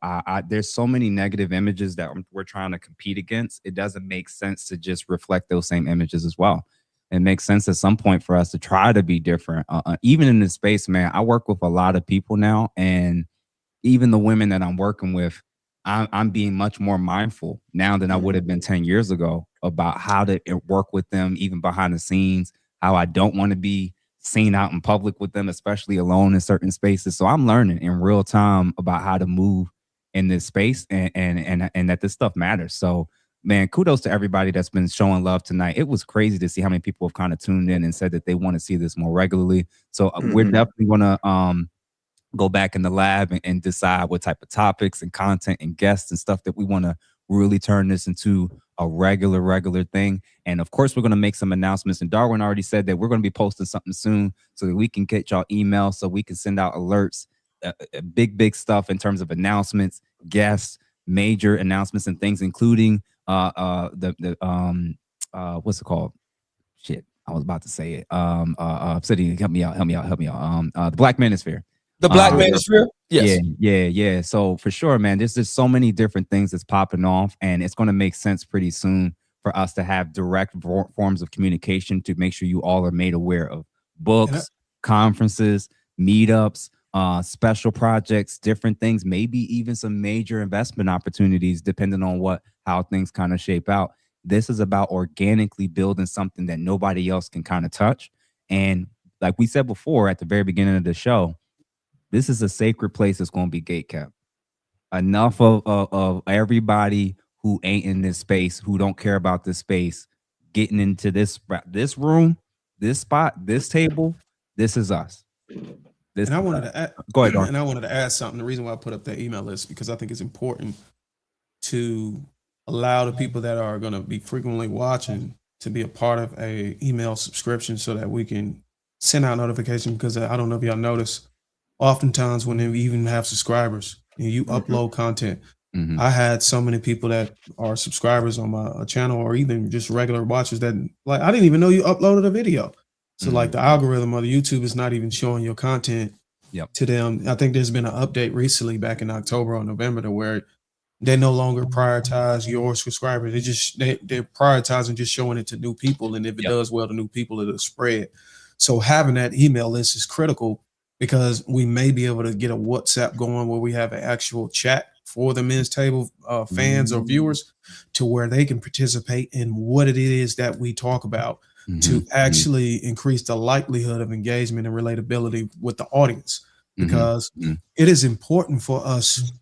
there's so many negative images that we're trying to compete against. It doesn't make sense to just reflect those same images as well. It makes sense at some point for us to try to be different. Even in this space, man, I work with a lot of people now, and even the women that I'm working with, I'm being much more mindful now than I would have been 10 years ago about how to work with them, even behind the scenes, how I don't want to be seen out in public with them, especially alone in certain spaces. So I'm learning in real time about how to move in this space and that this stuff matters. So man, kudos to everybody that's been showing love tonight. It was crazy to see how many people have kind of tuned in and said that they want to see this more regularly. So we're definitely gonna go back in the lab and decide what type of topics and content and guests and stuff that we want to really turn this into a regular thing. And of course, we're going to make some announcements. And Darwin already said that we're going to be posting something soon so that we can get y'all emails, so we can send out alerts, big stuff in terms of announcements, guests, major announcements and things, including what's it called? Shit, I was about to say it. Obsidian, help me out. The Black Manosphere.
The Black Manosphere? Yes.
Yeah. So for sure, man, there's just so many different things that's popping off, and it's going to make sense pretty soon for us to have direct forms of communication to make sure you all are made aware of books, conferences, meetups, special projects, different things, maybe even some major investment opportunities, depending on how things kind of shape out. This is about organically building something that nobody else can kind of touch. And like we said before at the very beginning of the show, this is a sacred place that's going to be gatekept. Enough of everybody who ain't in this space, who don't care about this space, getting into this room, this spot, this table. This is us.
And I wanted to add,
go ahead, Darwin.
And I wanted to add something. The reason why I put up that email list, because I think it's important to allow the people that are going to be frequently watching to be a part of a email subscription so that we can send out notifications. Because I don't know if y'all notice, oftentimes when we even have subscribers and you upload content, I had so many people that are subscribers on my channel, or even just regular watchers, that like, I didn't even know you uploaded a video. So like the algorithm of the YouTube is not even showing your content to them. I think there's been an update recently back in October or November to where they no longer prioritize your subscribers. They're prioritizing just showing it to new people. And if it does well to new people, it'll spread. So having that email list is critical, because we may be able to get a WhatsApp going where we have an actual chat for the men's table fans or viewers, to where they can participate in what it is that we talk about, to actually increase the likelihood of engagement and relatability with the audience. Because it is important for us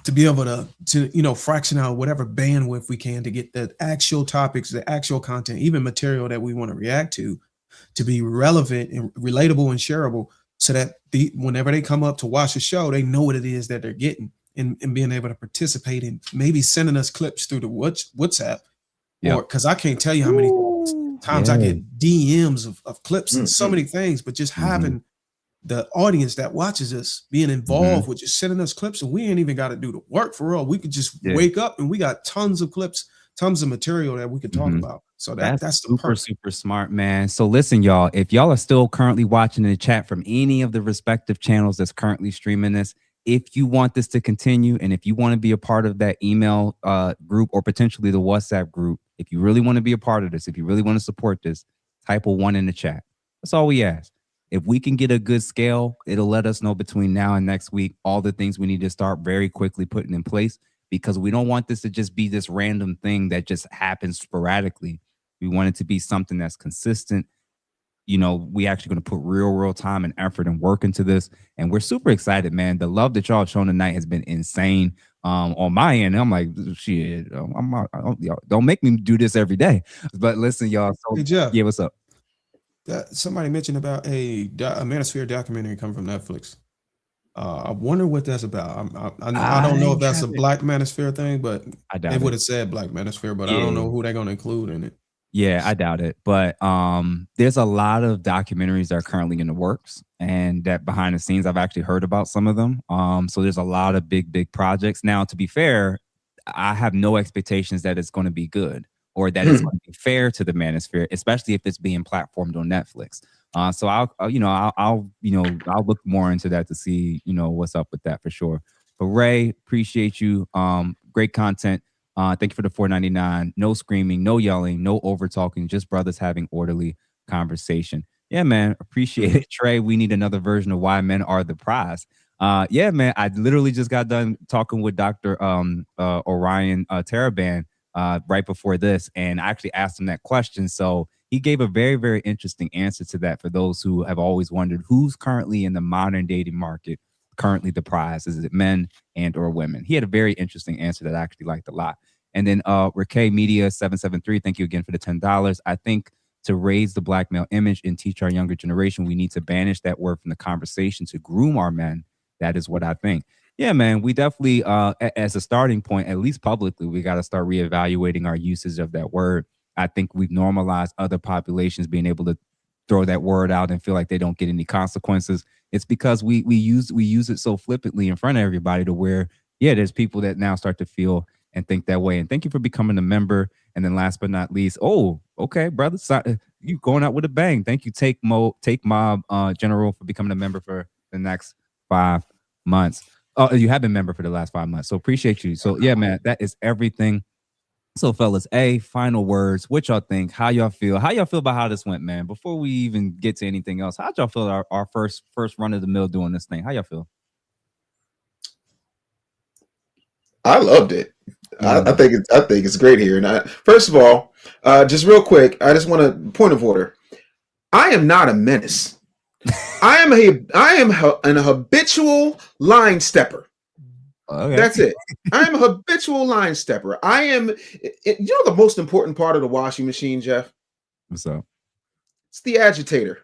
to be able to fraction out whatever bandwidth we can to get the actual topics, the actual content, even material that we want to react to be relevant and relatable and shareable, so that whenever they come up to watch the show, they know what it is that they're getting, and being able to participate in maybe sending us clips through the WhatsApp. Or because I can't tell you how many times I get DMs of clips and so many things, but just having the audience that watches us being involved with just sending us clips, and we ain't even got to do the work for real. We could just wake up and we got tons of clips, tons of material that we could talk about. So that's
super smart, man. So listen, y'all, if y'all are still currently watching in the chat from any of the respective channels that's currently streaming this, if you want this to continue, and if you want to be a part of that email group, or potentially the WhatsApp group, if you really want to be a part of this, if you really want to support this, type a 1 in the chat. That's all we ask. If we can get a good scale, it'll let us know between now and next week all the things we need to start very quickly putting in place, because we don't want this to just be this random thing that just happens sporadically. We want it to be something that's consistent. We actually going to put real time and effort and work into this. And we're super excited, man. The love that y'all shown tonight has been insane on my end. I'm like, shit, don't make me do this every day. But listen, y'all. So,
hey, Jeff,
yeah, what's up?
Somebody mentioned about a Manosphere documentary coming from Netflix. I wonder what that's about. I don't know if that's a Black Manosphere thing, but they would have said Black Manosphere, but I don't know who they're going to include in it.
Yeah, I doubt it. But there's a lot of documentaries that are currently in the works, and that behind the scenes, I've actually heard about some of them. So there's a lot of big projects. Now, to be fair, I have no expectations that it's going to be good, or that it's going to be fair to the Manosphere, especially if it's being platformed on Netflix. So I'll look more into that to see, what's up with that for sure. But Ray, appreciate you. Great content. Thank you for the $4.99. No screaming, no yelling, no over talking, just brothers having orderly conversation. Yeah, man, appreciate it. Trey, we need another version of Why Men Are the Prize. Yeah, man, I literally just got done talking with Dr. Orion Taraban right before this, and I actually asked him that question. So he gave a very, very interesting answer to that for those who have always wondered who's currently in the modern dating market, currently the prize. Is it men and or women? He had a very interesting answer that I actually liked a lot. And then Rakay Media 773, thank you again for the $10. I think to raise the black male image and teach our younger generation, we need to banish that word from the conversation to groom our men. That is what I think. Yeah, man, we definitely, as a starting point, at least publicly, we got to start reevaluating our usage of that word. I think we've normalized other populations being able to throw that word out and feel like they don't get any consequences. It's because we use it so flippantly in front of everybody to where, yeah, there's people that now start to feel and think that way. And thank you for becoming a member. And then last but not least, oh, okay, brother, you going out with a bang. Thank you, Take Mob General, for becoming a member for the next 5 months. Oh, you have been a member for the last 5 months. So appreciate you. So yeah, man, that is everything. So fellas, final words. What y'all think? How y'all feel? How y'all feel about how this went, man? Before we even get to anything else, how'd y'all feel our first run of the mill doing this thing? How y'all feel?
I loved it. I think it's great here. And first of all, just real quick, I just want a point of order. I am not a menace. I am an habitual line stepper.
Okay.
That's it. I am a habitual line stepper. I am. You know the most important part of the washing machine, Jeff?
What's up?
It's the agitator.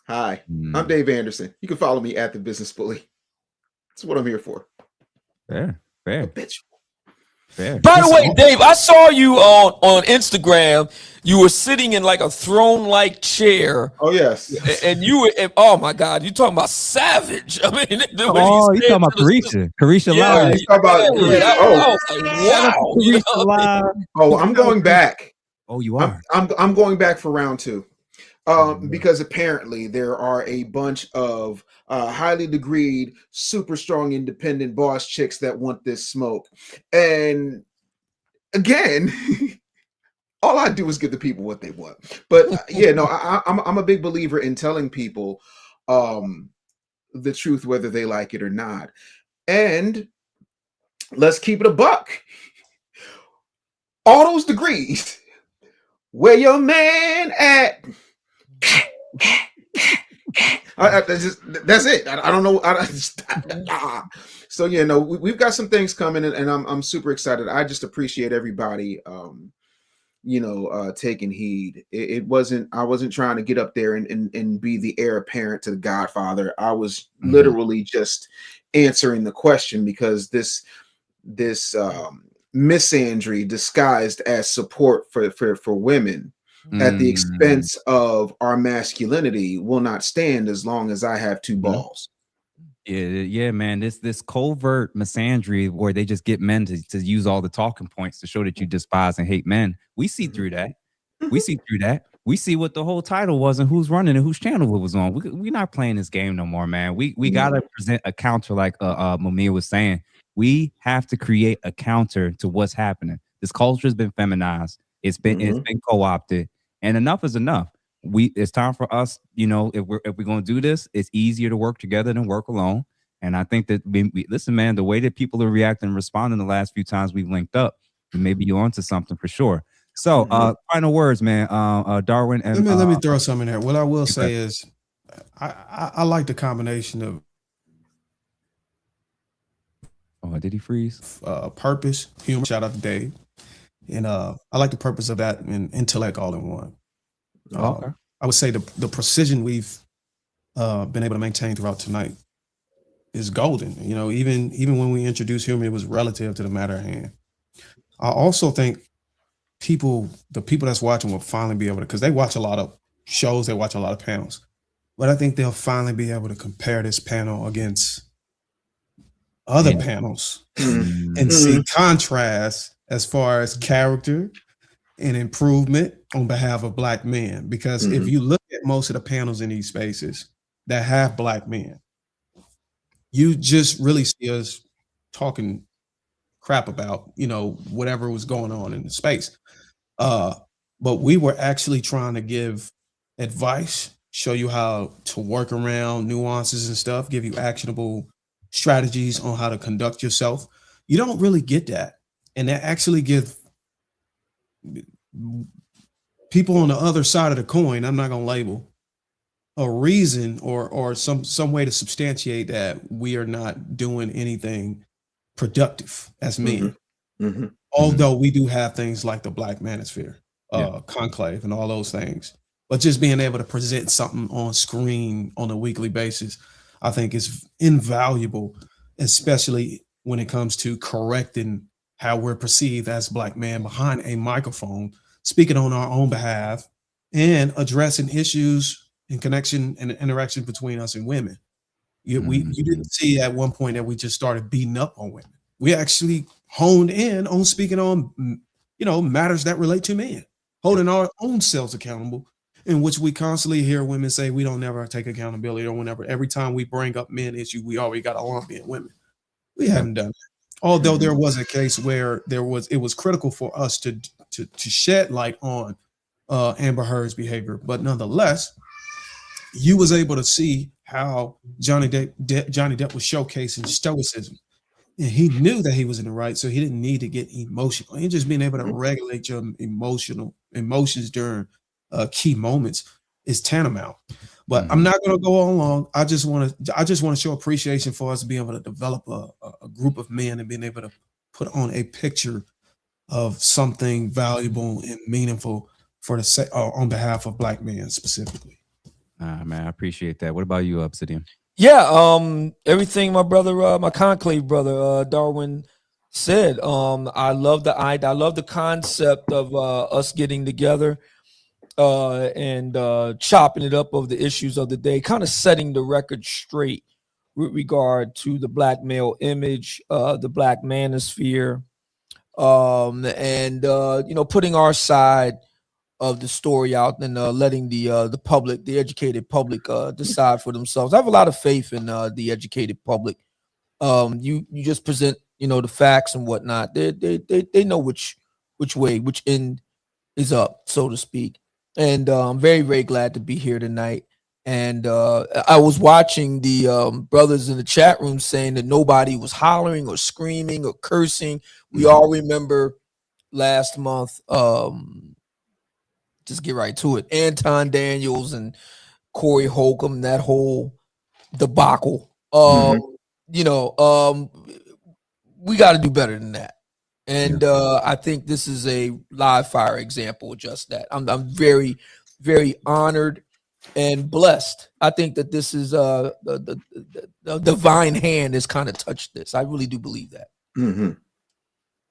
Hi, I'm Dave Anderson. You can follow me at The Business Bully. That's what I'm here for.
Fair.
Habitual.
Fair.
By the way, Dave, I saw you on Instagram. You were sitting in like a throne-like chair.
Oh yes.
And you were. Oh my God, you talking about savage? I mean,
you talking about Carisha Live.
You talking about
wow.
Oh, I'm going back.
Oh, you are.
I'm going back for round 2. Because apparently there are a bunch of highly degreed, super strong, independent boss chicks that want this smoke. And again, all I do is give the people what they want. But yeah, no, I'm a big believer in telling people the truth, whether they like it or not. And let's keep it a buck. All those degrees, where your man at? That's it. I don't know. So yeah, no, we've got some things coming, and I'm super excited. I just appreciate everybody, taking heed. I wasn't trying to get up there and be the heir apparent to the Godfather. I was literally just answering the question because this misandry disguised as support for women at the expense of our masculinity will not stand as long as I have 2 balls.
Yeah, man. This covert misandry where they just get men to use all the talking points to show that you despise and hate men. We see through that. We see through that. We see what the whole title was and who's running and whose channel it was on. We're not playing this game no more, man. We gotta present a counter, like Mumia was saying. We have to create a counter to what's happening. This culture has been feminized. It's been co-opted, and enough is enough. It's time for us, if we're going to do this, it's easier to work together than work alone. And I think that listen, man, the way that people are reacting and responding the last few times we've linked up, maybe you're onto something for sure. So final words, man. Darwin and
let me throw something in there. What I will say is I like the combination of
did he freeze?
Purpose, humor, shout out to Dave. And I like the purpose of that and intellect all in one.
Okay.
I would say the precision we've been able to maintain throughout tonight is golden. Even when we introduced humor, it was relative to the matter at hand. I also think the people that's watching will finally be able to, because they watch a lot of shows, they watch a lot of panels, but I think they'll finally be able to compare this panel against other panels and see contrast as far as character and improvement on behalf of Black men. Because if you look at most of the panels in these spaces that have Black men, you just really see us talking crap about, whatever was going on in the space. But we were actually trying to give advice, show you how to work around nuances and stuff, give you actionable strategies on how to conduct yourself. You don't really get that. And that actually gives people on the other side of the coin, I'm not going to label, a reason or some way to substantiate that we are not doing anything productive as men. Although we do have things like the Black Manosphere, Conclave, and all those things. But just being able to present something on screen on a weekly basis, I think is invaluable, especially when it comes to correcting how we're perceived as Black men behind a microphone, speaking on our own behalf and addressing issues in connection and interaction between us and women. You didn't see at one point that we just started beating up on women. We actually honed in on speaking on, matters that relate to men, holding our own selves accountable, in which we constantly hear women say we don't never take accountability, or whenever every time we bring up men issue, we already got a lump in women. We haven't done that. Although there was a case where it was critical for us to shed light on Amber Heard's behavior, but nonetheless, you was able to see how Johnny Depp was showcasing stoicism, and he knew that he was in the right, so he didn't need to get emotional. And just being able to regulate your emotions during key moments is tantamount. But I'm not going to go on long. I just want to show appreciation for us being able to develop a group of men and being able to put on a picture of something valuable and meaningful for on behalf of Black men specifically.
Man, I appreciate that. What about you, Obsidian?
Yeah, everything my brother, my Conclave brother, Darwin said. I love the concept of us getting together and chopping it up of the issues of the day, kind of setting the record straight with regard to the Black male image, the Black manosphere, and putting our side of the story out and letting the public, the educated public, decide for themselves. I have a lot of faith in the educated public. You just present, the facts and whatnot. They know which end is up, so to speak. And I'm very, very glad to be here tonight. And I was watching the brothers in the chat room saying that nobody was hollering or screaming or cursing. We all remember last month. Just get right to it. Anton Daniels and Corey Holcomb, that whole debacle. We got to do better than that. And I think this is a live fire example of just that. I'm very, very honored and blessed. I think that this is the divine hand has kind of touched this. I really do believe that.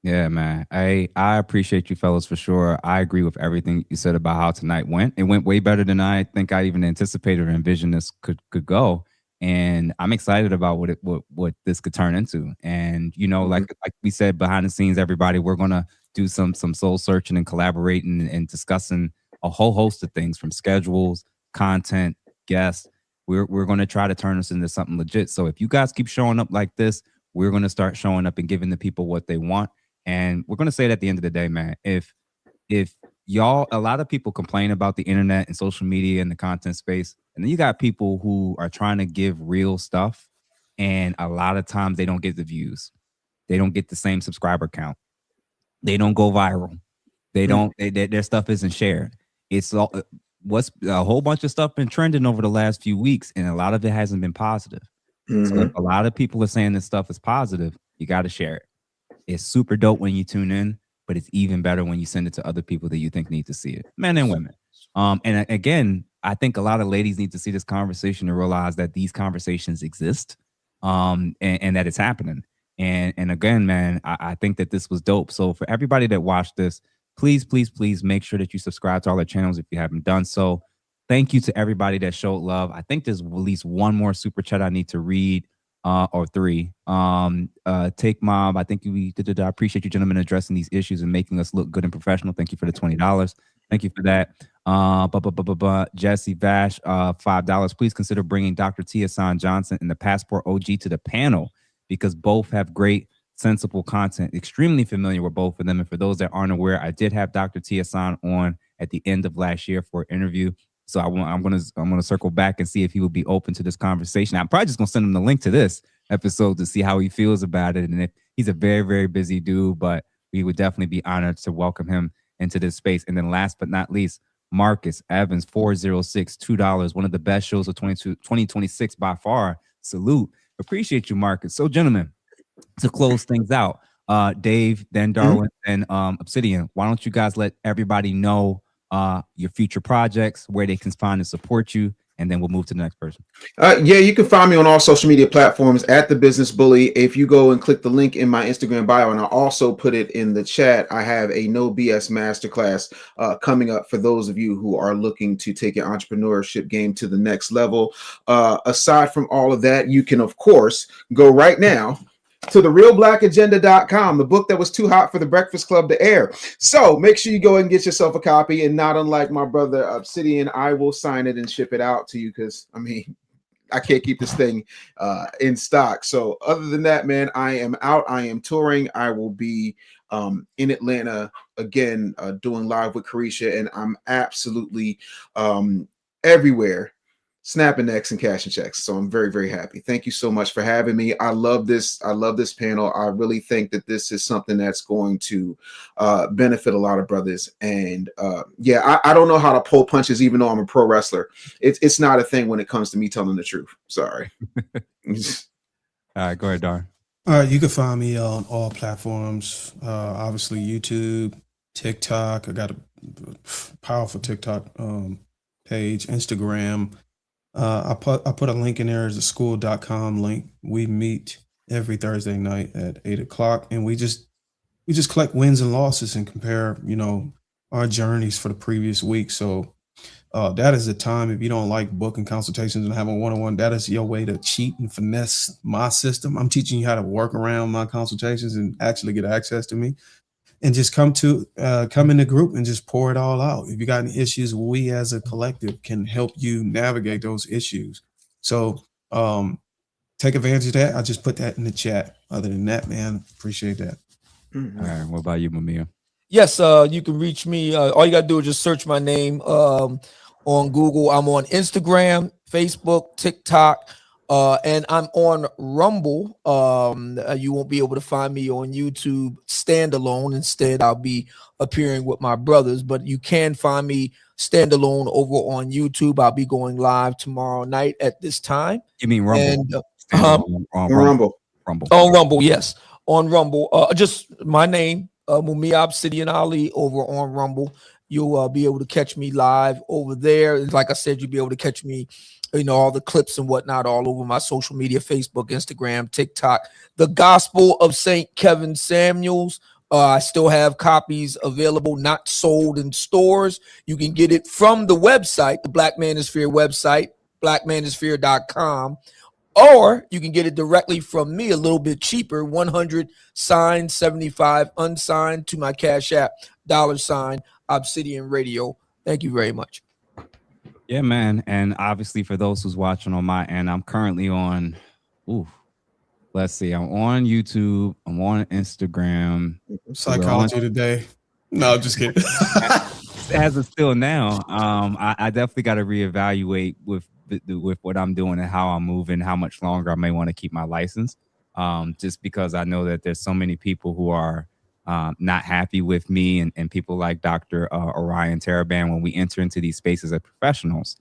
Yeah, man. I appreciate you fellas for sure. I agree with everything you said about how tonight went. It went way better than I think I even anticipated or envisioned this could go. And I'm excited about what this could turn into. And like we said behind the scenes, everybody, we're gonna do some soul searching and collaborating and discussing a whole host of things, from schedules, content, guests. We're gonna try to turn this into something legit. So if you guys keep showing up like this, we're gonna start showing up and giving the people what they want. And we're gonna say it at the end of the day, man. If y'all, a lot of people complain about the internet and social media and the content space, and then you got people who are trying to give real stuff, and a lot of times they don't get the views, they don't get the same subscriber count, they don't go viral, they don't, their stuff isn't shared. It's all what's a whole bunch of stuff been trending over the last few weeks, and a lot of it hasn't been positive. So if a lot of people are saying this stuff is positive, you got to share it. It's super dope when you tune in, but it's even better when you send it to other people that you think need to see it, men and women. And again, I think a lot of ladies need to see this conversation and realize that these conversations exist, and that it's happening. And again, man, I think that this was dope. So for everybody that watched this, please, please, please make sure that you subscribe to all our channels if you haven't done so. Thank you to everybody that showed love. I think there's at least one more super chat I need to read. Or three. Take Mob, I think we did. I appreciate you gentlemen addressing these issues and making us look good and professional. Thank you for the $20. Thank you for that. Jesse Vash, $5. Please consider bringing Dr. Tiasan Johnson and the Passport OG to the panel, because both have great, sensible content. Extremely familiar with both of them. And for those that aren't aware, I did have Dr. Tiasan on at the end of last year for an interview. So I'm gonna circle back and see if he would be open to this conversation. I'm probably just gonna send him the link to this, episode to see how he feels about it. And if he's a very, very busy dude, but we would definitely be honored to welcome him into this space. And then last but not least, Marcus Evans, 406, $2. One of the best shows of 2026 by far. Salute. Appreciate you, Marcus. So, gentlemen, to close things out, Dave, then Darwin, and Obsidian, why don't you guys let everybody know your future projects, where they can find and support you, and then we'll move to the next person.
Yeah, you can find me on all social media platforms at The Business Bully. If you go and click the link in my Instagram bio, and I'll also put it in the chat, I have a no BS masterclass coming up for those of you who are looking to take your entrepreneurship game to the next level. Aside from all of that, you can, of course, go right now to therealblackagenda.com, the book that was too hot for the Breakfast Club to air. So make sure you go and get yourself a copy. And not unlike my brother Obsidian, I will sign it and ship it out to you because, I mean, I can't keep this thing in stock. So other than that, man, I am out. I am touring. I will be in Atlanta again, doing live with Carisha, and I'm absolutely everywhere, snapping necks and cashing checks. So I'm very, very happy. Thank you so much for having me. I love this. I love this panel. I really think that this is something that's going to benefit a lot of brothers. And yeah, I don't know how to pull punches, even though I'm a pro wrestler. It's not a thing when it comes to me telling the truth. Sorry.
All right, go ahead, Dar.
All right, you can find me on all platforms. Obviously, YouTube, TikTok. I got a powerful TikTok page, Instagram. I put a link in there as a school.com link. We meet every Thursday night at 8:00, and we just collect wins and losses and compare, our journeys for the previous week. So that is the time. If you don't like booking consultations and having one-on-one, that is your way to cheat and finesse my system. I'm teaching you how to work around my consultations and actually get access to me. And just come in the group and just pour it all out. If you got any issues, we as a collective can help you navigate those issues. So take advantage of that. I just put that in the chat. Other than that, man, appreciate that.
Mm-hmm. All right, what about you, Mumia?
Yes, you can reach me. All you got to do is just search my name on Google. I'm on Instagram, Facebook, TikTok. And I'm on Rumble. You won't be able to find me on YouTube standalone. Instead, I'll be appearing with my brothers, but you can find me standalone over on YouTube. I'll be going live tomorrow night at this time.
You mean Rumble?
And,
Rumble.
On Rumble, yes. On Rumble. Just my name, Mumia Obsidian Ali, over on Rumble. You'll be able to catch me live over there. Like I said, you'll be able to catch me, all the clips and whatnot all over my social media, Facebook, Instagram, TikTok. The Gospel of St. Kevin Samuels. I still have copies available, not sold in stores. You can get it from the website, the Black Manosphere website, blackmanosphere.com. Or you can get it directly from me, a little bit cheaper, 100 signed, 75 unsigned, to my Cash App, $ Obsidian Radio. Thank you very much.
Yeah, man. And obviously for those who's watching on my end, I'm currently on, let's see, I'm on YouTube, I'm on Instagram.
Psychology Today. No, just kidding.
As of still now, I definitely got to reevaluate with what I'm doing and how I'm moving, how much longer I may want to keep my license. Just because I know that there's so many people who are not happy with me and people like Dr. Orion Taraban. When we enter into these spaces as professionals,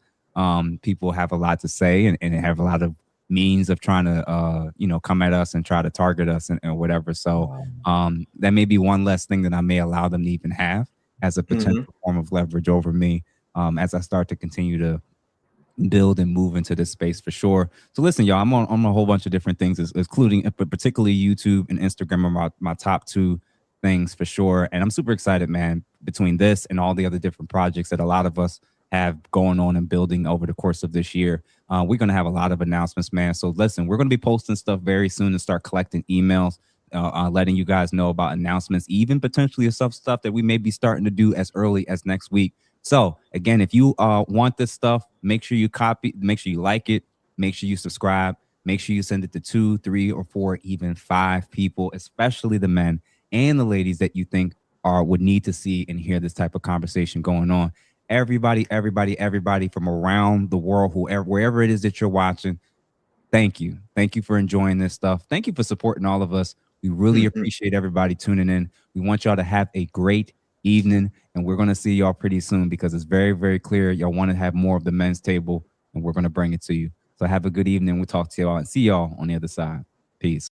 people have a lot to say and have a lot of means of trying to, come at us and try to target us and whatever. So that may be one less thing that I may allow them to even have as a potential form of leverage over me as I start to continue to build and move into this space for sure. So listen, y'all, I'm on a whole bunch of different things, including particularly YouTube and Instagram are my top two things for sure. And I'm super excited, man, between this and all the other different projects that a lot of us have going on and building over the course of this year. We're going to have a lot of announcements, man. So listen, we're going to be posting stuff very soon and start collecting emails, letting you guys know about announcements, even potentially some stuff that we may be starting to do as early as next week. So again, if you want this stuff, make sure you copy, make sure you like it, make sure you subscribe, make sure you send it to 2, 3, or 4, even 5 people, especially the men and the ladies that you think would need to see and hear this type of conversation going on. Everybody from around the world, wherever it is that you're watching, Thank you. Thank you for enjoying this stuff. Thank you for supporting all of us. We really appreciate everybody tuning in. We want y'all to have a great evening, and we're going to see y'all pretty soon because it's very, very clear y'all want to have more of the men's table, and we're going to bring it to you. So have a good evening. We'll talk to y'all and see y'all on the other side. Peace.